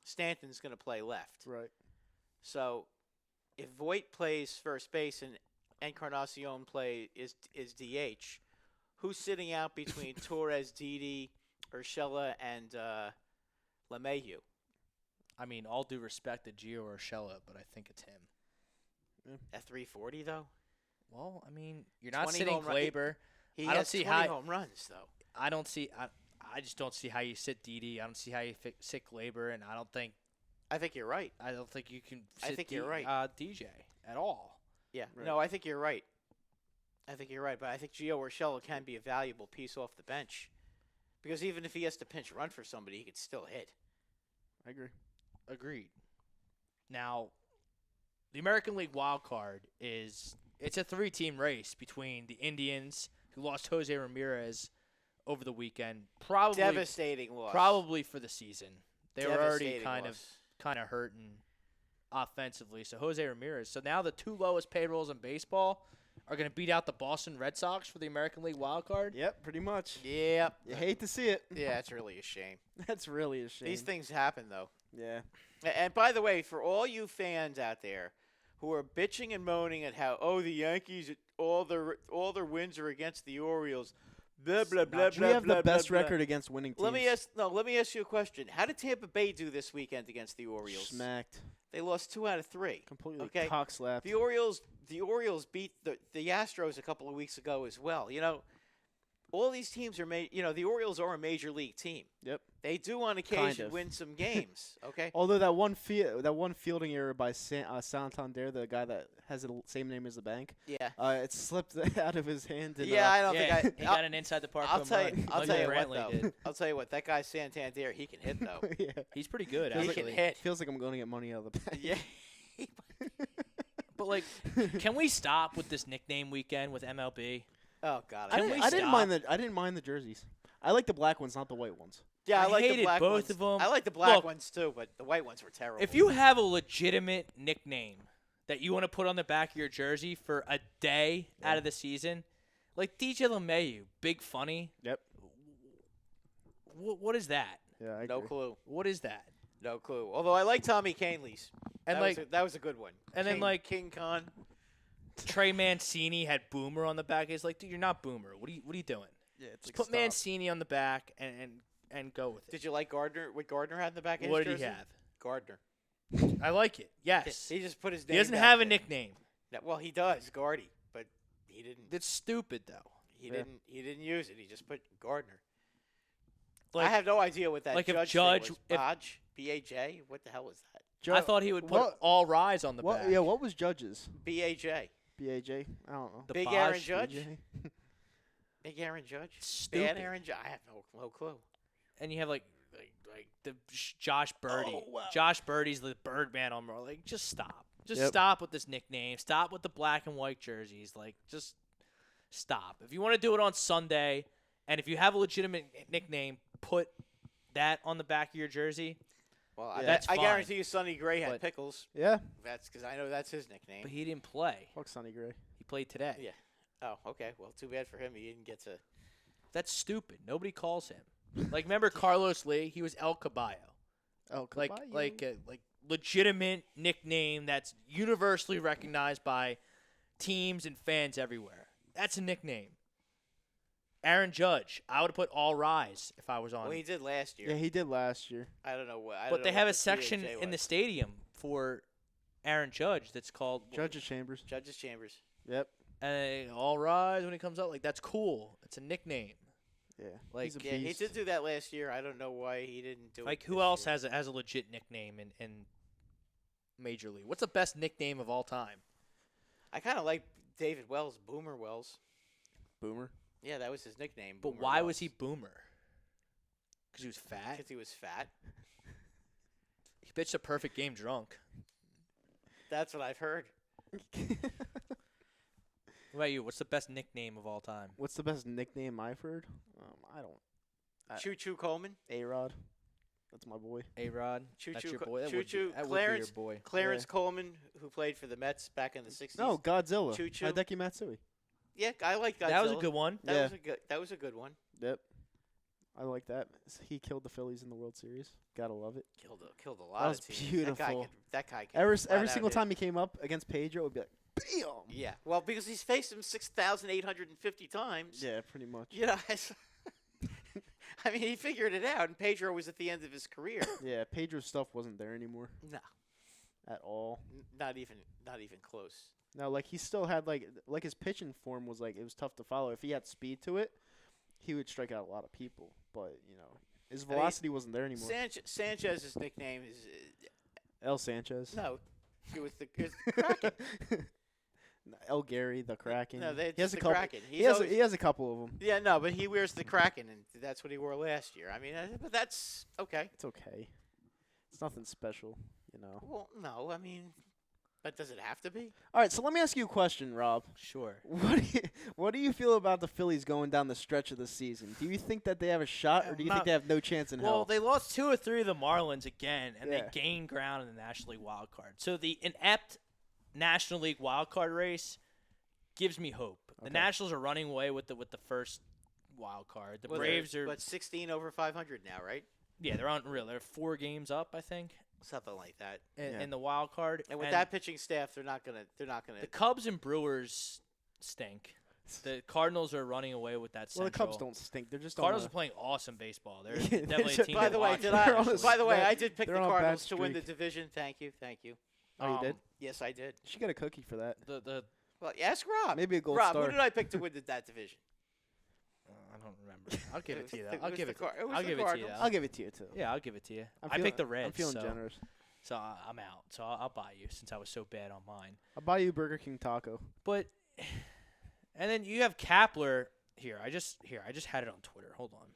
Speaker 4: Stanton's going to play left.
Speaker 3: Right.
Speaker 4: So if Voigt plays first base and Encarnacion is DH, who's sitting out between Torres, Didi, Urshela, and LeMahieu?
Speaker 2: I mean, all due respect to Gio Urshela, but I think it's him.
Speaker 4: At 340, though?
Speaker 2: Well, I mean, you're not
Speaker 4: 20
Speaker 2: sitting
Speaker 4: home run-
Speaker 2: Glaber.
Speaker 4: He
Speaker 2: I don't
Speaker 4: has
Speaker 2: see
Speaker 4: 20
Speaker 2: how-
Speaker 4: home runs, though.
Speaker 2: I just don't see how you sit Didi. I don't see how you sit Glaber, and I don't think
Speaker 4: you're right.
Speaker 2: you can.
Speaker 4: I
Speaker 2: Sit
Speaker 4: think you're right.
Speaker 2: DJ at all.
Speaker 4: Yeah.
Speaker 3: Right.
Speaker 4: No, I think you're right. But I think Gio Urshela can be a valuable piece off the bench. Because even if he has to pinch run for somebody, he could still hit.
Speaker 3: I agree.
Speaker 2: Agreed. Now, the American League wild card it's a 3-team race between the Indians, who lost Jose Ramirez over the weekend,
Speaker 4: Devastating loss.
Speaker 2: probably for the season. They were already
Speaker 4: Devastating
Speaker 2: kind
Speaker 4: loss.
Speaker 2: of hurting offensively. So Jose Ramirez. So now the 2 lowest payrolls in baseball are going to beat out the Boston Red Sox for the American League wild card.
Speaker 3: Yep, pretty much.
Speaker 4: Yep.
Speaker 3: You hate to see it.
Speaker 4: Yeah, it's really a shame.
Speaker 3: That's really a shame.
Speaker 4: These things happen, though.
Speaker 3: Yeah.
Speaker 4: And by the way, for all you fans out there who are bitching and moaning at how the Yankees all their wins are against the Orioles, blah blah blah blah.
Speaker 3: We have
Speaker 4: blah,
Speaker 3: the
Speaker 4: blah,
Speaker 3: best
Speaker 4: blah.
Speaker 3: record against winning teams.
Speaker 4: Let me ask you a question. How did Tampa Bay do this weekend against the Orioles?
Speaker 3: Smacked.
Speaker 4: They lost 2 out of 3.
Speaker 3: Completely
Speaker 4: Okay.
Speaker 3: cock slapped.
Speaker 4: The Orioles beat the Astros a couple of weeks ago as well. You know, all these teams are the Orioles are a major league team.
Speaker 3: Yep.
Speaker 4: They do on
Speaker 3: Kind
Speaker 4: occasion
Speaker 3: of.
Speaker 4: win some games. Okay.
Speaker 3: Although that one fielding error by Santander, the guy that has the same name as the bank,
Speaker 4: Yeah.
Speaker 3: it slipped out of his hand. And,
Speaker 4: Yeah, I don't
Speaker 2: Yeah,
Speaker 4: think
Speaker 2: he
Speaker 4: I'll-
Speaker 2: got an inside the park
Speaker 4: I'll
Speaker 2: home
Speaker 4: tell
Speaker 2: run.
Speaker 4: you. I'll
Speaker 2: like
Speaker 4: tell you what
Speaker 2: Brantley
Speaker 4: though.
Speaker 2: did.
Speaker 4: I'll tell you what. That guy Santander, he can hit though.
Speaker 3: yeah.
Speaker 2: He's pretty good,
Speaker 4: He
Speaker 2: actually.
Speaker 4: can hit.
Speaker 3: Feels like I'm going to get money out of the bank.
Speaker 4: Yeah.
Speaker 2: But, like, can we stop with this nickname weekend with MLB?
Speaker 4: Oh God.
Speaker 3: I
Speaker 2: Can
Speaker 3: didn't,
Speaker 2: we
Speaker 3: I didn't
Speaker 2: stop?
Speaker 3: mind I didn't mind the jerseys. I like the black ones, not the white ones.
Speaker 4: Yeah, I
Speaker 2: I
Speaker 4: like the
Speaker 2: hated
Speaker 4: black
Speaker 2: both
Speaker 4: ones.
Speaker 2: of 'em.
Speaker 4: I like the black
Speaker 2: Look,
Speaker 4: ones too, but the white ones were terrible.
Speaker 2: If you have a legitimate nickname that you want to put on the back of your jersey for a day out of the season, like DJ LeMahieu, Big Funny,
Speaker 3: Yep.
Speaker 2: what is that?
Speaker 3: Yeah, I
Speaker 4: no
Speaker 3: agree.
Speaker 4: clue,
Speaker 2: What is that?
Speaker 4: no clue. Although I like Tommy Canley's.
Speaker 2: And
Speaker 4: That was a good one.
Speaker 2: and then,
Speaker 4: King-
Speaker 2: like-
Speaker 4: King Khan.
Speaker 2: Trey Mancini had Boomer on the back. He's like, dude, you're not Boomer. What are you doing?
Speaker 3: Yeah, it's
Speaker 2: Just put Mancini on the back and go with it.
Speaker 4: Did you like Gardner? What Gardner had in the back of his
Speaker 2: What did
Speaker 4: jersey?
Speaker 2: he have?
Speaker 4: Gardner.
Speaker 2: I like it. Yes.
Speaker 4: He just put his name.
Speaker 2: He doesn't
Speaker 4: back
Speaker 2: have a
Speaker 4: there.
Speaker 2: nickname.
Speaker 4: No, well, he does, Gardy, but he didn't.
Speaker 2: It's stupid though.
Speaker 4: He
Speaker 3: Yeah.
Speaker 4: didn't. He didn't use it. He just put Gardner.
Speaker 2: Like,
Speaker 4: I have no idea what that
Speaker 2: like if
Speaker 4: Judge
Speaker 2: Judge-
Speaker 4: thing was.
Speaker 2: if-
Speaker 4: Baj, B-A-J. What the hell was that?
Speaker 2: I thought he would put
Speaker 3: what-
Speaker 2: all rise on the
Speaker 3: What?
Speaker 2: back.
Speaker 3: Yeah, what was Judge's?
Speaker 4: B-A-J.
Speaker 3: BAJ? I don't know.
Speaker 2: The
Speaker 4: Big
Speaker 2: Bosch
Speaker 4: Aaron Judge.
Speaker 3: BJ?
Speaker 4: Big Aaron Judge.
Speaker 2: Stupid.
Speaker 4: Bad Aaron Judge. I have no clue.
Speaker 2: And you have like like the Josh Birdie.
Speaker 3: Oh, wow.
Speaker 2: Josh Birdie's the Birdman on Merle. Like, just stop. Just
Speaker 3: Yep.
Speaker 2: stop with this nickname. Stop with the black and white jerseys. Like, just stop. If you want to do it on Sunday, and if you have a legitimate nickname, put that on the back of your jersey.
Speaker 4: Well,
Speaker 3: Yeah.
Speaker 2: That's
Speaker 4: I
Speaker 2: fine.
Speaker 4: guarantee you Sonny Gray had
Speaker 2: But-
Speaker 4: pickles.
Speaker 3: Yeah.
Speaker 4: That's because I know that's his nickname.
Speaker 2: But he didn't play.
Speaker 3: Fuck Sonny Gray.
Speaker 2: He played today.
Speaker 4: Yeah. Oh, okay. Well, too bad for him. He didn't get to.
Speaker 2: That's stupid. Nobody calls him. Like, remember Carlos Lee? He was El Caballo.
Speaker 3: Oh,
Speaker 2: Like
Speaker 3: Caballo.
Speaker 2: like legitimate nickname that's universally recognized by teams and fans everywhere. That's a nickname. Aaron Judge. I would have put All Rise if I was on.
Speaker 4: Well, he did last year.
Speaker 3: Yeah, he did last year.
Speaker 4: I don't know what.
Speaker 2: But they have a section in the stadium for Aaron Judge that's called
Speaker 3: Judge's Chambers.
Speaker 4: Judges Chambers.
Speaker 3: Yep.
Speaker 2: All Rise when he comes out. Like, that's cool. It's a nickname.
Speaker 3: Yeah.
Speaker 2: Like,
Speaker 3: He's a
Speaker 4: Yeah, he
Speaker 3: beast.
Speaker 4: did do that last year. I don't know why he didn't do it.
Speaker 2: Like, who
Speaker 4: this
Speaker 2: else
Speaker 4: year.
Speaker 2: has a legit nickname in Major League? What's the best nickname of all time?
Speaker 4: I kind of like David Wells, Boomer Wells.
Speaker 3: Boomer.
Speaker 4: Yeah, that was his nickname.
Speaker 2: But
Speaker 4: Boomer
Speaker 2: why
Speaker 4: Wells.
Speaker 2: was he Boomer? Because he was fat?
Speaker 4: Because he was fat.
Speaker 2: He pitched a perfect game drunk.
Speaker 4: That's what I've heard.
Speaker 2: What about you? What's the best nickname of all time?
Speaker 3: What's the best nickname I've heard? I don't.
Speaker 4: Choo Choo Coleman.
Speaker 3: A-Rod. That's my boy.
Speaker 2: A-Rod?
Speaker 4: Choo
Speaker 2: That's
Speaker 4: Choo
Speaker 2: your
Speaker 4: Co-
Speaker 2: boy? That
Speaker 4: Choo
Speaker 2: would be-
Speaker 4: Choo.
Speaker 2: that would be your
Speaker 4: Clarence-
Speaker 2: boy.
Speaker 4: Clarence Coleman, who played for the Mets back in the 60s.
Speaker 3: No, Godzilla.
Speaker 4: Choo Choo.
Speaker 3: Hideki Matsui.
Speaker 4: Yeah, I like Godzilla.
Speaker 2: That was a good one.
Speaker 4: That
Speaker 3: Yeah.
Speaker 4: was a good. That was a good one.
Speaker 3: Yep. I like that. He killed the Phillies in the World Series. Gotta love it.
Speaker 4: Killed a lot
Speaker 3: That was
Speaker 4: of teams.
Speaker 3: beautiful.
Speaker 4: That guy. Could
Speaker 3: Every
Speaker 4: flat out
Speaker 3: single
Speaker 4: hit.
Speaker 3: time he came up against Pedro, it would be like, bam!
Speaker 4: Yeah. Well, because he's faced him 6,850 times.
Speaker 3: Yeah, pretty much.
Speaker 4: You know, I mean, he figured it out, and Pedro was at the end of his career.
Speaker 3: Yeah, Pedro's stuff wasn't there anymore
Speaker 4: No,
Speaker 3: at all.
Speaker 4: not even close.
Speaker 3: Now, like, he still had, like his pitching form was, like, it was tough to follow. If he had speed to it, he would strike out a lot of people. But, you know, his
Speaker 4: mean,
Speaker 3: velocity wasn't there anymore.
Speaker 4: Sanchez's nickname is
Speaker 3: El Sanchez.
Speaker 4: no, it was the Kraken.
Speaker 3: El Gary, the Kraken.
Speaker 4: No,
Speaker 3: he has a
Speaker 4: the
Speaker 3: couple.
Speaker 4: Kraken.
Speaker 3: He has a couple of them.
Speaker 4: Yeah, no, but he wears the Kraken, and that's what he wore last year. I mean, but that's okay.
Speaker 3: It's okay. It's nothing special, you know.
Speaker 4: Well, no, I mean, but does it have to be?
Speaker 3: All right, so let me ask you a question, Rob.
Speaker 2: Sure.
Speaker 3: What do you feel about the Phillies going down the stretch of the season? Do you think that they have a shot, or do you think they have no chance in
Speaker 2: Well,
Speaker 3: hell?
Speaker 2: they lost 2 or 3 of the Marlins again, and
Speaker 3: Yeah.
Speaker 2: they gained ground in the National League wild card. So the inept National League wild card race gives me hope. The
Speaker 3: Okay.
Speaker 2: Nationals are running away with the first wild card. The
Speaker 4: Well,
Speaker 2: Braves
Speaker 4: they're,
Speaker 2: are
Speaker 4: but 16 over 500 now, right?
Speaker 2: they're unreal. They're 4 games up, I think,
Speaker 4: Something like that.
Speaker 2: in the wild card.
Speaker 4: And with that pitching staff, they're not gonna.
Speaker 2: the Cubs and Brewers stink. The Cardinals are running away with that.
Speaker 3: Well, the
Speaker 2: Central.
Speaker 3: Cubs don't stink. They're just
Speaker 2: Cardinals
Speaker 3: on
Speaker 2: are playing awesome baseball. They're
Speaker 3: Yeah,
Speaker 2: definitely a
Speaker 3: they're-
Speaker 2: team.
Speaker 4: By
Speaker 2: to
Speaker 4: the way,
Speaker 2: watch.
Speaker 4: did
Speaker 3: They're on
Speaker 4: I?
Speaker 3: a
Speaker 4: By the way,
Speaker 3: bad-
Speaker 4: I did pick
Speaker 3: they're
Speaker 4: the
Speaker 3: on a bad
Speaker 4: Cardinals to win the
Speaker 3: streak.
Speaker 4: division. Thank you.
Speaker 3: Oh, you did?
Speaker 4: Yes, I did.
Speaker 3: You should get a cookie for that.
Speaker 2: the
Speaker 4: Well, ask Rob.
Speaker 3: Maybe a gold
Speaker 4: Rob,
Speaker 3: star.
Speaker 4: who did I pick to win that division?
Speaker 2: I don't remember. I'll give it to you.
Speaker 4: It
Speaker 2: Though. I'll
Speaker 4: was
Speaker 2: give
Speaker 4: the
Speaker 2: it.
Speaker 4: Car- it was
Speaker 2: I'll
Speaker 4: the
Speaker 2: give it to you.
Speaker 4: Cardinals.
Speaker 2: though.
Speaker 3: I'll give it to you too.
Speaker 2: Yeah, I'll give it to you.
Speaker 3: I'm
Speaker 2: I
Speaker 3: feeling-
Speaker 2: picked the Reds.
Speaker 3: I'm feeling
Speaker 2: so,
Speaker 3: generous.
Speaker 2: So I'm out. So I'll buy you since I was so bad on mine.
Speaker 3: I'll buy you a Burger King taco.
Speaker 2: But and then you have Kapler here. I just had it on Twitter. Hold on.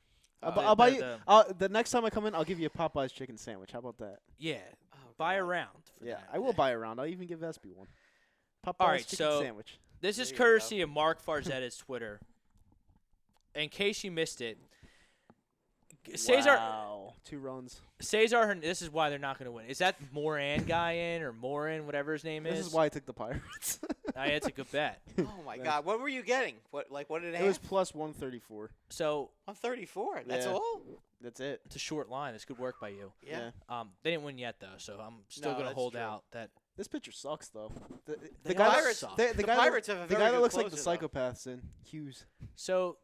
Speaker 3: I'll buy you.
Speaker 2: the-
Speaker 3: The next time I come in, I'll give you a Popeye's chicken sandwich. How about that?
Speaker 2: Yeah.
Speaker 4: Oh,
Speaker 2: Buy a
Speaker 4: God.
Speaker 2: round. For
Speaker 3: Yeah,
Speaker 2: that.
Speaker 3: I will buy a round. I'll even give Espy one. Popeye's
Speaker 2: All right,
Speaker 3: chicken
Speaker 2: so-
Speaker 3: sandwich.
Speaker 2: This is
Speaker 4: There you go.
Speaker 2: courtesy of Mark Farzetta's Twitter. In case you missed it,
Speaker 3: Wow. 2 runs.
Speaker 2: Cesar. This is why they're not going to win. Is that Moran guy in or Morin, whatever his name
Speaker 3: This
Speaker 2: is?
Speaker 3: is why I took the Pirates.
Speaker 2: It's a good bet.
Speaker 4: Oh my God, what were you getting? What, like, what did it
Speaker 3: It was
Speaker 4: have?
Speaker 3: plus 134.
Speaker 2: So
Speaker 4: 134. That's
Speaker 3: Yeah.
Speaker 4: all.
Speaker 3: That's it.
Speaker 2: it's a short line. It's good work by you.
Speaker 4: Yeah.
Speaker 2: They didn't win yet though, so I'm still
Speaker 4: No,
Speaker 2: going to
Speaker 4: that's
Speaker 2: hold
Speaker 4: true.
Speaker 2: out that.
Speaker 3: This pitcher sucks though. The
Speaker 2: The
Speaker 3: guy that-
Speaker 2: Pirates suck.
Speaker 3: the
Speaker 4: The
Speaker 3: guy
Speaker 4: Pirates
Speaker 3: that,
Speaker 4: have a
Speaker 3: the
Speaker 4: very
Speaker 3: guy that
Speaker 4: good
Speaker 3: looks like the
Speaker 4: closer, though.
Speaker 3: psychopaths in Hughes.
Speaker 2: So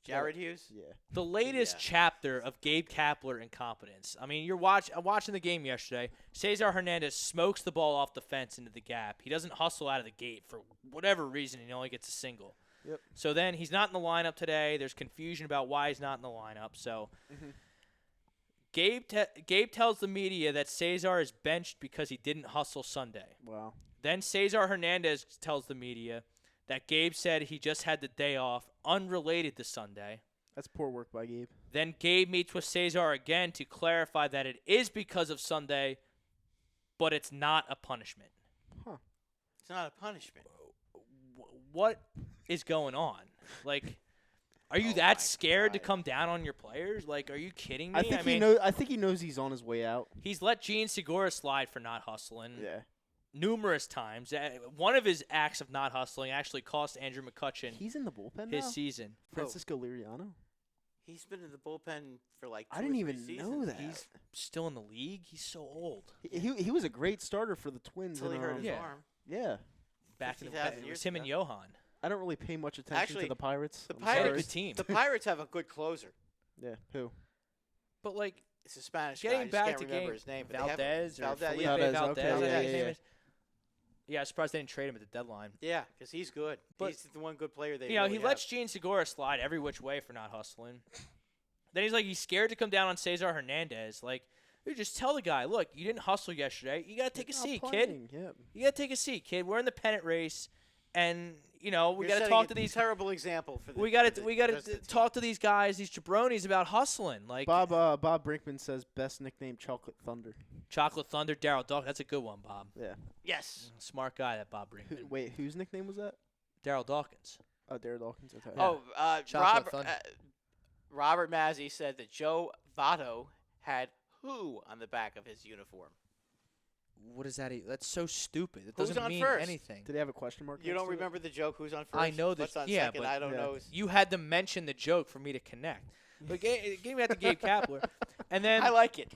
Speaker 4: Jared Hughes.
Speaker 3: Yeah.
Speaker 2: the latest
Speaker 4: Yeah.
Speaker 2: chapter of Gabe Kapler incompetence. I mean, I'm watching the game yesterday. Cesar Hernandez smokes the ball off the fence into the gap. He doesn't hustle out of the gate for whatever reason. He only gets a single.
Speaker 3: Yep.
Speaker 2: So then he's not in the lineup today. There's confusion about why he's not in the lineup. So Gabe tells the media that Cesar is benched because he didn't hustle Sunday.
Speaker 3: Wow.
Speaker 2: Then Cesar Hernandez tells the media that Gabe said he just had the day off unrelated to Sunday.
Speaker 3: That's poor work by Gabe.
Speaker 2: Then Gabe meets with Cesar again to clarify that it is because of Sunday, but it's not a punishment.
Speaker 4: It's not a punishment.
Speaker 2: What is going on? Like, are you that scared to come down on your players? Like, are you kidding me?
Speaker 3: I think he knows he's on his way out.
Speaker 2: He's let Gene Segura slide for not hustling.
Speaker 3: Yeah.
Speaker 2: Numerous times. One of his acts of not hustling actually cost Andrew McCutcheon
Speaker 3: He's in the bullpen
Speaker 2: his
Speaker 3: now?
Speaker 2: season.
Speaker 3: Francisco Liriano?
Speaker 4: He's been in the bullpen for like 2
Speaker 3: I didn't
Speaker 4: or 3
Speaker 3: even
Speaker 4: seasons.
Speaker 3: know that.
Speaker 2: He's still in the league. He's so old.
Speaker 3: He was a great starter for the Twins.
Speaker 4: Until he hurt his
Speaker 2: Yeah.
Speaker 4: arm.
Speaker 3: Yeah.
Speaker 2: Back in the
Speaker 4: 50,000
Speaker 2: it was
Speaker 4: years
Speaker 2: him and
Speaker 4: ago.
Speaker 2: Johan.
Speaker 3: I don't really pay much attention
Speaker 4: Actually,
Speaker 3: to the Pirates.
Speaker 4: the
Speaker 3: I'm
Speaker 2: They had a
Speaker 3: sorry.
Speaker 2: good team.
Speaker 4: The Pirates have a good closer.
Speaker 3: Yeah. Who?
Speaker 2: But, like,
Speaker 4: It's a Spanish
Speaker 2: getting
Speaker 4: guy. I just
Speaker 2: back
Speaker 4: can't
Speaker 2: to
Speaker 4: remember
Speaker 2: game
Speaker 4: his name. But they have
Speaker 2: Valdez or
Speaker 4: Valdez,
Speaker 2: Felipe
Speaker 4: yeah.
Speaker 3: Valdez,
Speaker 2: Valdez.
Speaker 3: okay,
Speaker 2: I think
Speaker 3: yeah,
Speaker 2: his
Speaker 3: yeah,
Speaker 2: name
Speaker 3: yeah.
Speaker 2: is. Yeah, I'm surprised they didn't trade him at the deadline.
Speaker 4: Yeah, because he's good.
Speaker 2: But-
Speaker 4: He's the one good player they
Speaker 2: You know,
Speaker 4: really
Speaker 2: he
Speaker 4: have.
Speaker 2: lets Gene Segura slide every which way for not hustling. Then he's scared to come down on Cesar Hernandez. Like, dude, just tell the guy, look, you didn't hustle yesterday. You got to take a
Speaker 3: Not
Speaker 2: seat, kid.
Speaker 3: playing, Yeah.
Speaker 2: You got to take a seat, kid. We're in the pennant race, and, we
Speaker 4: You're
Speaker 2: got to
Speaker 4: setting
Speaker 2: talk
Speaker 4: a
Speaker 2: to these.
Speaker 4: terrible example for the
Speaker 2: We got
Speaker 4: for
Speaker 2: to
Speaker 4: the
Speaker 2: we got
Speaker 4: rest of
Speaker 2: to
Speaker 4: the team.
Speaker 2: talk to these guys, these jabronis about hustling. Like
Speaker 3: Bob Brinkman says best nickname Chocolate Thunder.
Speaker 2: Chocolate Thunder, Daryl Dawkins. That's a good one, Bob.
Speaker 3: Yeah.
Speaker 4: Yes.
Speaker 2: Smart guy, that Bob Brinkman.
Speaker 3: Wait, whose nickname was that?
Speaker 2: Daryl Dawkins.
Speaker 3: Oh, Darren Dawkins. Okay.
Speaker 2: Yeah.
Speaker 4: Oh,
Speaker 2: Chocolate Thunder.
Speaker 4: Robert Mazzi said that Joe Votto had who on the back of his uniform.
Speaker 2: What is that? That's so stupid. It
Speaker 4: Who's
Speaker 2: doesn't
Speaker 4: on
Speaker 2: mean
Speaker 4: first?
Speaker 2: anything.
Speaker 3: Did he have a question mark?
Speaker 4: You
Speaker 3: next
Speaker 4: don't
Speaker 3: to it?
Speaker 4: remember the joke? Who's on first?
Speaker 2: I know this.
Speaker 4: What's on
Speaker 2: Yeah,
Speaker 4: second?
Speaker 2: but
Speaker 4: I don't know.
Speaker 2: You had to mention the joke for me to connect. But gave me that to Gabe Kapler, and then
Speaker 4: I like it.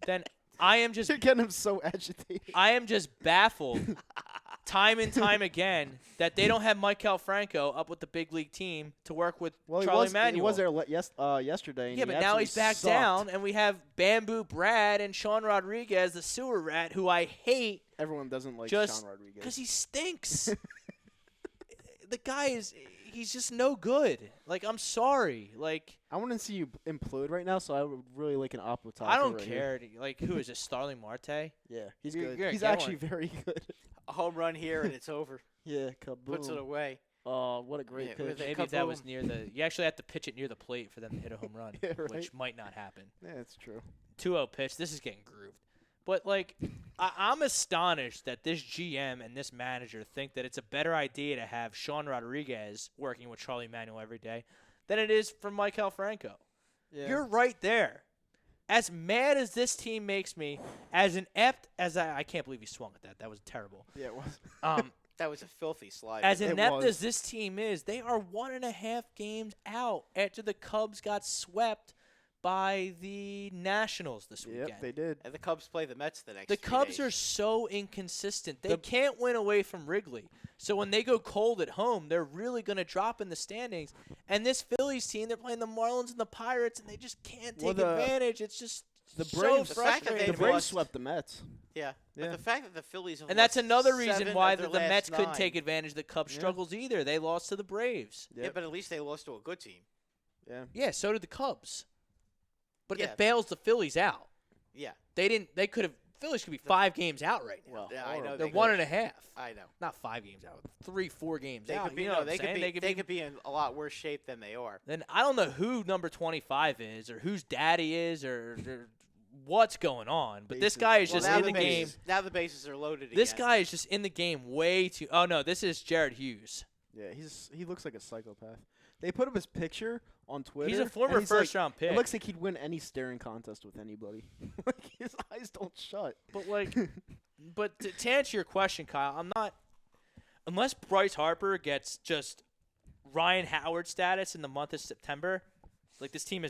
Speaker 2: then I am just
Speaker 3: You're getting him so agitated.
Speaker 2: I am just baffled time and time again that they don't have Michael Franco up with the big league team to work with
Speaker 3: Well,
Speaker 2: Charlie
Speaker 3: he
Speaker 2: Manuel.
Speaker 3: was there yesterday. And
Speaker 2: Yeah,
Speaker 3: he
Speaker 2: but now he's
Speaker 3: absolutely
Speaker 2: back
Speaker 3: sucked.
Speaker 2: down, and we have Bamboo Brad and Sean Rodriguez, the sewer rat, who I hate
Speaker 3: Everyone doesn't like
Speaker 2: just
Speaker 3: Sean Rodriguez.
Speaker 2: because he stinks. The guy he's just no good. Like, I'm sorry. Like,
Speaker 3: I want to see you implode right now, so I would really like an opera
Speaker 2: I don't
Speaker 3: right
Speaker 2: care. Like, who is this, Starling Marte?
Speaker 3: Yeah, he's
Speaker 2: You're
Speaker 3: good.
Speaker 2: gonna
Speaker 3: He's
Speaker 2: get
Speaker 3: actually
Speaker 2: one.
Speaker 3: very good.
Speaker 4: A home run here and it's over.
Speaker 3: Yeah, kaboom.
Speaker 4: Puts it away.
Speaker 3: Oh, what a great
Speaker 4: Yeah,
Speaker 3: pitch.
Speaker 4: with a
Speaker 2: Maybe if that was
Speaker 4: kaboom.
Speaker 2: near the – you actually have to pitch it near the plate for them to hit a home run,
Speaker 3: Yeah, right.
Speaker 2: which might not happen.
Speaker 3: Yeah, it's true.
Speaker 2: 2-0 pitch. This is getting grooved. But, like, I'm astonished that this GM and this manager think that it's a better idea to have Sean Rodriguez working with Charlie Manuel every day than it is for Michael Franco.
Speaker 3: Yeah.
Speaker 2: You're right there. As mad as this team makes me, as inept as I can't believe he swung at that. That was terrible.
Speaker 3: Yeah, it was.
Speaker 4: That was a filthy slide.
Speaker 2: As
Speaker 3: It
Speaker 2: inept
Speaker 3: was.
Speaker 2: as this team is, they are 1.5 games out after the Cubs got swept by the Nationals this weekend.
Speaker 3: Yep, they did.
Speaker 4: And the Cubs play the Mets the next
Speaker 2: The
Speaker 4: 3
Speaker 2: Cubs
Speaker 4: days.
Speaker 2: are so inconsistent. They can't win away from Wrigley. So when they go cold at home, they're really going to drop in the standings. And this Phillies team, they're playing the Marlins and the Pirates, and they just can't
Speaker 3: Well,
Speaker 2: take
Speaker 3: the-
Speaker 2: advantage. It's just
Speaker 3: The
Speaker 2: so
Speaker 3: Braves,
Speaker 4: The fact that
Speaker 2: frustrating.
Speaker 3: the
Speaker 4: they've
Speaker 3: Braves
Speaker 4: lost-
Speaker 3: swept the Mets.
Speaker 4: Yeah.
Speaker 3: Yeah.
Speaker 4: But the fact that the Phillies have
Speaker 2: And that's
Speaker 4: lost
Speaker 2: another reason
Speaker 4: 7
Speaker 2: why
Speaker 4: of
Speaker 2: the
Speaker 4: their last
Speaker 2: Mets couldn't
Speaker 4: 9.
Speaker 2: take advantage of the Cubs'
Speaker 3: Yeah.
Speaker 2: struggles either. They lost to the Braves.
Speaker 4: Yeah, but at least they lost to a good team.
Speaker 3: Yeah.
Speaker 2: Yeah, so did the Cubs. But
Speaker 4: Yeah.
Speaker 2: it bails the Phillies out.
Speaker 4: Yeah.
Speaker 2: They could have. Phillies could be 5 games out right now.
Speaker 3: Well,
Speaker 4: Yeah, I know.
Speaker 2: They're
Speaker 4: they could.
Speaker 2: 1.5.
Speaker 4: I know.
Speaker 2: Not 5 games out. 3-4 games
Speaker 4: They
Speaker 2: out.
Speaker 4: could be.
Speaker 2: You know
Speaker 4: No,
Speaker 2: what
Speaker 4: they
Speaker 2: I'm
Speaker 4: could
Speaker 2: saying?
Speaker 4: be. They could be in a lot worse shape than they are.
Speaker 2: Then I don't know who number 25 is, or whose daddy is, or what's going on. But this
Speaker 3: Bases.
Speaker 2: guy is
Speaker 4: Well,
Speaker 2: just
Speaker 4: now
Speaker 2: in
Speaker 4: the
Speaker 2: the game.
Speaker 4: bases, now the bases are loaded
Speaker 2: This
Speaker 4: again.
Speaker 2: guy is just in the game way too. Oh no, this is Jared Hughes.
Speaker 3: Yeah, he looks like a psychopath. They put up his picture on Twitter.
Speaker 2: He's a
Speaker 3: and
Speaker 2: former
Speaker 3: he's like-
Speaker 2: first-round pick.
Speaker 3: It looks like he'd win any staring contest with anybody. Like his eyes don't shut.
Speaker 2: But but to answer your question, Kyle, I'm not. Unless Bryce Harper gets just Ryan Howard status in the month of September, like this team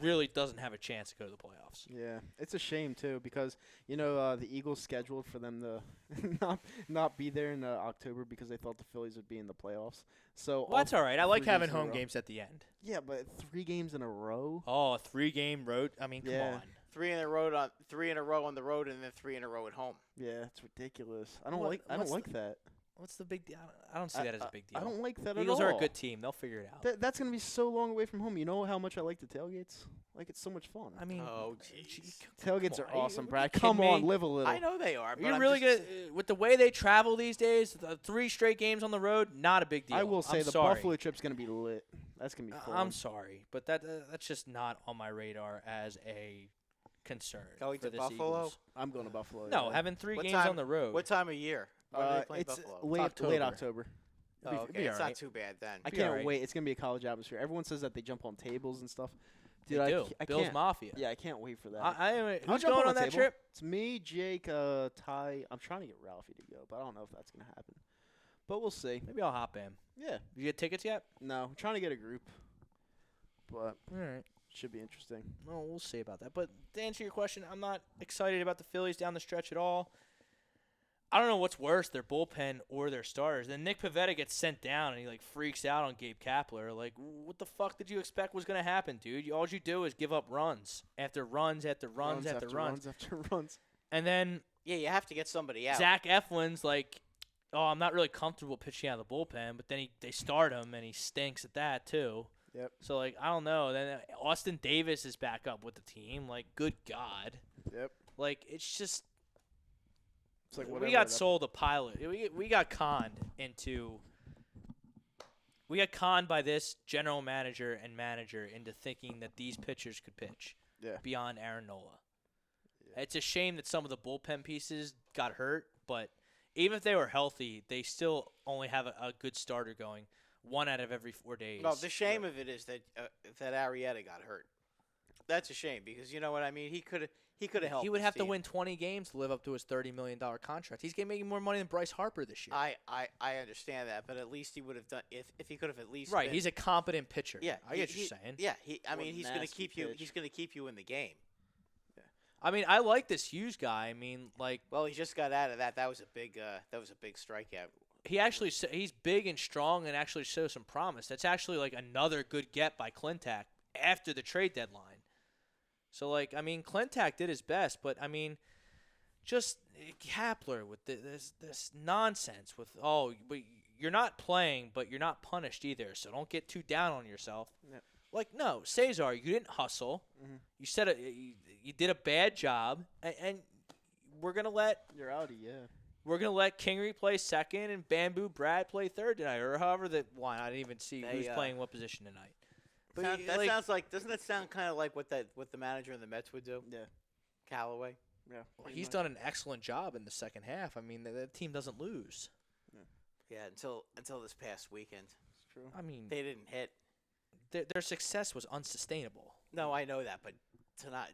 Speaker 2: really doesn't have a chance to go to the playoffs.
Speaker 3: Yeah, it's a shame too because the Eagles scheduled for them to not be there in October because they thought the Phillies would be in the playoffs. So
Speaker 2: Well, that's all right. I like
Speaker 3: 3
Speaker 2: having
Speaker 3: games in a
Speaker 2: home
Speaker 3: row.
Speaker 2: games at the end.
Speaker 3: Yeah, but 3 games in a row.
Speaker 2: Oh, a 3-game road. I mean, come
Speaker 3: Yeah.
Speaker 2: on.
Speaker 4: 3 in a row on the road, and then 3 in a row at home.
Speaker 3: Yeah, it's ridiculous. I don't
Speaker 2: What-
Speaker 3: like. I don't
Speaker 2: what's
Speaker 3: like that.
Speaker 2: What's the big deal? I don't see that as a big deal.
Speaker 3: I don't like that
Speaker 2: Eagles
Speaker 3: at all.
Speaker 2: are a good team. They'll figure it out.
Speaker 3: That's gonna be so long away from home. You know how much I like the tailgates. Like it's so much fun.
Speaker 2: I mean,
Speaker 4: Oh,
Speaker 2: gee,
Speaker 4: jeez.
Speaker 3: Tailgates
Speaker 2: come
Speaker 3: are
Speaker 2: on. Are you-
Speaker 3: awesome,
Speaker 2: are you
Speaker 3: Brad.
Speaker 2: kidding
Speaker 3: Come on,
Speaker 2: me?
Speaker 3: live a little.
Speaker 4: I know they are, but
Speaker 2: you're
Speaker 4: I'm
Speaker 2: really
Speaker 4: just,
Speaker 2: gonna with the way they travel these days. 3 straight games on the road, not a big deal.
Speaker 3: I will say
Speaker 2: I'm
Speaker 3: the
Speaker 2: sorry.
Speaker 3: Buffalo trip's gonna be lit. That's gonna be fun.
Speaker 2: I'm sorry, but that's just not on my radar as a concern.
Speaker 4: Going
Speaker 2: for
Speaker 4: to
Speaker 2: this
Speaker 4: Buffalo?
Speaker 2: Eagles.
Speaker 3: I'm going to Buffalo.
Speaker 2: No,
Speaker 3: yeah.
Speaker 2: having 3
Speaker 4: What
Speaker 2: games
Speaker 4: time-
Speaker 2: on the road.
Speaker 4: What time of year? When are they playing
Speaker 3: It's
Speaker 4: Buffalo?
Speaker 3: late
Speaker 2: October.
Speaker 3: October.
Speaker 4: Oh,
Speaker 2: it'd be
Speaker 4: okay. It's
Speaker 2: alright.
Speaker 4: not too bad then.
Speaker 3: I
Speaker 2: Be
Speaker 3: can't
Speaker 2: alright.
Speaker 3: wait. It's gonna be a college atmosphere. Everyone says that they jump on tables and stuff.
Speaker 2: They
Speaker 3: Dude,
Speaker 2: do.
Speaker 3: I
Speaker 2: Bills
Speaker 3: can't.
Speaker 2: Mafia.
Speaker 3: Yeah, I can't wait for that.
Speaker 2: Who's
Speaker 3: I'll jump
Speaker 2: going
Speaker 3: on
Speaker 2: on
Speaker 3: a
Speaker 2: that
Speaker 3: table.
Speaker 2: trip?
Speaker 3: It's me, Jake, Ty. I'm trying to get Ralphie to go, but I don't know if that's gonna happen. But we'll see.
Speaker 2: Maybe I'll hop in.
Speaker 3: Yeah.
Speaker 2: You get tickets yet?
Speaker 3: No, I'm trying to get a group, but
Speaker 2: All right.
Speaker 3: should be interesting.
Speaker 2: Well, we'll see about that. But to answer your question, I'm not excited about the Phillies down the stretch at all. I don't know what's worse, their bullpen or their starters. Then Nick Pivetta gets sent down and he like freaks out on Gabe Kapler. Like, what the fuck did you expect was gonna happen, dude? All you do is give up runs after runs after runs after runs.
Speaker 3: after runs.
Speaker 2: And then
Speaker 4: Yeah, you have to get somebody out.
Speaker 2: Zach Eflin's like, oh, I'm not really comfortable pitching out of the bullpen. But then they start him and he stinks at that too.
Speaker 3: Yep.
Speaker 2: So like, I don't know. Then Austin Davis is back up with the team. Like, good God.
Speaker 3: Yep.
Speaker 2: Like, it's just.
Speaker 3: It's like
Speaker 2: We
Speaker 3: whatever
Speaker 2: got
Speaker 3: that-
Speaker 2: sold a pilot. We got conned into. We got conned by this general manager and manager into thinking that these pitchers could pitch.
Speaker 3: Yeah.
Speaker 2: Beyond Aaron Nola.
Speaker 3: Yeah.
Speaker 2: It's a shame that some of the bullpen pieces got hurt, but even if they were healthy, they still only have a good starter going 1 out of every 4 days.
Speaker 4: No, the shame of it is that Arrieta got hurt. That's a shame because you know what I mean. He could have helped.
Speaker 2: He would
Speaker 4: his
Speaker 2: have to
Speaker 4: team.
Speaker 2: win 20 games to live up to his $30 million contract. He's going to make more money than Bryce Harper this year.
Speaker 4: I understand that, but at least he would have done if he could have at least
Speaker 2: Right,
Speaker 4: been-
Speaker 2: he's a competent pitcher.
Speaker 4: yeah.
Speaker 2: I get what you're saying.
Speaker 4: Yeah, I
Speaker 3: What
Speaker 4: mean
Speaker 3: a
Speaker 4: he's going to
Speaker 3: nasty
Speaker 4: keep you.
Speaker 3: pitch.
Speaker 4: He's going to keep you in the game.
Speaker 2: I mean, I like this Hughes guy. I mean, like,
Speaker 4: Well, he just got out of that. That was a big strikeout.
Speaker 2: he's big and strong and actually shows some promise. That's actually like another good get by Clintac after the trade deadline. So, like, I mean, Clintac did his best, but I mean, just Kapler with this nonsense with but you're not playing, but you're not punished either. So don't get too down on yourself.
Speaker 3: Yep.
Speaker 2: Like, no, Cesar, you didn't hustle.
Speaker 3: Mhm.
Speaker 2: You said you did a bad job, and we're gonna let.
Speaker 3: You're outie, yeah.
Speaker 2: We're going to let Kingery play second and Bamboo Brad play third tonight, or however that why I didn't even see who's playing what position tonight. But
Speaker 4: Sounds like doesn't that sound kind of like what the manager in the Mets would do?
Speaker 3: Yeah.
Speaker 4: Callaway.
Speaker 3: Yeah.
Speaker 2: he's done an excellent job in the second half. I mean, the team doesn't lose.
Speaker 4: Yeah, until this past weekend,
Speaker 3: It's true.
Speaker 2: I mean,
Speaker 4: they didn't hit.
Speaker 2: their success was unsustainable.
Speaker 4: No, I know that, but tonight,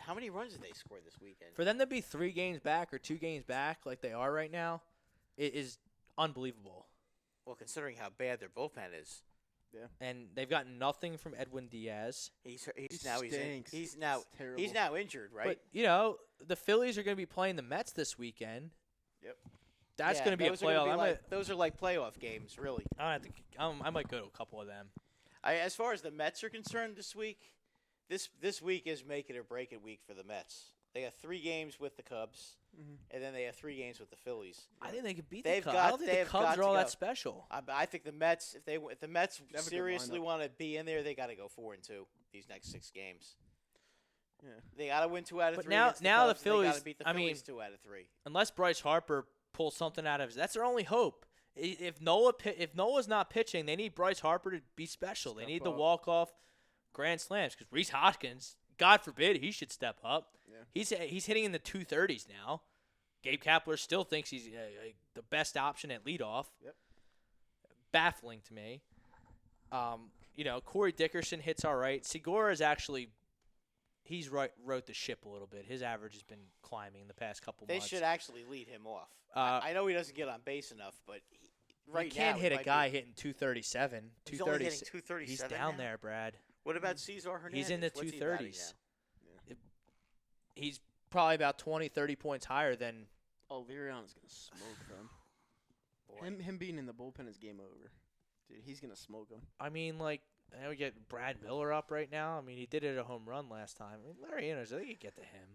Speaker 4: how many runs did they score this weekend?
Speaker 2: For them to be 3 games back or 2 games back like they are right now, it is unbelievable.
Speaker 4: Well, considering how bad their bullpen is,
Speaker 2: And they've gotten nothing from Edwin Diaz.
Speaker 4: he's
Speaker 3: He
Speaker 4: now
Speaker 3: stinks.
Speaker 4: he's
Speaker 3: It's
Speaker 4: now
Speaker 3: terrible.
Speaker 4: he's now injured, right?
Speaker 2: But, you know, the Phillies are going to be playing the Mets this weekend.
Speaker 3: Yep.
Speaker 2: That's
Speaker 4: Yeah,
Speaker 2: going to be a
Speaker 4: those are gonna
Speaker 2: playoff.
Speaker 4: those are like playoff games, really.
Speaker 2: I might go to a couple of them.
Speaker 4: As far as the Mets are concerned this week, this week is make it or break it week for the Mets. They have 3 games with the Cubs, and then they have 3 games with the Phillies.
Speaker 2: I think they could beat
Speaker 4: They've
Speaker 2: the Cubs. I
Speaker 4: got-
Speaker 2: don't think the
Speaker 4: they've
Speaker 2: Cubs
Speaker 4: got
Speaker 2: are all
Speaker 4: to
Speaker 2: that
Speaker 4: go.
Speaker 2: special.
Speaker 4: I think the Mets, if the Mets
Speaker 3: They have a good
Speaker 4: seriously
Speaker 3: lineup.
Speaker 4: want to be in there, they got to go 4-2 these next 6 games.
Speaker 3: Yeah.
Speaker 4: They got to win 2 out of
Speaker 2: But
Speaker 4: 3.
Speaker 2: now-
Speaker 4: against
Speaker 2: now the
Speaker 4: Cubs, and they got
Speaker 2: Phillies-
Speaker 4: to beat the
Speaker 2: I mean-
Speaker 4: Phillies 2 out of 3.
Speaker 2: Unless Bryce Harper pulls something out of his, that's their only hope. If Nola's not pitching, they need Bryce Harper to be special. They
Speaker 3: Step
Speaker 2: need the
Speaker 3: up.
Speaker 2: walk-off grand slams because Rhys Hoskins, God forbid, he should step up.
Speaker 3: Yeah.
Speaker 2: He's hitting in the 230s now. Gabe Kapler still thinks he's the best option at leadoff.
Speaker 3: Yep.
Speaker 2: Baffling to me. Corey Dickerson hits all right. Segura is actually wrote the ship a little bit. His average has been climbing the past couple
Speaker 4: They
Speaker 2: months.
Speaker 4: should actually lead him off.
Speaker 2: Uh,
Speaker 4: I know he doesn't get on base enough, but right
Speaker 2: you can't
Speaker 4: now
Speaker 2: hit
Speaker 4: he
Speaker 2: a
Speaker 4: might
Speaker 2: guy
Speaker 4: be,
Speaker 2: hitting 237.
Speaker 4: He's only hitting
Speaker 2: 230.
Speaker 4: 237.
Speaker 2: He's down
Speaker 4: now?
Speaker 2: there, Brad.
Speaker 4: What about Cesar Hernandez?
Speaker 2: He's in the
Speaker 4: What's he batting
Speaker 2: 230s.
Speaker 4: now?
Speaker 2: He's probably about 20, 30 points higher than.
Speaker 3: Oh, Liriano's gonna smoke them.
Speaker 4: Boy.
Speaker 3: Him being in the bullpen is game over. Dude, he's gonna smoke them.
Speaker 2: I mean, like, I know we get Brad Miller up right now. I mean, he did it a home run last time. I mean, Larry Anderson, they could get to him.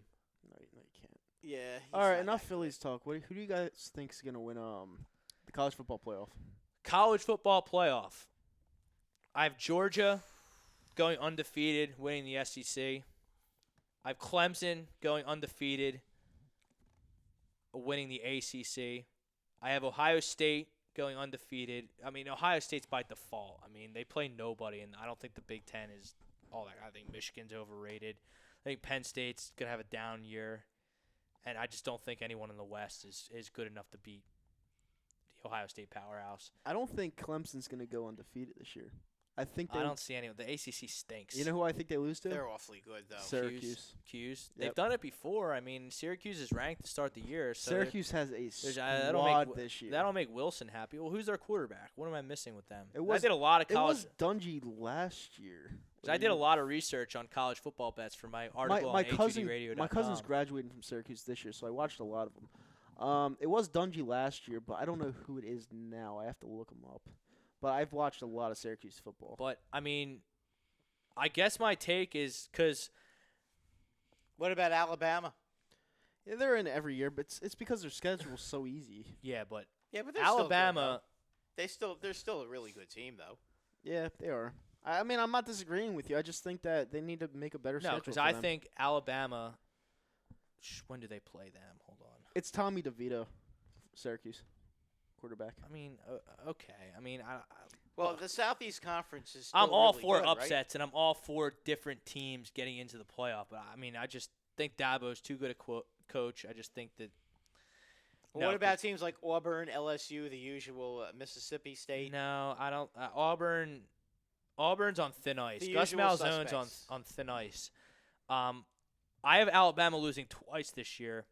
Speaker 3: No, you can't.
Speaker 4: Yeah.
Speaker 3: All right, enough Phillies talk. Who do you guys think's gonna win the college football playoff?
Speaker 2: College football playoff. I have Georgia going undefeated, winning the SEC. I have Clemson going undefeated, winning the ACC. I have Ohio State going undefeated. I mean, Ohio State's by default. I mean, they play nobody, and I don't think the Big Ten is all that. I think Michigan's overrated. I think Penn State's going to have a down year, and I just don't think anyone in the West is good enough to beat the Ohio State powerhouse.
Speaker 3: I don't think Clemson's going to go undefeated this year. I
Speaker 2: don't see anyone. The ACC stinks.
Speaker 3: You know who I think they lose to?
Speaker 4: They're awfully good, though.
Speaker 3: Syracuse.
Speaker 2: Q's.
Speaker 3: Yep.
Speaker 2: They've done it before. I mean, Syracuse is ranked to start the year. So
Speaker 3: Syracuse has a
Speaker 2: that'll
Speaker 3: squad this year.
Speaker 2: That'll make Wilson happy. Well, who's their quarterback? What am I missing with them?
Speaker 3: I
Speaker 2: did a lot of
Speaker 3: It
Speaker 2: college.
Speaker 3: was Dungy last year.
Speaker 2: I did a lot of research on college football bets for my article on A2DRadio.com.
Speaker 3: My cousin's graduating from Syracuse this year, so I watched a lot of them. It was Dungy last year, but I don't know who it is now. I have to look him up. But I've watched a lot of Syracuse football.
Speaker 2: But, I mean, I guess my take is because
Speaker 4: What about Alabama?
Speaker 3: Yeah, they're in every year, but it's because their schedule's so easy.
Speaker 2: yeah, but
Speaker 4: Yeah, but they're
Speaker 2: Alabama.
Speaker 4: they're still a really good team, though.
Speaker 3: Yeah, they are. I mean, I'm not disagreeing with you. I just think that they need to make a better schedule.
Speaker 2: No, because
Speaker 3: for
Speaker 2: I
Speaker 3: them.
Speaker 2: think Alabama. When do they play them? Hold on.
Speaker 3: It's Tommy DeVito, Syracuse, quarterback.
Speaker 2: I mean, okay. I mean,
Speaker 4: Well, the Southeast Conference is. Still
Speaker 2: I'm all
Speaker 4: really
Speaker 2: for
Speaker 4: good,
Speaker 2: upsets, and I'm all for different teams getting into the playoff. But I mean, I just think Dabo's too good a coach. I just think that.
Speaker 4: Well,
Speaker 2: No,
Speaker 4: what about teams like Auburn, LSU, the usual Mississippi State?
Speaker 2: No, I don't. Auburn's on thin ice.
Speaker 4: The
Speaker 2: Gus
Speaker 4: usual
Speaker 2: Malzane's
Speaker 4: suspects.
Speaker 2: on thin ice. I have Alabama losing twice this year.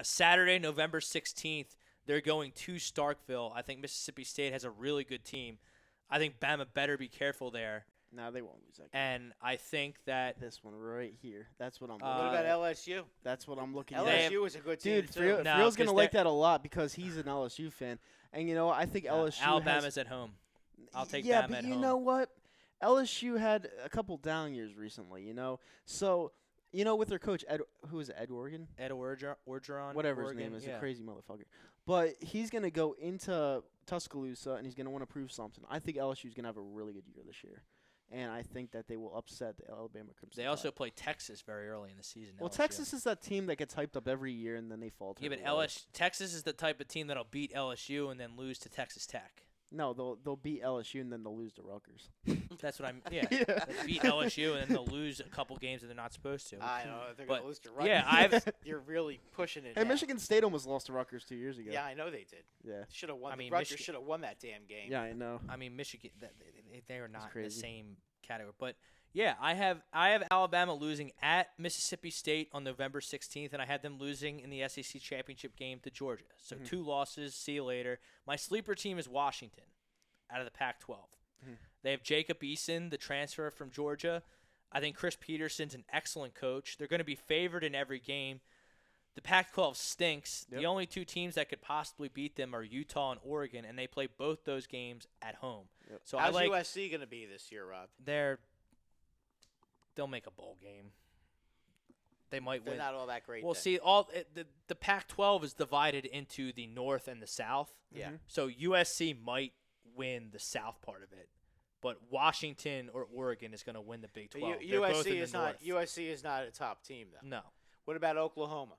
Speaker 2: Saturday, November 16th, they're going to Starkville. I think Mississippi State has a really good team. I think Bama better be careful there.
Speaker 3: No, they won't lose that game.
Speaker 2: And I think that
Speaker 3: This one right here. That's what I'm
Speaker 4: What
Speaker 3: looking
Speaker 4: about
Speaker 3: at.
Speaker 4: LSU?
Speaker 3: That's what I'm looking
Speaker 2: They
Speaker 3: at.
Speaker 4: LSU is a good team
Speaker 3: Dude,
Speaker 4: too.
Speaker 3: Friel's
Speaker 2: No,
Speaker 3: going
Speaker 2: 'cause
Speaker 3: to like
Speaker 2: they're-
Speaker 3: that a lot because he's an LSU fan. And, you know, I think LSU
Speaker 2: Alabama's at home. I'll take
Speaker 3: yeah,
Speaker 2: Bama
Speaker 3: but
Speaker 2: at
Speaker 3: you
Speaker 2: home.
Speaker 3: know what? LSU had a couple down years recently, you know? So, you know, with their coach, who is it, Ed Oregon?
Speaker 2: Ed Orgeron.
Speaker 3: Whatever
Speaker 2: Oregon,
Speaker 3: his name is,
Speaker 2: yeah.
Speaker 3: a crazy motherfucker. But he's going to go into Tuscaloosa, and he's going to want to prove something. I think LSU is going to have a really good year this year. And I think that they will upset the Alabama Crimson
Speaker 2: They also
Speaker 3: Tide.
Speaker 2: play Texas very early in the season.
Speaker 3: Well,
Speaker 2: LSU.
Speaker 3: Texas is that team that gets hyped up every year, and then they fall to
Speaker 2: Yeah, but
Speaker 3: the low.
Speaker 2: Texas is the type of team that'll beat LSU and then lose to Texas Tech.
Speaker 3: No, they'll beat LSU, and then they'll lose to Rutgers.
Speaker 2: That's what I'm. Yeah,
Speaker 3: Yeah.
Speaker 2: They beat LSU and then they'll lose a couple games that they're not supposed to.
Speaker 4: I know they're
Speaker 2: But,
Speaker 4: going to lose to Rutgers.
Speaker 2: yeah, I've.
Speaker 4: You're really pushing it.
Speaker 3: Hey,
Speaker 4: now.
Speaker 3: Michigan State almost lost to Rutgers 2 years ago.
Speaker 4: Yeah, I know they did.
Speaker 3: Yeah.
Speaker 4: Should have won.
Speaker 2: I mean,
Speaker 4: Rutgers
Speaker 2: Michigan-
Speaker 4: should have won that damn game.
Speaker 3: Yeah, I know.
Speaker 2: I mean, Michigan. They are not in the
Speaker 3: crazy.
Speaker 2: same category. But yeah, I have Alabama losing at Mississippi State on November 16th, and I had them losing in the SEC championship game to Georgia. So 2 losses. See you later. My sleeper team is Washington, out of the Pac-12. They have Jacob Eason, the transfer from Georgia. I think Chris Peterson's an excellent coach. They're going to be favored in every game. The Pac-12 stinks.
Speaker 3: Yep.
Speaker 2: The only 2 teams that could possibly beat them are Utah and Oregon, and they play both those games at home.
Speaker 3: Yep.
Speaker 2: So
Speaker 4: How's
Speaker 2: I like
Speaker 4: USC going to be this year, Rob?
Speaker 2: they'll make a bowl game. They might
Speaker 4: They're
Speaker 2: win.
Speaker 4: not all that great.
Speaker 2: Well,
Speaker 4: then.
Speaker 2: see, the Pac-12 is divided into the North and the South.
Speaker 4: Yeah.
Speaker 2: So USC might win the South part of it, but Washington or Oregon is going to win the Big
Speaker 4: But
Speaker 2: 12. They're both in
Speaker 4: USC
Speaker 2: the
Speaker 4: is not.
Speaker 2: North.
Speaker 4: USC is not a top team though.
Speaker 2: No.
Speaker 4: What about Oklahoma?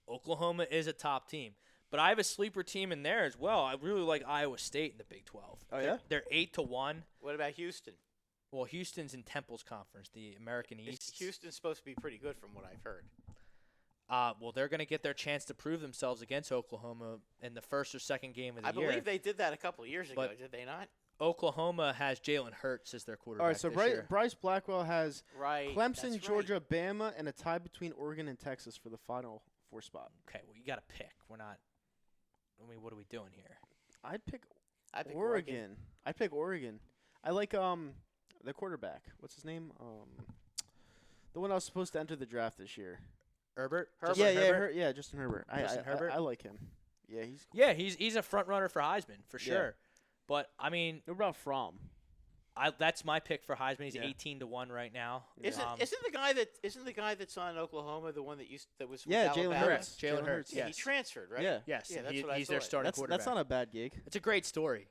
Speaker 2: Oklahoma is a top team, but I have a sleeper team in there as well. I really like Iowa State in the Big 12.
Speaker 3: Oh, yeah?
Speaker 2: They're 8-1.
Speaker 4: What about Houston?
Speaker 2: Well, Houston's in Temple's conference, the American East.
Speaker 4: Houston's supposed to be pretty good from what I've heard.
Speaker 2: Well, they're going to get their chance to prove themselves against Oklahoma in the first or second game of the
Speaker 4: I
Speaker 2: year.
Speaker 4: believe they did that a couple of years ago,
Speaker 2: But-
Speaker 4: did they not?
Speaker 2: Oklahoma has Jalen Hurts as their quarterback
Speaker 3: All right, so
Speaker 2: this year.
Speaker 3: Bryce Blackwell has
Speaker 4: Right.
Speaker 3: Clemson,
Speaker 4: that's
Speaker 3: Georgia, Bama, and a tie between Oregon and Texas for the Final Four spot.
Speaker 2: Okay, well, you got to pick. We're not. I mean, what are we doing here?
Speaker 3: I'd pick
Speaker 4: I pick
Speaker 3: Oregon. I'd pick Oregon. I like the quarterback. What's his name? The one that was supposed to enter the draft this year.
Speaker 2: Herbert?
Speaker 4: Herbert.
Speaker 3: Yeah,
Speaker 2: Herbert?
Speaker 3: Justin Herbert.
Speaker 2: Justin Herbert?
Speaker 3: I like him. Yeah, he's.
Speaker 2: Yeah, he's a front runner for Heisman for
Speaker 3: Yeah.
Speaker 2: sure. But I mean,
Speaker 3: What about Fromm?
Speaker 2: that's my pick for Heisman. He's
Speaker 3: Yeah.
Speaker 2: 18-1 right now.
Speaker 4: Isn't the guy that's on Oklahoma the one that was with
Speaker 3: Yeah, Jalen
Speaker 4: Alabama?
Speaker 3: Hurts.
Speaker 2: Jalen Hurts,
Speaker 4: Yeah,
Speaker 2: yes.
Speaker 4: he transferred, right?
Speaker 3: Yeah.
Speaker 2: Yes,
Speaker 4: Yeah, that's
Speaker 2: he-
Speaker 4: what I
Speaker 2: he's their
Speaker 4: thought.
Speaker 2: starting quarterback.
Speaker 3: That's not a bad gig.
Speaker 2: It's a great story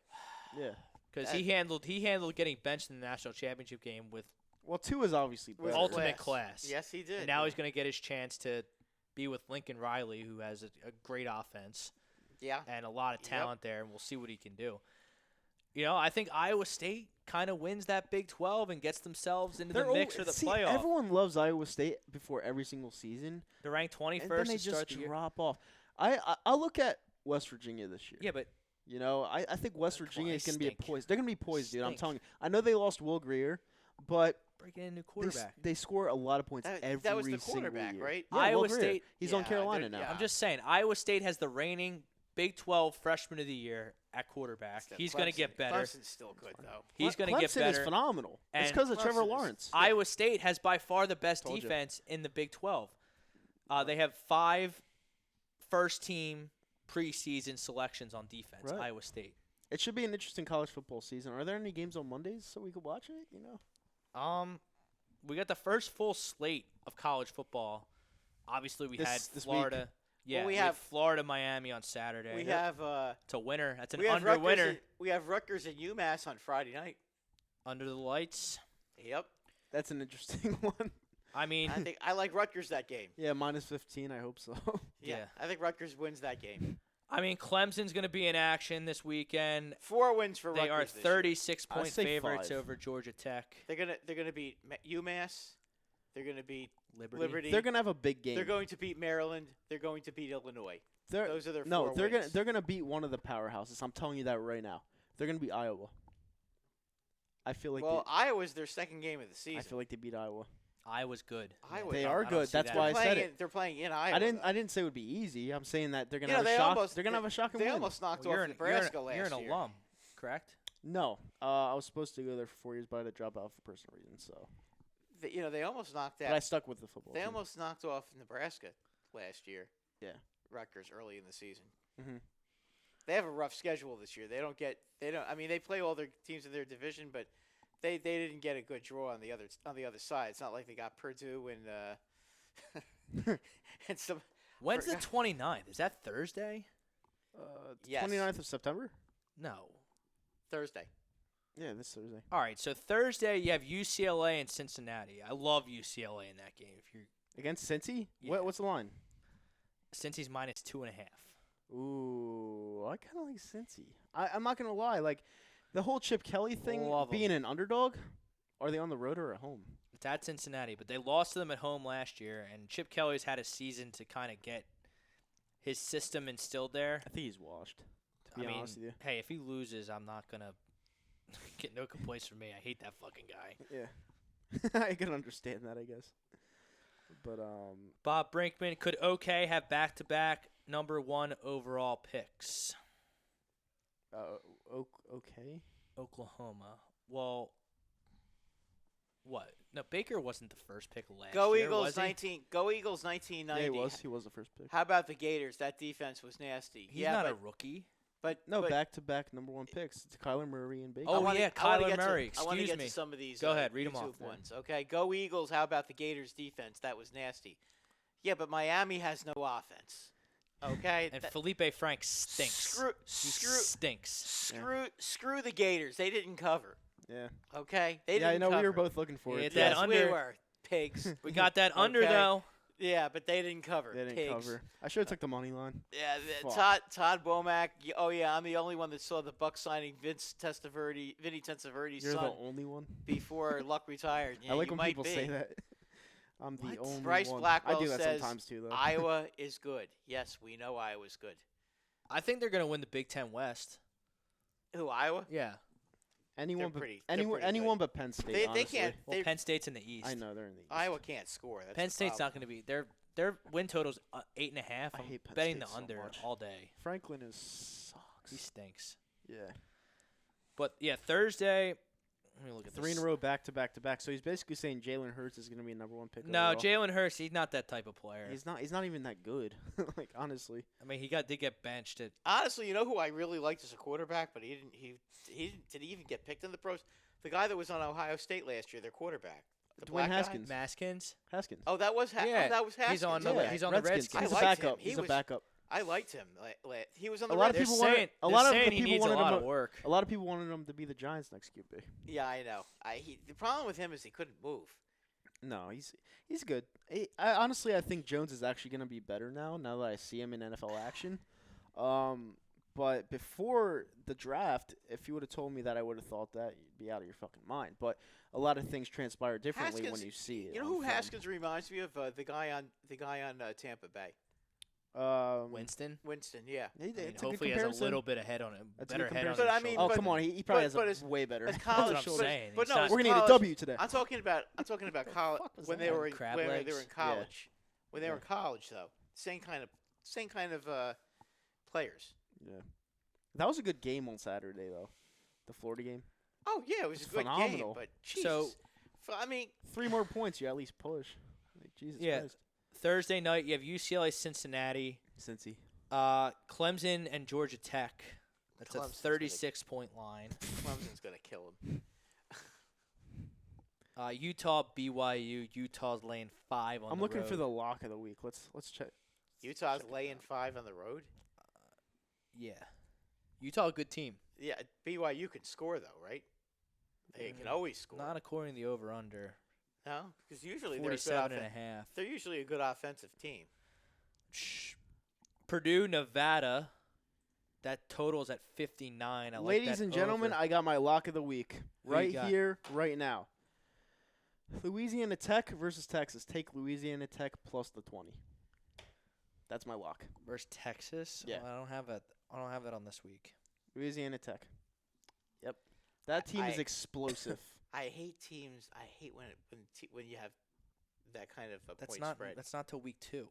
Speaker 3: Yeah.
Speaker 2: because
Speaker 4: That-
Speaker 2: he handled getting benched in the national championship game with
Speaker 3: Well, two is obviously
Speaker 4: With
Speaker 3: better.
Speaker 2: ultimate class.
Speaker 4: Yes, he did.
Speaker 2: And now
Speaker 4: yeah.
Speaker 2: he's going to get his chance to be with Lincoln Riley, who has a great offense.
Speaker 4: Yeah.
Speaker 2: and a lot of
Speaker 4: Yep.
Speaker 2: talent there, and we'll see what he can do. I think Iowa State kind of wins that Big 12 and gets themselves into the mix for the playoff.
Speaker 3: Everyone loves Iowa State before every single season,
Speaker 2: They're ranked 21st
Speaker 3: and then they
Speaker 2: to start
Speaker 3: just
Speaker 2: the year.
Speaker 3: drop off. I'll look at West Virginia this year.
Speaker 2: Yeah, but
Speaker 3: I think West Virginia
Speaker 2: they
Speaker 3: is going to be
Speaker 2: stink.
Speaker 3: poised. They're going to be poised, dude. I'm
Speaker 2: Stink.
Speaker 3: telling you. I know they lost Will Greer, but
Speaker 2: breaking in a new
Speaker 3: they,
Speaker 2: quarterback.
Speaker 3: they score a lot of points every
Speaker 4: That was the
Speaker 3: single
Speaker 4: quarterback,
Speaker 3: year.
Speaker 4: right?
Speaker 3: Yeah,
Speaker 2: Iowa
Speaker 3: Will Greer.
Speaker 2: State-
Speaker 3: He's on
Speaker 4: Yeah,
Speaker 3: Carolina
Speaker 4: they're-
Speaker 3: now.
Speaker 4: yeah.
Speaker 2: I'm just saying, Iowa State has the reigning Big 12 Freshman of the Year at quarterback. He's going to get better.
Speaker 4: Clemson's still good, though.
Speaker 2: He's going to get
Speaker 3: Clemson
Speaker 2: better.
Speaker 3: is phenomenal. It's
Speaker 2: And
Speaker 3: because of Trevor
Speaker 4: Clemson is-
Speaker 3: Lawrence.
Speaker 2: Iowa State has by far the best
Speaker 3: Told ya.
Speaker 2: defense in the Big 12. They have 5 first-team preseason selections on defense.
Speaker 3: Right.
Speaker 2: Iowa State.
Speaker 3: It should be an interesting college football season. Are there any games on Mondays so we could watch it?
Speaker 2: We got the first full slate of college football. Obviously, we had
Speaker 3: This
Speaker 2: Florida.
Speaker 3: week.
Speaker 2: Yeah,
Speaker 4: Well, we
Speaker 2: we
Speaker 4: have-
Speaker 2: have Florida, Miami on Saturday.
Speaker 4: We have
Speaker 2: It's a winner. That's an
Speaker 4: we have
Speaker 2: under
Speaker 4: Rutgers
Speaker 2: winner.
Speaker 4: and, we have Rutgers and UMass on Friday night.
Speaker 2: Under the lights.
Speaker 4: Yep.
Speaker 3: That's an interesting one.
Speaker 2: I mean,
Speaker 4: I think I like Rutgers that game.
Speaker 3: Yeah, -15. I hope so.
Speaker 2: Yeah.
Speaker 4: I think Rutgers wins that game.
Speaker 2: Clemson's going to be in action this weekend.
Speaker 4: 4 wins for
Speaker 2: They are
Speaker 4: Rutgers this year.
Speaker 2: 36-point
Speaker 3: say
Speaker 2: favorites
Speaker 3: 5.
Speaker 2: over Georgia Tech.
Speaker 4: They're gonna beat UMass. They're gonna beat
Speaker 2: Liberty.
Speaker 4: Liberty.
Speaker 3: They're gonna have a big game.
Speaker 4: They're going to beat Maryland. They're going to beat Illinois.
Speaker 3: They're-
Speaker 4: Those are their
Speaker 3: no,
Speaker 4: 4
Speaker 3: they're
Speaker 4: wins.
Speaker 3: gonna beat one of the powerhouses. I'm telling you that right now. They're gonna beat Iowa. I feel like
Speaker 4: Well, Iowa's their second game of the season.
Speaker 3: I feel like they beat Iowa.
Speaker 2: Iowa's good.
Speaker 4: Iowa-
Speaker 3: They
Speaker 4: I
Speaker 3: are
Speaker 2: don't
Speaker 3: good.
Speaker 2: see
Speaker 3: That's
Speaker 2: that.
Speaker 3: why I
Speaker 4: They're
Speaker 3: said
Speaker 4: playing
Speaker 3: it.
Speaker 4: They're playing in Iowa.
Speaker 3: I didn't say it would be easy. I'm saying that they're gonna
Speaker 4: You know,
Speaker 3: have a
Speaker 4: they
Speaker 3: shock.
Speaker 4: almost-
Speaker 3: They're gonna have a shocking
Speaker 4: They
Speaker 3: win.
Speaker 4: almost knocked
Speaker 2: Well,
Speaker 4: off Nebraska last
Speaker 2: you're an
Speaker 4: year.
Speaker 2: alum, correct?
Speaker 3: No, I was supposed to go there for 4 years, but I had to drop out for personal reasons. So,
Speaker 4: They almost knocked
Speaker 3: but I
Speaker 4: out.
Speaker 3: stuck with the football.
Speaker 4: They
Speaker 3: team.
Speaker 4: almost knocked off Nebraska last year.
Speaker 3: Yeah.
Speaker 4: Rutgers early in the season.
Speaker 3: Mhm.
Speaker 4: They have a rough schedule this year. They don't. I mean, they play all their teams in their division, but they didn't get a good draw on the other side. It's not like they got Purdue and and some.
Speaker 2: When's the
Speaker 4: Forgot-
Speaker 2: 29th? Is that Thursday?
Speaker 4: Yes.
Speaker 3: 29th of September.
Speaker 2: No.
Speaker 4: Thursday.
Speaker 3: Yeah, this Thursday.
Speaker 2: All right, so Thursday you have UCLA and Cincinnati. I love UCLA in that game. If you're
Speaker 3: Against Cincy?
Speaker 2: Yeah.
Speaker 3: What's the line?
Speaker 2: Cincy's -2.5.
Speaker 3: Ooh, I kind of like Cincy. I'm not gonna lie. Like the whole Chip Kelly thing,
Speaker 2: Love 'em.
Speaker 3: being an underdog. Are they on the road or at home?
Speaker 2: It's at Cincinnati, but they lost to them at home last year, and Chip Kelly's had a season to kind of get his system instilled there.
Speaker 3: I think he's washed. To be
Speaker 2: I mean,
Speaker 3: honest with you.
Speaker 2: hey, if he loses, I'm not gonna get no complaints from me. I hate that fucking guy.
Speaker 3: Yeah, I can understand that. I guess. But
Speaker 2: Bob Brinkman, could OK have back-to-back #1 overall picks?
Speaker 3: okay.
Speaker 2: Oklahoma. Well, what? No, Baker wasn't the first pick last
Speaker 4: Go
Speaker 2: year,
Speaker 4: Eagles
Speaker 2: was he?
Speaker 4: 19. Go Eagles 1990.
Speaker 3: Yeah, he was the first pick.
Speaker 4: How about the Gators? That defense was nasty.
Speaker 2: He's
Speaker 4: yeah,
Speaker 2: not
Speaker 4: but,
Speaker 2: a rookie.
Speaker 4: but
Speaker 3: No,
Speaker 4: but
Speaker 3: back-to-back #1 picks. It's Kyler Murray and Baker.
Speaker 2: Oh,
Speaker 4: I wanna-
Speaker 2: yeah,
Speaker 4: I wanna
Speaker 2: Kyler
Speaker 4: get to-
Speaker 2: Murray.
Speaker 4: I want to
Speaker 2: Excuse
Speaker 4: get
Speaker 2: me.
Speaker 4: to some of these.
Speaker 2: Go ahead, read 'em
Speaker 4: YouTube
Speaker 2: off.
Speaker 4: ones. Okay, go Eagles. How about the Gators defense? That was nasty. Yeah, but Miami has no offense. Okay,
Speaker 2: And
Speaker 4: that-
Speaker 2: Felipe Franks stinks.
Speaker 4: Screw,
Speaker 2: He
Speaker 4: screw,
Speaker 2: stinks.
Speaker 4: screw the Gators. They didn't cover.
Speaker 3: Yeah.
Speaker 4: Okay, they
Speaker 3: Yeah, I
Speaker 4: didn't
Speaker 3: know
Speaker 4: cover.
Speaker 3: we were both looking for
Speaker 2: Yeah,
Speaker 3: it.
Speaker 2: that
Speaker 4: Yes,
Speaker 2: under-
Speaker 4: we were pigs.
Speaker 2: We got that under,
Speaker 4: Okay.
Speaker 2: though.
Speaker 4: Yeah, but they didn't cover.
Speaker 3: They didn't
Speaker 4: pigs.
Speaker 3: cover. I should have took the money line.
Speaker 4: Yeah,
Speaker 3: Fuck.
Speaker 4: Todd Womack. Oh yeah, I'm the only one that saw the Bucks signing Vinny Testaverde's
Speaker 3: You're
Speaker 4: son
Speaker 3: the only one.
Speaker 4: before Luck retired. Yeah,
Speaker 3: I like
Speaker 4: you
Speaker 3: when
Speaker 4: might
Speaker 3: people
Speaker 4: be.
Speaker 3: say that. I'm the
Speaker 2: What?
Speaker 3: only
Speaker 4: Bryce
Speaker 3: one.
Speaker 4: Blackwell
Speaker 3: I do that
Speaker 4: says
Speaker 3: sometimes too, though.
Speaker 4: Iowa is good. Yes, we know Iowa's good.
Speaker 2: I think they're going to win the Big Ten West.
Speaker 4: Who, Iowa?
Speaker 2: Yeah.
Speaker 3: anyone but
Speaker 4: they're pretty
Speaker 3: anyone but Penn State.
Speaker 4: They
Speaker 3: honestly.
Speaker 4: can't.
Speaker 2: Well,
Speaker 4: They,
Speaker 2: Penn State's in the East.
Speaker 3: I know they're in the East.
Speaker 4: Iowa can't score. That's
Speaker 2: Penn
Speaker 4: the
Speaker 2: State's not
Speaker 4: problem.
Speaker 2: going to be. Their win total's 8.5.
Speaker 3: I
Speaker 2: I'm
Speaker 3: hate Penn
Speaker 2: betting
Speaker 3: State
Speaker 2: the
Speaker 3: so
Speaker 2: under
Speaker 3: much.
Speaker 2: all day.
Speaker 3: Franklin is
Speaker 2: He
Speaker 3: sucks.
Speaker 2: stinks.
Speaker 3: Yeah.
Speaker 2: But yeah, Thursday. Let me look at
Speaker 3: 3 in
Speaker 2: this.
Speaker 3: a row, back to back to back. So he's basically saying Jalen Hurts is going to be a #1 pick.
Speaker 2: No,
Speaker 3: overall.
Speaker 2: Jalen Hurts. He's not that type of player.
Speaker 3: He's not. He's not even that good. Like honestly.
Speaker 2: I mean, he did get benched at.
Speaker 4: Honestly, you know who I really liked as a quarterback, but he didn't. Did he even get picked in the pros? The guy that was on Ohio State last year, their quarterback, the
Speaker 3: Dwayne
Speaker 4: black guy?
Speaker 3: Haskins.
Speaker 2: Maskins.
Speaker 3: Haskins.
Speaker 4: Oh, that was
Speaker 2: Yeah,
Speaker 4: that was Haskins.
Speaker 2: he's on
Speaker 3: Yeah,
Speaker 2: the he's on the
Speaker 3: Redskins.
Speaker 2: Redskins.
Speaker 3: He's a
Speaker 4: I liked him.
Speaker 3: backup.
Speaker 4: He
Speaker 3: He's a
Speaker 4: was-
Speaker 3: backup.
Speaker 4: I liked him. He was on the
Speaker 3: A lot of
Speaker 2: They're
Speaker 3: people
Speaker 4: Redskins.
Speaker 3: wanted-
Speaker 2: saying,
Speaker 3: a
Speaker 2: they're
Speaker 3: lot of
Speaker 2: saying
Speaker 3: the
Speaker 2: he
Speaker 3: people
Speaker 2: needs a
Speaker 3: wanted
Speaker 2: lot
Speaker 3: him
Speaker 2: of
Speaker 3: to-
Speaker 2: work.
Speaker 3: A lot of people wanted him to be the Giants' next QB.
Speaker 4: Yeah, I know. The problem with him is he couldn't move.
Speaker 3: No, he's good. Honestly, I think Jones is actually going to be better now that I see him in NFL action. But before the draft, if you would have told me that, I would have thought that you'd be out of your fucking mind. But a lot of things transpire differently when you see it.
Speaker 4: You know who Haskins reminds me of? The guy on Tampa Bay.
Speaker 2: Winston.
Speaker 4: Winston, yeah.
Speaker 2: I mean, hopefully he has a little bit of head on him. Better head on his
Speaker 4: But I mean,
Speaker 2: shoulder.
Speaker 3: Oh, come on. He probably
Speaker 4: but
Speaker 3: has a way better.
Speaker 4: As
Speaker 2: That's
Speaker 4: college,
Speaker 2: what I'm saying.
Speaker 4: But
Speaker 2: He's
Speaker 4: no,
Speaker 2: not-
Speaker 4: as
Speaker 3: We're going to need a
Speaker 4: college-
Speaker 3: W today.
Speaker 4: I'm talking about college
Speaker 3: was
Speaker 4: when
Speaker 3: that?
Speaker 4: they were in
Speaker 2: Crab
Speaker 4: when they
Speaker 2: legs?
Speaker 4: were in college. When they were in college, though, same kind of players.
Speaker 3: Yeah. That was a good game on Saturday, though. The Florida game.
Speaker 4: Oh yeah, it was
Speaker 3: It's
Speaker 4: a good
Speaker 3: phenomenal.
Speaker 4: game. But Jesus,
Speaker 2: So-
Speaker 4: I mean,
Speaker 3: 3 more points, you at least push. Like, Jesus
Speaker 2: Yeah.
Speaker 3: Christ.
Speaker 2: Thursday night, you have UCLA, Cincinnati,
Speaker 3: Cincy.
Speaker 2: Clemson, and Georgia Tech. That's a
Speaker 4: Clemson's
Speaker 2: 36-point line.
Speaker 4: Clemson's gonna kill him.
Speaker 2: Utah, BYU. Utah's laying 5 on
Speaker 3: I'm
Speaker 2: the
Speaker 3: looking
Speaker 2: road.
Speaker 3: for the lock of the week. Let's check.
Speaker 4: Utah's
Speaker 3: Check it
Speaker 4: laying
Speaker 3: out.
Speaker 4: 5 on the road.
Speaker 2: Yeah. Utah, a good team.
Speaker 4: Yeah, BYU can score though, right? They can always score.
Speaker 2: Not according to the over-under.
Speaker 4: No, because usually
Speaker 2: 47.5.
Speaker 4: they're usually a good offensive team.
Speaker 2: Purdue, Nevada. That total's at 59. I like
Speaker 3: Ladies
Speaker 2: that
Speaker 3: and gentlemen,
Speaker 2: over.
Speaker 3: I got my lock of the week
Speaker 2: Who you
Speaker 3: right
Speaker 2: got?
Speaker 3: here, right now. Louisiana Tech versus Texas. Take Louisiana Tech plus the 20. That's my lock.
Speaker 2: Versus Texas.
Speaker 3: Yeah.
Speaker 2: I don't have that. I don't have that on this week.
Speaker 3: Louisiana Tech. Yep. That team is
Speaker 4: I-
Speaker 3: explosive.
Speaker 4: I hate teams. I hate when you have that kind of a
Speaker 2: That's
Speaker 4: point
Speaker 2: not.
Speaker 4: spread.
Speaker 2: That's not till week 2.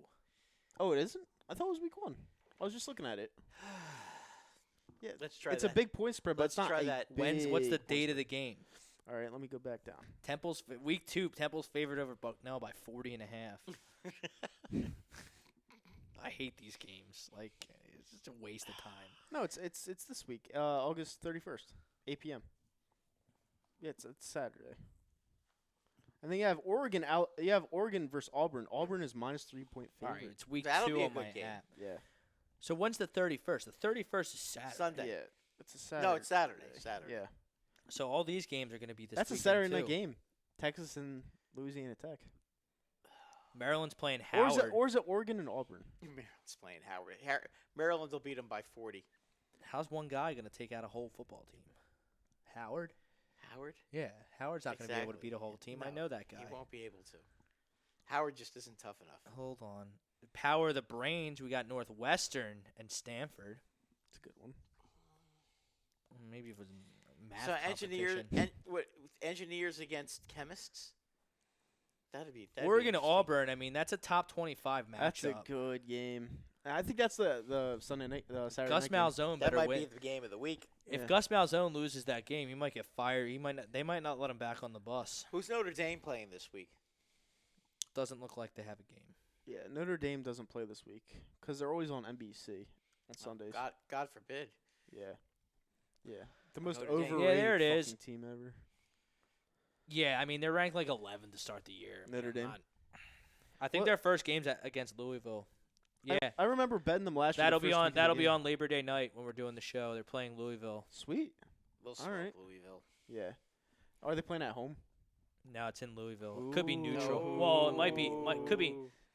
Speaker 3: Oh, it isn't? I thought it was week 1. I was just looking at it. Yeah,
Speaker 4: Let's try
Speaker 3: it's
Speaker 4: that.
Speaker 3: a big point spread, but
Speaker 4: Let's
Speaker 3: it's not
Speaker 4: try
Speaker 3: a
Speaker 4: that.
Speaker 2: What's the
Speaker 3: big point
Speaker 2: date of
Speaker 3: spread.
Speaker 2: the game?
Speaker 3: All right, let me go back down.
Speaker 2: Temple's week 2. Temple's favored over Bucknell by 40.5. I hate these games. Like it's just a waste of time.
Speaker 3: No, it's this week, August 31st, 8 p.m. Yeah, it's Saturday. And then you have Oregon out. You have Oregon versus Auburn. Auburn is minus 3-point
Speaker 2: All right,
Speaker 3: favorite.
Speaker 2: it's week
Speaker 4: That'll
Speaker 2: 2
Speaker 4: be a
Speaker 2: on my
Speaker 4: good game.
Speaker 2: app.
Speaker 3: Yeah.
Speaker 2: So when's the 31st? The 31st is Saturday.
Speaker 4: Sunday.
Speaker 3: Yeah, it's a Saturday.
Speaker 4: No, it's Saturday. Saturday.
Speaker 3: Yeah,
Speaker 2: So all these games are going to be this
Speaker 3: that's a
Speaker 2: weekend,
Speaker 3: Saturday night
Speaker 2: too.
Speaker 3: game. Texas and Louisiana Tech.
Speaker 2: Maryland's playing
Speaker 3: Or
Speaker 2: Howard.
Speaker 3: is it Oregon and Auburn?
Speaker 4: Maryland's playing Howard. Maryland will beat them by 40.
Speaker 2: How's one guy going to take out a whole football team? Howard?
Speaker 4: Howard?
Speaker 2: Yeah, Howard's not going to be able to
Speaker 4: Exactly.
Speaker 2: beat a whole team. I
Speaker 4: No,
Speaker 2: know that guy.
Speaker 4: He won't be able to. Howard just isn't tough enough.
Speaker 2: Hold on. Power of the brains. We got Northwestern and Stanford.
Speaker 3: It's a good one.
Speaker 2: Maybe it was a math
Speaker 4: So engineers,
Speaker 2: competition.
Speaker 4: engineers against chemists. That'd be
Speaker 2: Oregon
Speaker 4: interesting.
Speaker 2: Auburn. I mean, that's a top 25 matchup.
Speaker 3: That's a good game. I think that's the Sunday night, Saturday
Speaker 2: Gus
Speaker 3: night game.
Speaker 2: Malzone
Speaker 4: That
Speaker 2: better
Speaker 4: might
Speaker 2: win.
Speaker 4: be the game of the week.
Speaker 2: If
Speaker 3: Yeah.
Speaker 2: Gus Malzone loses that game, he might get fired. He might not, they might not let him back on the bus.
Speaker 4: Who's Notre Dame playing this week?
Speaker 2: Doesn't look like they have a game.
Speaker 3: Yeah, Notre Dame doesn't play this week because they're always on NBC on Sundays.
Speaker 4: God forbid.
Speaker 3: Yeah, yeah. The most
Speaker 4: Notre Dame.
Speaker 3: overrated
Speaker 2: Yeah, there it is.
Speaker 3: fucking team ever.
Speaker 2: Yeah, I mean they're ranked like 11 to start the year.
Speaker 3: Notre Dame.
Speaker 2: I think
Speaker 3: Well-
Speaker 2: their first game's against Louisville. Yeah,
Speaker 3: I remember betting them last year.
Speaker 2: that'll
Speaker 3: the
Speaker 2: be
Speaker 3: first
Speaker 2: on.
Speaker 3: week of the
Speaker 2: That'll be
Speaker 3: game.
Speaker 2: on Labor Day night when we're doing the show. They're playing Louisville.
Speaker 3: Sweet.
Speaker 4: We'll
Speaker 3: All
Speaker 4: smoke
Speaker 3: right.
Speaker 4: Louisville.
Speaker 3: Yeah. Are they playing at home?
Speaker 2: No, it's in Louisville. Could be
Speaker 3: Ooh.
Speaker 2: neutral. Well, it might be.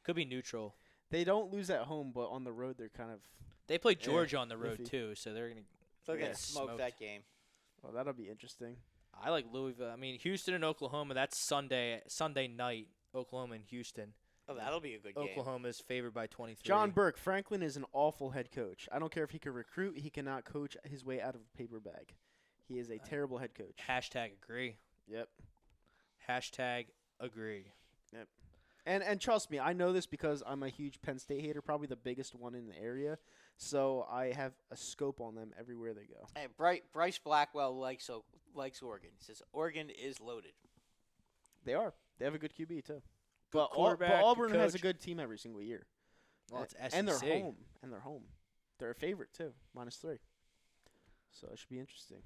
Speaker 2: Could be neutral.
Speaker 3: They don't lose at home, but on the road they're kind of.
Speaker 2: They play
Speaker 3: Yeah,
Speaker 2: Georgia on the road
Speaker 3: iffy.
Speaker 2: too, so they're gonna.
Speaker 4: They're
Speaker 3: Yeah.
Speaker 4: gonna smoke
Speaker 2: Smoked.
Speaker 4: that game.
Speaker 3: Well, that'll be interesting.
Speaker 2: I like Louisville. I mean, Houston and Oklahoma. That's Sunday night. Oklahoma and Houston.
Speaker 4: Oh, that'll be a good game.
Speaker 2: Oklahoma is favored by 23.
Speaker 3: John Burke, Franklin is an awful head coach. I don't care if he can recruit; he cannot coach his way out of a paper bag. He is a terrible head coach.
Speaker 2: Hashtag agree.
Speaker 3: Yep.
Speaker 2: Hashtag agree.
Speaker 3: And trust me, I know this because I'm a huge Penn State hater, probably the biggest one in the area. So I have a scope on them everywhere they go.
Speaker 4: Hey, Bryce Blackwell likes Oregon. He says Oregon is loaded.
Speaker 3: They are. They have a good QB too. But
Speaker 2: quarterback,
Speaker 3: Auburn has a
Speaker 2: coach.
Speaker 3: good team every single year.
Speaker 2: Well, it's SEC.
Speaker 3: And they're home. They're a favorite too, -3. So it should be interesting.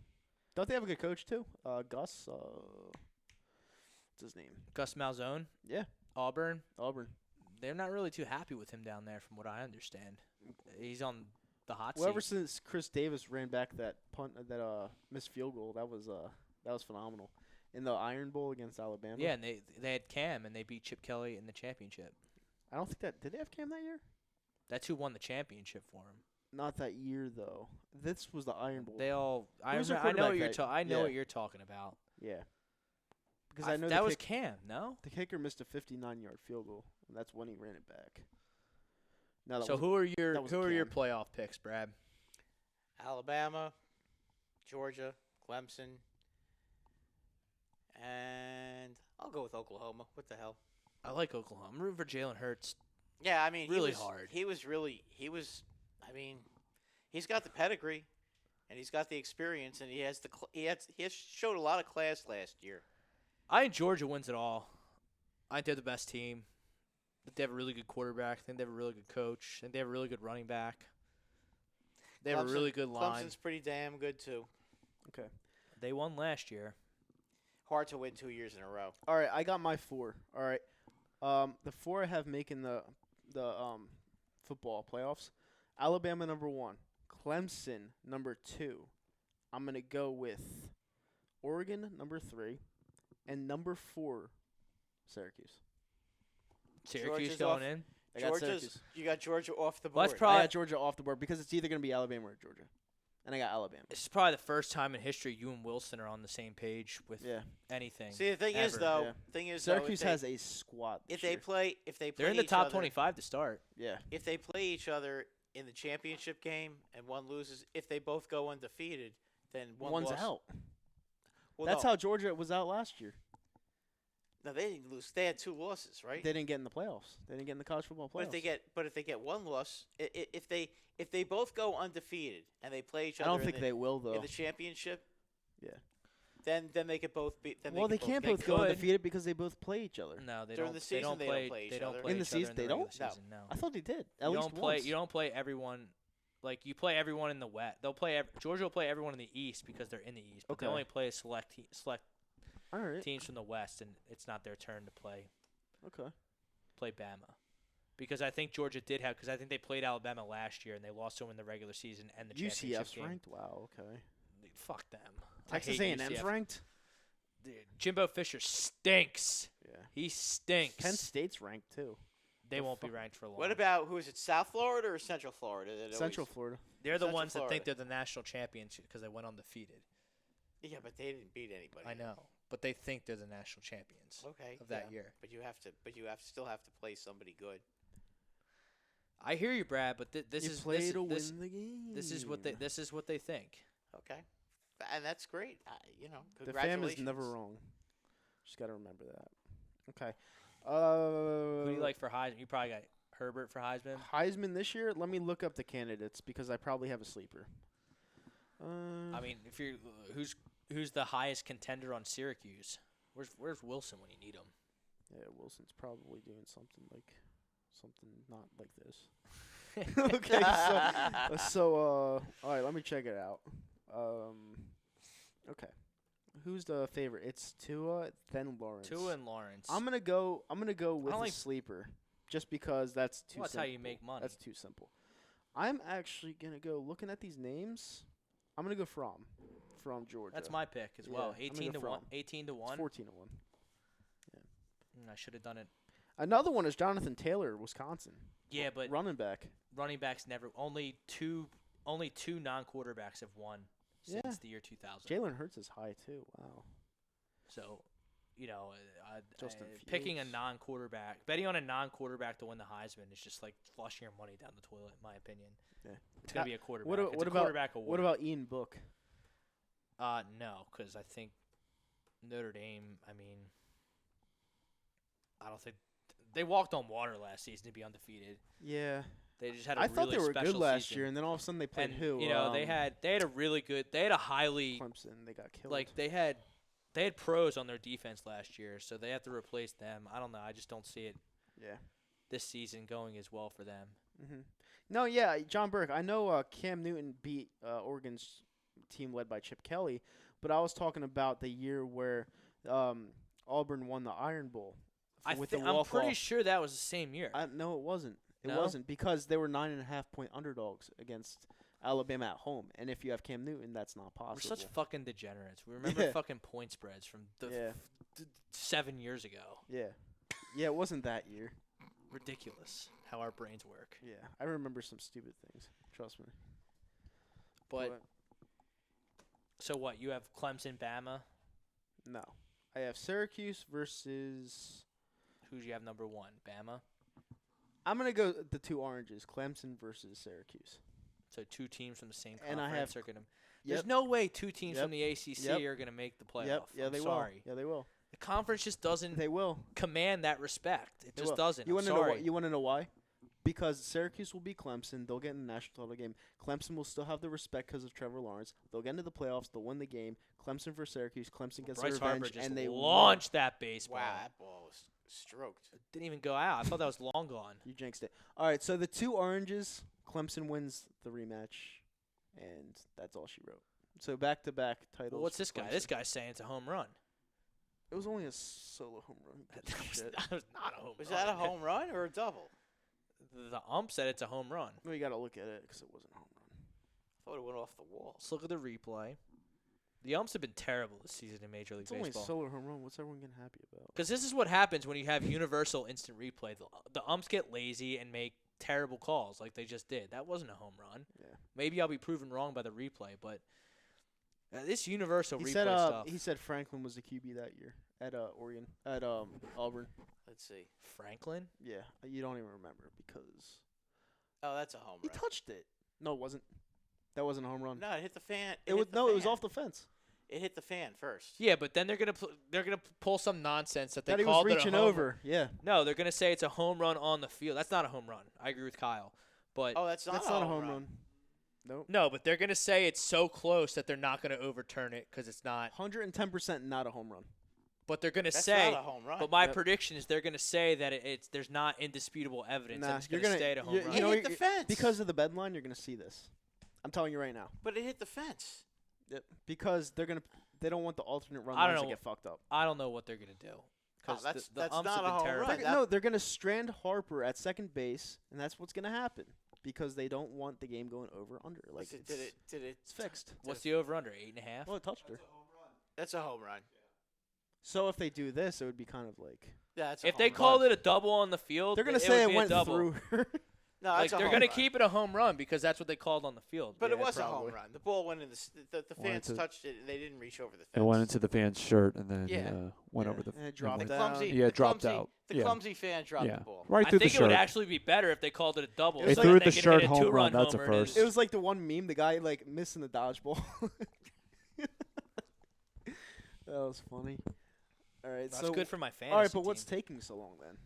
Speaker 3: Don't they have a good coach too? Gus. What's his name?
Speaker 2: Gus Malzone.
Speaker 3: Yeah,
Speaker 2: Auburn.
Speaker 3: Auburn.
Speaker 2: They're not really too happy with him down there, from what I understand. He's on the hot
Speaker 3: Well, ever
Speaker 2: seat.
Speaker 3: since Chris Davis ran back that punt, that missed field goal, that was phenomenal. In the Iron Bowl against Alabama.
Speaker 2: Yeah, and they had Cam, and they beat Chip Kelly in the championship.
Speaker 3: I don't think did they have Cam that year?
Speaker 2: That's who won the championship for him.
Speaker 3: Not that year though. This was the Iron Bowl.
Speaker 2: They all. I
Speaker 3: Who's their
Speaker 2: know what
Speaker 3: quarterback
Speaker 2: you're. I know
Speaker 3: yeah.
Speaker 2: what you're talking about.
Speaker 3: Yeah. Because I know
Speaker 2: that
Speaker 3: the
Speaker 2: was Cam. No.
Speaker 3: the kicker missed a 59-yard field goal, and that's when he ran it back. No, that
Speaker 2: So
Speaker 3: wasn't-
Speaker 2: who
Speaker 3: wasn't
Speaker 2: are your
Speaker 3: Cam.
Speaker 2: playoff picks, Brad?
Speaker 4: Alabama, Georgia, Clemson, and I'll go with Oklahoma. What the hell?
Speaker 2: I like Oklahoma. I'm rooting for Jalen Hurts.
Speaker 4: Yeah, I mean,
Speaker 2: Really
Speaker 4: he was,
Speaker 2: hard.
Speaker 4: He was. I mean, he's got the pedigree, and he's got the experience, and he has showed a lot of class last year.
Speaker 2: I think Georgia wins it all. I think they're the best team. I think they have a really good quarterback. I think they have a really good coach. I think they have a really good running back. They have a really good line.
Speaker 4: Clemson's pretty damn good too.
Speaker 3: Okay.
Speaker 2: They won last year.
Speaker 4: Hard to win 2 years in a row.
Speaker 3: All right, I got my 4. All right. The 4 I have making the football playoffs. Alabama number 1, Clemson number 2. I'm gonna go with Oregon number 3, and number 4, Syracuse.
Speaker 2: Syracuse
Speaker 4: Georgia's
Speaker 2: going
Speaker 4: off.
Speaker 2: in.
Speaker 3: I got Syracuse.
Speaker 4: You got Georgia off the
Speaker 2: Well,
Speaker 4: board.
Speaker 2: that's
Speaker 3: I
Speaker 2: probably
Speaker 3: got Georgia off the board because it's either gonna be Alabama or Georgia, and I got Alabama.
Speaker 2: this is probably the first time in history you and Wilson are on the same page with
Speaker 3: Yeah.
Speaker 2: anything.
Speaker 4: See, the thing is
Speaker 2: ever.
Speaker 4: though,
Speaker 3: Yeah. Syracuse has a squad.
Speaker 4: if
Speaker 3: this
Speaker 4: they
Speaker 3: year.
Speaker 4: play
Speaker 2: They're in the
Speaker 4: each
Speaker 2: top
Speaker 4: other-
Speaker 2: 25 to start.
Speaker 3: Yeah.
Speaker 4: If they play each other in the championship game and one loses, if they both go undefeated, then
Speaker 3: One's
Speaker 4: loss,
Speaker 3: out.
Speaker 4: Well,
Speaker 3: That's
Speaker 4: no,
Speaker 3: how Georgia was out last year.
Speaker 4: No, they didn't lose. They had 2 losses, right?
Speaker 3: They didn't get in the playoffs. They didn't get in the college football playoffs.
Speaker 4: But if they get one loss, if they both go undefeated and they play each
Speaker 3: I
Speaker 4: other,
Speaker 3: don't think they will though.
Speaker 4: in the championship,
Speaker 3: Yeah.
Speaker 4: then they could both be. Then
Speaker 3: Well, they can't
Speaker 4: get
Speaker 3: both go
Speaker 2: could.
Speaker 3: undefeated because they both play each other.
Speaker 2: No, they
Speaker 4: During
Speaker 2: don't.
Speaker 4: the season,
Speaker 2: they don't
Speaker 4: they don't
Speaker 2: play.
Speaker 4: play each
Speaker 2: They don't
Speaker 4: other.
Speaker 2: play
Speaker 3: In the
Speaker 2: each other
Speaker 3: season,
Speaker 2: in the
Speaker 3: they
Speaker 2: regular
Speaker 3: don't?
Speaker 4: No.
Speaker 2: season, no.
Speaker 3: I thought they did. At
Speaker 2: You
Speaker 3: least
Speaker 2: don't play.
Speaker 3: once.
Speaker 2: You don't play everyone. Like you play everyone in the West. They'll play. Georgia will play everyone in the East because they're in the East. But they
Speaker 3: Okay.
Speaker 2: only play select
Speaker 3: All right.
Speaker 2: teams from the West, and it's not their turn to play
Speaker 3: Okay.
Speaker 2: Bama. Because I think Georgia did have. Because I think they played Alabama last year and they lost to them in the regular season and the championship
Speaker 3: UCF's
Speaker 2: game.
Speaker 3: ranked. Wow. Okay.
Speaker 2: Fuck them. I
Speaker 3: Texas
Speaker 2: hate
Speaker 3: A&M's
Speaker 2: UCF.
Speaker 3: ranked.
Speaker 2: Dude, Jimbo Fisher stinks.
Speaker 3: Yeah.
Speaker 2: He stinks.
Speaker 3: Penn State's ranked too.
Speaker 2: They
Speaker 3: the
Speaker 2: won't be
Speaker 3: fuck-
Speaker 2: ranked for long.
Speaker 4: What about who is it? South Florida or Central Florida? that
Speaker 3: Central
Speaker 4: always-
Speaker 3: Florida.
Speaker 2: They're the
Speaker 4: Central
Speaker 2: ones that think
Speaker 4: Florida.
Speaker 2: they're the national champions because they went undefeated.
Speaker 4: Yeah, but they didn't beat anybody.
Speaker 2: I know, but they think they're the national champions
Speaker 4: Okay.
Speaker 2: of that
Speaker 4: yeah.
Speaker 2: year.
Speaker 4: But you have to. But you still have to play somebody good.
Speaker 2: I hear you, Brad, but this
Speaker 3: you
Speaker 2: is
Speaker 3: play
Speaker 2: this,
Speaker 3: to
Speaker 2: this,
Speaker 3: win the game.
Speaker 2: this is what they think.
Speaker 4: Okay. And that's great.
Speaker 3: The
Speaker 4: Congratulations.
Speaker 3: fam is never wrong. Just got to remember that. Okay.
Speaker 2: Who do you like for Heisman? You probably got Herbert for Heisman.
Speaker 3: Heisman this year? Let me look up the candidates because I probably have a sleeper.
Speaker 2: I mean, if you're who's the highest contender on Syracuse? Where's Wilson when you need him?
Speaker 3: Yeah, Wilson's probably doing something not like this. Okay, so all right, let me check it out. Okay, who's the favorite? It's Tua, then Lawrence.
Speaker 2: Tua and Lawrence.
Speaker 3: I'm gonna go with a
Speaker 2: like-
Speaker 3: sleeper, just because that's too.
Speaker 2: Well, that's
Speaker 3: simple.
Speaker 2: how you make money.
Speaker 3: That's too simple. I'm actually gonna go looking at these names. I'm gonna go from Georgia.
Speaker 2: That's my pick as well.
Speaker 3: Yeah, I'm
Speaker 2: 18 to
Speaker 3: gonna go
Speaker 2: 1.
Speaker 3: from.
Speaker 2: 18 to
Speaker 3: It's
Speaker 2: 1.
Speaker 3: 14 to 1.
Speaker 2: I should have done it.
Speaker 3: Another one is Jonathan Taylor, Wisconsin.
Speaker 2: Yeah, but
Speaker 3: Running back.
Speaker 2: running backs never. Only two non-quarterbacks have won since
Speaker 3: Yeah.
Speaker 2: the year 2000.
Speaker 3: Jalen Hurts is high too. Wow.
Speaker 2: So,
Speaker 3: Justin
Speaker 2: picking a
Speaker 3: Fields.
Speaker 2: non-quarterback, betting on a non-quarterback to win the Heisman is just like flushing your money down the toilet, in my opinion.
Speaker 3: Yeah.
Speaker 2: It's gonna be a quarterback.
Speaker 3: What
Speaker 2: It's a
Speaker 3: about
Speaker 2: quarterback award.
Speaker 3: What about Ian Book?
Speaker 2: No, because I think Notre Dame. I mean, I don't think they walked on water last season to be undefeated.
Speaker 3: Yeah.
Speaker 2: They just had a
Speaker 3: I thought
Speaker 2: really
Speaker 3: they were
Speaker 2: special
Speaker 3: good last
Speaker 2: season.
Speaker 3: year, and then all of a sudden they played
Speaker 2: And
Speaker 3: who?
Speaker 2: they had a really good. They had a highly
Speaker 3: Clemson. They got killed.
Speaker 2: like they had pros on their defense last year, so they have to replace them. I don't know. I just don't see it
Speaker 3: yeah.
Speaker 2: this season going as well for them.
Speaker 3: Mm-hmm. No, yeah, John Burke. I know Cam Newton beat Oregon's team led by Chip Kelly, but I was talking about the year where Auburn won the Iron Bowl with the
Speaker 2: I'm
Speaker 3: walk-off.
Speaker 2: pretty sure that was the same year.
Speaker 3: No, it wasn't. It
Speaker 2: No?
Speaker 3: wasn't because they were 9.5-point underdogs against Alabama at home, and if you have Cam Newton, that's not
Speaker 2: We're
Speaker 3: possible.
Speaker 2: such fucking degenerates. We remember
Speaker 3: Yeah.
Speaker 2: fucking point spreads from
Speaker 3: Yeah.
Speaker 2: 7 years ago.
Speaker 3: Yeah, yeah, it wasn't that year.
Speaker 2: Ridiculous how our brains work.
Speaker 3: Yeah, I remember some stupid things. Trust me.
Speaker 2: But so what? You have Clemson, Bama.
Speaker 3: No. I have Syracuse versus.
Speaker 2: Who do you have number 1? Bama.
Speaker 3: I'm going to go the 2 oranges. Clemson versus Syracuse.
Speaker 2: So 2 teams from the same
Speaker 3: And I
Speaker 2: conference
Speaker 3: have-
Speaker 2: are going to.
Speaker 3: Yep.
Speaker 2: There's no way 2 teams
Speaker 3: Yep.
Speaker 2: from the ACC
Speaker 3: Yep.
Speaker 2: are going to make the playoff.
Speaker 3: Yep. Yeah,
Speaker 2: I'm
Speaker 3: they
Speaker 2: sorry.
Speaker 3: will. Yeah, they will.
Speaker 2: The conference just doesn't
Speaker 3: They will.
Speaker 2: command that respect. It
Speaker 3: They
Speaker 2: just
Speaker 3: will.
Speaker 2: doesn't.
Speaker 3: You
Speaker 2: I'm
Speaker 3: want to know why?
Speaker 2: sorry.
Speaker 3: You want to know why? Because Syracuse will beat Clemson. They'll get in the national title game. Clemson will still have the respect because of Trevor Lawrence. They'll get into the playoffs. They'll win the game. Clemson for Syracuse. Clemson gets
Speaker 2: Bryce
Speaker 3: their
Speaker 2: Harper
Speaker 3: revenge,
Speaker 2: just
Speaker 3: and they
Speaker 2: launched that baseball.
Speaker 4: Wow, that ball was stroked.
Speaker 2: Didn't even go out. I thought that was long gone.
Speaker 3: You jinxed it. All right, so the 2 oranges, Clemson wins the rematch, and that's all she wrote. So back-to-back titles.
Speaker 2: Well, what's
Speaker 3: for
Speaker 2: this guy?
Speaker 3: Clemson.
Speaker 2: This guy's saying it's a home run.
Speaker 3: It was only a solo home run. Who gives a
Speaker 2: That was,
Speaker 3: shit?
Speaker 2: that was not a home
Speaker 4: Was
Speaker 2: run.
Speaker 4: that a home run or a double?
Speaker 2: The ump said it's a home run.
Speaker 3: Well, you got to look at it because it wasn't a home run.
Speaker 4: I thought it went off the wall.
Speaker 2: Let's look at the replay. The umps have been terrible this season in Major League
Speaker 3: It's only a
Speaker 2: Baseball.
Speaker 3: solo home run. What's everyone getting happy about?
Speaker 2: Because this is what happens when you have universal instant replay. The umps get lazy and make terrible calls like they just did. That wasn't a home run.
Speaker 3: Yeah.
Speaker 2: Maybe I'll be proven wrong by the replay, but this universal
Speaker 3: He
Speaker 2: replay
Speaker 3: said
Speaker 2: stuff.
Speaker 3: he said Franklin was the QB that year at Oregon at Auburn.
Speaker 4: Let's see.
Speaker 2: Franklin?
Speaker 3: Yeah, you don't even remember because
Speaker 4: Oh, that's a home
Speaker 3: he
Speaker 4: run.
Speaker 3: touched it. No, it wasn't. That wasn't a home run.
Speaker 4: No, it hit the fan.
Speaker 3: It was
Speaker 4: hit the
Speaker 3: no, it was
Speaker 4: fan.
Speaker 3: off the fence.
Speaker 4: It hit the fan first.
Speaker 2: Yeah, but then they're gonna pull some nonsense that they
Speaker 3: That he was
Speaker 2: called it a
Speaker 3: reaching
Speaker 2: home
Speaker 3: over. Yeah,
Speaker 2: No, they're gonna say it's a home run on the field. That's not a home run. I agree with Kyle, but
Speaker 4: Oh, that's not
Speaker 3: that's
Speaker 4: a
Speaker 3: not a
Speaker 4: home
Speaker 3: home
Speaker 4: run.
Speaker 3: run. Nope.
Speaker 2: no, but they're gonna say it's so close that they're not gonna overturn it because it's not.
Speaker 3: 110% not a home run.
Speaker 2: But they're gonna
Speaker 4: That's
Speaker 2: say.
Speaker 4: not a home run.
Speaker 2: But my
Speaker 3: Yep.
Speaker 2: prediction is they're gonna say that it's there's not indisputable evidence
Speaker 3: Nah,
Speaker 2: that it's
Speaker 3: you're
Speaker 2: gonna
Speaker 3: gonna
Speaker 2: stay at a home
Speaker 3: you-
Speaker 2: run.
Speaker 3: you
Speaker 4: It
Speaker 3: know,
Speaker 4: hit the
Speaker 3: you-
Speaker 4: fence.
Speaker 3: because of the bed line. You're gonna see this. I'm telling you right now.
Speaker 4: But it hit the fence.
Speaker 3: Yep. Because they don't want the alternate run
Speaker 2: I don't
Speaker 3: lines to
Speaker 2: know.
Speaker 3: get fucked up.
Speaker 2: I don't know what they're gonna do.
Speaker 4: Oh,
Speaker 2: Because
Speaker 4: that's
Speaker 2: the umps
Speaker 4: not
Speaker 2: have
Speaker 4: a
Speaker 2: been
Speaker 4: home
Speaker 2: terrible.
Speaker 4: run.
Speaker 3: They're, no, they're gonna strand Harper at second base, and that's what's gonna happen because they don't want the game going over under. Like
Speaker 4: Did it?
Speaker 3: it's fixed.
Speaker 2: What's the over under? 8.5.
Speaker 3: Well, it touched her.
Speaker 4: That's a home run.
Speaker 3: So if they do this, it would be kind of like
Speaker 4: Yeah, that's a
Speaker 2: If
Speaker 4: home
Speaker 2: they
Speaker 4: run.
Speaker 2: called it a double on the field,
Speaker 3: they're gonna
Speaker 2: it
Speaker 3: say
Speaker 2: would
Speaker 3: it
Speaker 2: be a
Speaker 3: went
Speaker 2: double.
Speaker 3: through her.
Speaker 4: No,
Speaker 2: Like
Speaker 4: that's a
Speaker 2: they're
Speaker 4: home
Speaker 2: gonna
Speaker 4: run.
Speaker 2: keep it a home run because that's what they called on the field.
Speaker 4: But it
Speaker 3: Yeah,
Speaker 4: was a
Speaker 3: probably.
Speaker 4: home run. The ball went in the fans
Speaker 5: into-
Speaker 4: touched it and they didn't reach over the fence.
Speaker 5: It went into the fan's shirt and then
Speaker 4: Yeah.
Speaker 5: went
Speaker 3: Yeah.
Speaker 5: over the.
Speaker 3: And it
Speaker 5: and
Speaker 3: dropped
Speaker 4: the
Speaker 5: went-
Speaker 3: down.
Speaker 4: clumsy.
Speaker 5: Yeah,
Speaker 4: the
Speaker 5: it dropped
Speaker 4: clumsy,
Speaker 5: out.
Speaker 4: The
Speaker 5: Yeah.
Speaker 4: clumsy fan dropped
Speaker 5: Yeah,
Speaker 4: the ball.
Speaker 5: right
Speaker 2: I
Speaker 5: through
Speaker 2: think
Speaker 5: the
Speaker 2: it would
Speaker 5: shirt.
Speaker 2: actually be better if they called it a double.
Speaker 3: They
Speaker 2: so
Speaker 3: threw
Speaker 2: that
Speaker 5: the
Speaker 2: they could
Speaker 5: shirt
Speaker 2: hit a
Speaker 5: home run,
Speaker 2: two-run
Speaker 5: that's a
Speaker 2: homer and
Speaker 5: first.
Speaker 2: it
Speaker 3: It was like the one meme, the guy like missing the dodgeball. That was funny. All right,
Speaker 2: That's
Speaker 3: so
Speaker 2: good for my fantasy
Speaker 3: all right, but what's
Speaker 2: team
Speaker 3: taking so long then?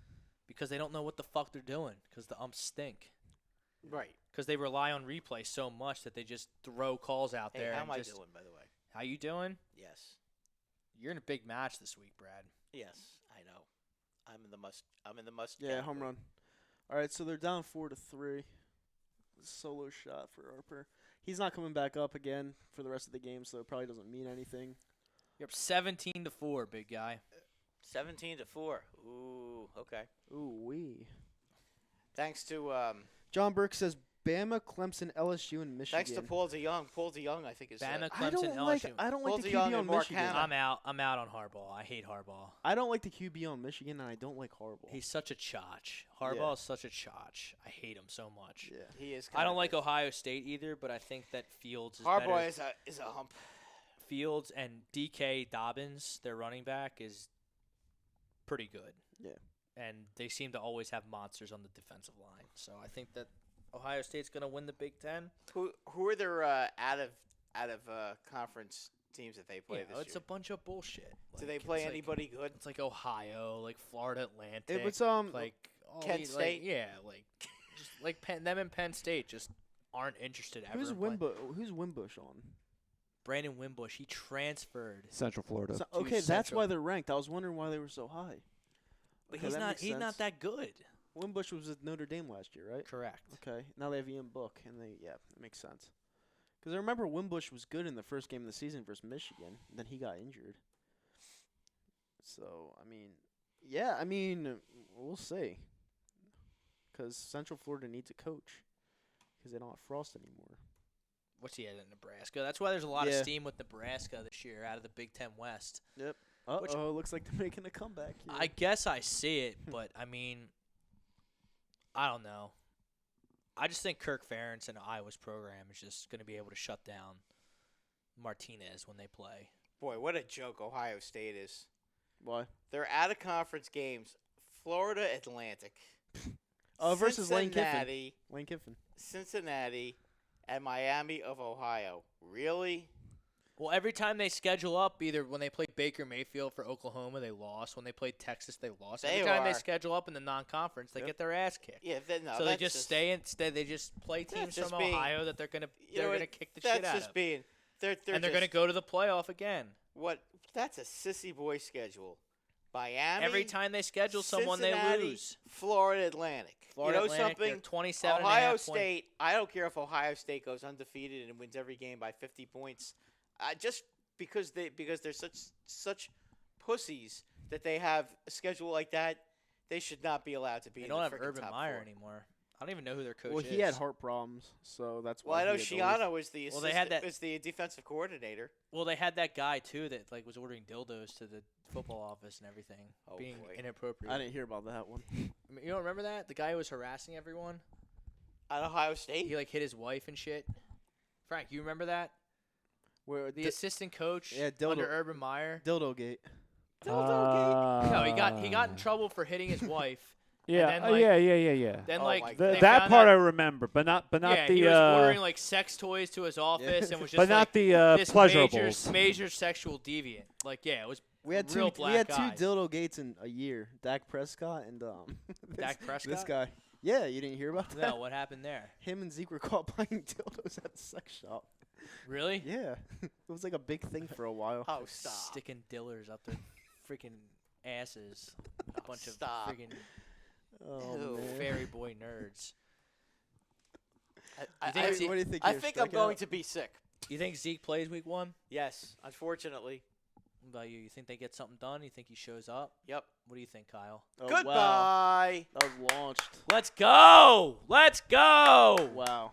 Speaker 2: because they don't know what the fuck they're doing because the umps stink.
Speaker 4: Right.
Speaker 2: Because they rely on replay so much that they just throw calls out
Speaker 4: Hey,
Speaker 2: there.
Speaker 4: how
Speaker 2: and
Speaker 4: am I
Speaker 2: just,
Speaker 4: doing, by the way?
Speaker 2: How you doing?
Speaker 4: Yes.
Speaker 2: You're in a big match this week, Brad.
Speaker 4: Yes, I know. I'm in the must.
Speaker 3: Yeah, home
Speaker 4: category.
Speaker 3: run. All right, so they're down 4-3. Solo shot for Harper. He's not coming back up again for the rest of the game, so it probably doesn't mean anything.
Speaker 2: You're up 17-4, big guy.
Speaker 4: 17-4. Ooh, okay.
Speaker 3: Ooh wee.
Speaker 4: Thanks to
Speaker 3: John Burke says Bama, Clemson, LSU, and Michigan.
Speaker 4: thanks to Paul DeYoung. Paul DeYoung, I think is.
Speaker 2: Bama,
Speaker 3: I
Speaker 2: Clemson,
Speaker 3: don't like.
Speaker 2: LSU.
Speaker 3: I don't like
Speaker 4: Paul
Speaker 3: the
Speaker 4: DeYoung
Speaker 3: QB on
Speaker 4: and
Speaker 3: Michigan.
Speaker 4: Marcano.
Speaker 2: I'm out on Harbaugh. I hate Harbaugh.
Speaker 3: I don't like the QB on Michigan, and I don't like Harbaugh.
Speaker 2: He's such a chotch. Harbaugh
Speaker 3: Yeah.
Speaker 2: is such a chotch. I hate him so much.
Speaker 3: Yeah.
Speaker 4: He is.
Speaker 2: I don't like
Speaker 4: kinda
Speaker 2: Ohio State either, but I think that Fields is
Speaker 4: Harbaugh
Speaker 2: better.
Speaker 4: is a hump.
Speaker 2: Fields and DK Dobbins, their running back, is pretty good.
Speaker 3: Yeah.
Speaker 2: And they seem to always have monsters on the defensive line. So I think that Ohio State's going to win the Big Ten.
Speaker 4: Who are their out of conference teams that they play
Speaker 2: Yeah,
Speaker 4: this
Speaker 2: it's
Speaker 4: year?
Speaker 2: a bunch of bullshit.
Speaker 4: Do they
Speaker 2: Like,
Speaker 4: play
Speaker 2: it's like-
Speaker 4: anybody good?
Speaker 2: It's like Ohio, like Florida Atlantic.
Speaker 3: It was
Speaker 2: like all
Speaker 4: Kent
Speaker 2: these,
Speaker 4: State?
Speaker 2: Like, yeah, like just like them and Penn State just aren't interested ever.
Speaker 3: Who's
Speaker 2: in playing.
Speaker 3: Who's Wimbush on?
Speaker 2: Brandon Wimbush. He transferred,
Speaker 5: Central Florida.
Speaker 3: So,
Speaker 2: to
Speaker 3: okay, that's
Speaker 2: Central.
Speaker 3: why they're ranked. I was wondering why they were so high.
Speaker 2: but
Speaker 3: Okay,
Speaker 2: he's
Speaker 3: that
Speaker 2: not.
Speaker 3: makes
Speaker 2: He's not
Speaker 3: sense.
Speaker 2: that good.
Speaker 3: Wimbush was at Notre Dame last year, right?
Speaker 2: Correct.
Speaker 3: Okay, now they have Ian Book, and that makes sense. Because I remember Wimbush was good in the first game of the season versus Michigan, then he got injured. So, I mean, we'll see. Because Central Florida needs a coach, because they don't have Frost anymore.
Speaker 2: What's he at in Nebraska? That's why there's a lot of
Speaker 3: Yeah.
Speaker 2: steam with Nebraska this year out of the Big Ten West.
Speaker 3: Uh-oh, looks like they're making a comeback here.
Speaker 2: I guess I see it, but I mean, I don't know. I just think Kirk Ferentz and Iowa's program is just going to be able to shut down Martinez when they play.
Speaker 4: Boy, what a joke Ohio State is.
Speaker 3: Why?
Speaker 4: They're out of conference games. Florida Atlantic.
Speaker 3: Versus Lane Kiffin.
Speaker 4: Cincinnati,
Speaker 3: Lane Kiffin.
Speaker 4: Cincinnati, and Miami of Ohio. Really?
Speaker 2: Well, every time they schedule up, either when they played Baker Mayfield for Oklahoma, they lost. When they played Texas, they lost.
Speaker 4: They
Speaker 2: Every time they
Speaker 4: are.
Speaker 2: schedule up in the non-conference, they get their ass kicked.
Speaker 4: Yeah.
Speaker 2: So they just stay instead. They just play teams
Speaker 4: just
Speaker 2: from
Speaker 4: being-
Speaker 2: Ohio that they're gonna kick the
Speaker 4: that's
Speaker 2: shit out
Speaker 4: just
Speaker 2: of,
Speaker 4: being. They're
Speaker 2: and they're
Speaker 4: just,
Speaker 2: gonna go to the playoff again.
Speaker 4: What? That's a sissy boy schedule. Miami.
Speaker 2: Every time they schedule someone, they
Speaker 4: Cincinnati,
Speaker 2: lose.
Speaker 4: Florida Atlantic.
Speaker 2: Florida
Speaker 4: you know
Speaker 2: Atlantic, they're
Speaker 4: something?
Speaker 2: 27
Speaker 4: Ohio State. I don't care if Ohio State goes undefeated and wins every game by 50 points. Just because they're such pussies that they have a schedule like that, they should not be allowed to be.
Speaker 2: They
Speaker 4: in
Speaker 2: don't
Speaker 4: the
Speaker 2: have
Speaker 4: freaking
Speaker 2: Urban
Speaker 4: top
Speaker 2: Meyer
Speaker 4: 4.
Speaker 2: anymore. I don't even know who their coach
Speaker 3: Well,
Speaker 2: is.
Speaker 3: he had heart problems, so that's why.
Speaker 4: Well, I know
Speaker 3: he had to leave.
Speaker 4: Shiano is the
Speaker 2: Well, they had that-
Speaker 4: is the defensive coordinator.
Speaker 2: Well, they had that guy too that was ordering dildos to the football office and everything,
Speaker 4: Oh,
Speaker 2: being
Speaker 4: boy.
Speaker 2: inappropriate.
Speaker 3: I didn't hear about that one.
Speaker 2: You don't remember that? The guy who was harassing everyone.
Speaker 4: At Ohio State.
Speaker 2: He hit his wife and shit. Frank, you remember that?
Speaker 3: Where
Speaker 2: The assistant coach
Speaker 3: Yeah, dildo-
Speaker 2: under Urban Meyer.
Speaker 3: Dildo Gate.
Speaker 2: No, he got in trouble for hitting his wife.
Speaker 5: Yeah,
Speaker 2: then, like-
Speaker 5: yeah.
Speaker 2: Then
Speaker 4: Oh
Speaker 2: like
Speaker 4: my
Speaker 2: they
Speaker 5: That
Speaker 2: found
Speaker 5: part I
Speaker 2: out-
Speaker 5: remember, but not
Speaker 2: yeah,
Speaker 5: the
Speaker 2: he was ordering like sex toys to his office and was just
Speaker 5: but not
Speaker 2: like
Speaker 5: the
Speaker 2: this
Speaker 5: pleasurables.
Speaker 2: major sexual deviant. Like yeah, it was
Speaker 3: We had
Speaker 2: real
Speaker 3: two.
Speaker 2: black
Speaker 3: We had
Speaker 2: guy.
Speaker 3: two Dildo Gates in a year. Dak Prescott and
Speaker 2: Dak Prescott.
Speaker 3: This guy. Yeah, you didn't hear about that?
Speaker 2: No, what happened there?
Speaker 3: Him and Zeke were caught buying dildos at the sex shop.
Speaker 2: Really?
Speaker 3: Yeah, it was like a big thing for a while.
Speaker 4: Oh, stop.
Speaker 2: Sticking dillers up their freaking asses. A bunch
Speaker 4: stop.
Speaker 2: of freaking
Speaker 3: Oh
Speaker 4: Ew.
Speaker 3: man.
Speaker 2: fairy boy nerds.
Speaker 4: I,
Speaker 2: think
Speaker 4: I,
Speaker 2: Zeke-
Speaker 3: what do you think?
Speaker 4: I
Speaker 3: here,
Speaker 4: think I'm
Speaker 3: strikeout?
Speaker 4: going to be sick.
Speaker 2: You think Zeke plays week 1?
Speaker 4: Yes, unfortunately.
Speaker 2: What about you? You think they get something done? You think he shows up?
Speaker 4: Yep.
Speaker 2: What do you think, Kyle?
Speaker 3: Oh, Wow.
Speaker 4: Goodbye.
Speaker 3: That was launched.
Speaker 2: Let's go! Let's go!
Speaker 3: Wow.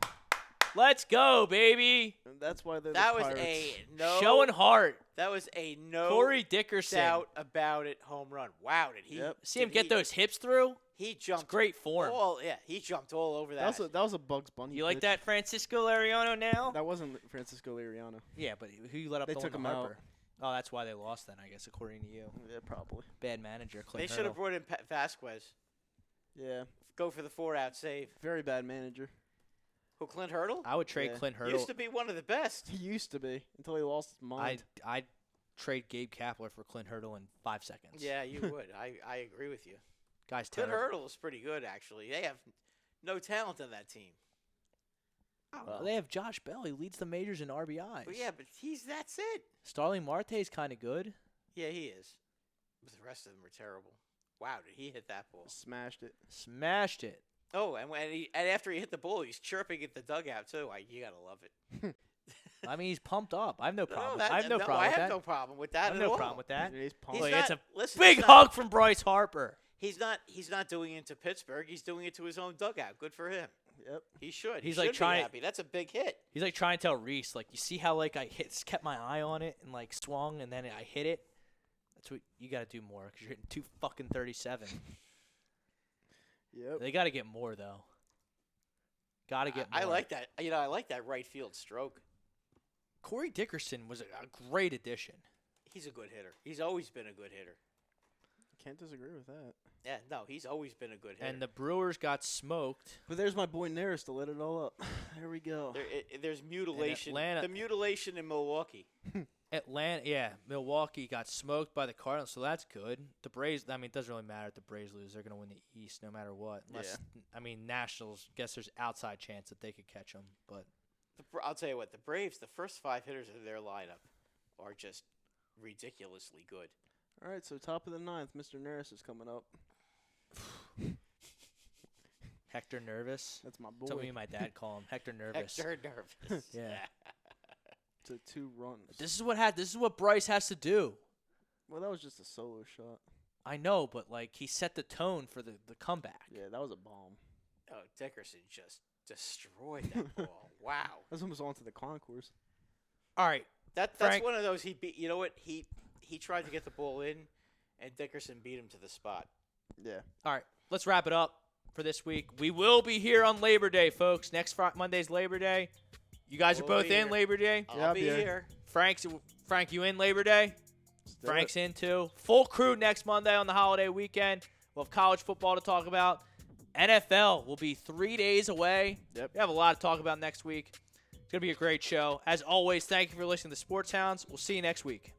Speaker 2: Let's go, baby!
Speaker 3: And that's why they're
Speaker 4: That
Speaker 3: the
Speaker 4: was
Speaker 3: Pirates.
Speaker 4: a no.
Speaker 2: Showing heart.
Speaker 4: That was a no
Speaker 2: Corey Dickerson.
Speaker 4: doubt about it home run. Wow, did he?
Speaker 3: Yep.
Speaker 2: See him
Speaker 4: did
Speaker 2: get
Speaker 4: he-
Speaker 2: those hips through?
Speaker 4: He
Speaker 2: It's
Speaker 4: jumped
Speaker 2: great form.
Speaker 4: he jumped all over
Speaker 3: That
Speaker 4: that.
Speaker 3: was a Bugs Bunny.
Speaker 2: You like
Speaker 3: pitch.
Speaker 2: that Francisco Lariano now?
Speaker 3: That wasn't Francisco Liriano.
Speaker 2: Yeah, but who you let up
Speaker 3: They
Speaker 2: the
Speaker 3: took
Speaker 2: one
Speaker 3: him
Speaker 2: to
Speaker 3: out.
Speaker 2: Harper? Oh, that's why they lost then, I guess, according to you.
Speaker 3: Yeah, probably.
Speaker 2: Bad manager,
Speaker 4: They
Speaker 2: Clint
Speaker 4: should have
Speaker 2: Hurdle.
Speaker 4: brought in Vasquez.
Speaker 3: Yeah,
Speaker 4: Go for the 4-out save.
Speaker 3: very bad manager.
Speaker 4: Who, Clint Hurdle?
Speaker 2: I would trade
Speaker 3: Yeah.
Speaker 2: Clint Hurdle.
Speaker 4: Used to be one of the best.
Speaker 3: He used to be until he lost his mind.
Speaker 2: I'd trade Gabe Kapler for Clint Hurdle in 5 seconds.
Speaker 4: Yeah, you would. I agree with you.
Speaker 2: Guy's
Speaker 4: Clint
Speaker 2: terrible.
Speaker 4: Hurdle is pretty good, actually. They have no talent on that team.
Speaker 2: Well, they have Josh Bell. He leads the majors in RBIs.
Speaker 4: But yeah, but that's it.
Speaker 2: Starling Marte's kind of good.
Speaker 4: Yeah, he is. But the rest of them are terrible. Wow, did he hit that ball?
Speaker 3: Smashed it.
Speaker 2: Smashed it.
Speaker 4: Oh, and after he hit the ball, he's chirping at the dugout too. You gotta love it.
Speaker 2: I mean, he's pumped up. I have no problem.
Speaker 4: that-
Speaker 2: I have no problem
Speaker 4: I
Speaker 2: with
Speaker 4: have
Speaker 2: that.
Speaker 4: no problem with
Speaker 2: I
Speaker 4: that
Speaker 2: have
Speaker 4: at
Speaker 2: no
Speaker 4: all.
Speaker 2: problem with that.
Speaker 3: He's pumped.
Speaker 2: Look,
Speaker 4: not-
Speaker 2: it's a
Speaker 4: listen,
Speaker 2: big
Speaker 4: he's not-
Speaker 2: hug from Bryce Harper.
Speaker 4: He's not doing it to Pittsburgh. He's doing it to his own dugout. Good for him.
Speaker 3: Yep.
Speaker 4: He should.
Speaker 2: He's
Speaker 4: he
Speaker 2: like
Speaker 4: should
Speaker 2: trying-
Speaker 4: be happy. That's a big hit.
Speaker 2: He's like trying to tell Reese, like, you see how like I kept my eye on it and like swung and then I hit it. That's what you got to do more because you're hitting 237.
Speaker 3: Yep.
Speaker 2: They got to get more though. Got to get more.
Speaker 4: I like that. I like that right field stroke.
Speaker 2: Corey Dickerson was a great addition.
Speaker 4: He's a good hitter. He's always been a good hitter.
Speaker 3: Can't disagree with that.
Speaker 4: Yeah, no, he's always been a good hitter.
Speaker 2: And the Brewers got smoked.
Speaker 3: But there's my boy Neris to let it all up. There we go.
Speaker 4: there's mutilation.
Speaker 2: Atlanta-
Speaker 4: The mutilation in Milwaukee.
Speaker 2: Milwaukee got smoked by the Cardinals, so that's good. The Braves, I mean, it doesn't really matter if the Braves lose. They're going to win the East no matter what. Unless, I mean, Nationals, guess there's outside chance that they could catch them. But
Speaker 4: I'll tell you what, the Braves, the first 5 hitters of their lineup are just ridiculously good.
Speaker 3: All right, so top of the 9th, Mr. Neris is coming up.
Speaker 2: Hector Nervous.
Speaker 3: That's my
Speaker 2: That's what me
Speaker 3: boy.
Speaker 2: and my dad call him. Hector Nervous.
Speaker 4: Hector nervous.
Speaker 2: Yeah.
Speaker 3: To 2 runs.
Speaker 2: This is what Bryce has to do.
Speaker 3: Well, that was just a solo shot.
Speaker 2: I know, but like he set the tone for the comeback.
Speaker 3: Yeah, that was a bomb.
Speaker 4: Oh, Dickerson just destroyed that ball. Wow.
Speaker 3: That's almost onto the concourse.
Speaker 2: All right.
Speaker 4: That's
Speaker 2: Frank-
Speaker 4: one of those he beat. You know what? He tried to get the ball in, and Dickerson beat him to the spot.
Speaker 3: Yeah.
Speaker 2: All right. Let's wrap it up. for this week. We will be here on Labor Day, folks. Next Monday's Labor Day. You guys are
Speaker 4: We'll
Speaker 2: both
Speaker 4: be
Speaker 2: in
Speaker 4: here.
Speaker 2: Labor Day.
Speaker 3: Yeah,
Speaker 4: I'll be here.
Speaker 2: Frank, you in Labor Day?
Speaker 3: do
Speaker 2: Frank's
Speaker 3: it.
Speaker 2: in too. Full crew next Monday on the holiday weekend. We'll have college football to talk about. NFL will be 3 days away.
Speaker 3: Yep.
Speaker 2: We have a lot to talk about next week. It's going to be a great show. As always, thank you for listening to Sports Hounds. We'll see you next week.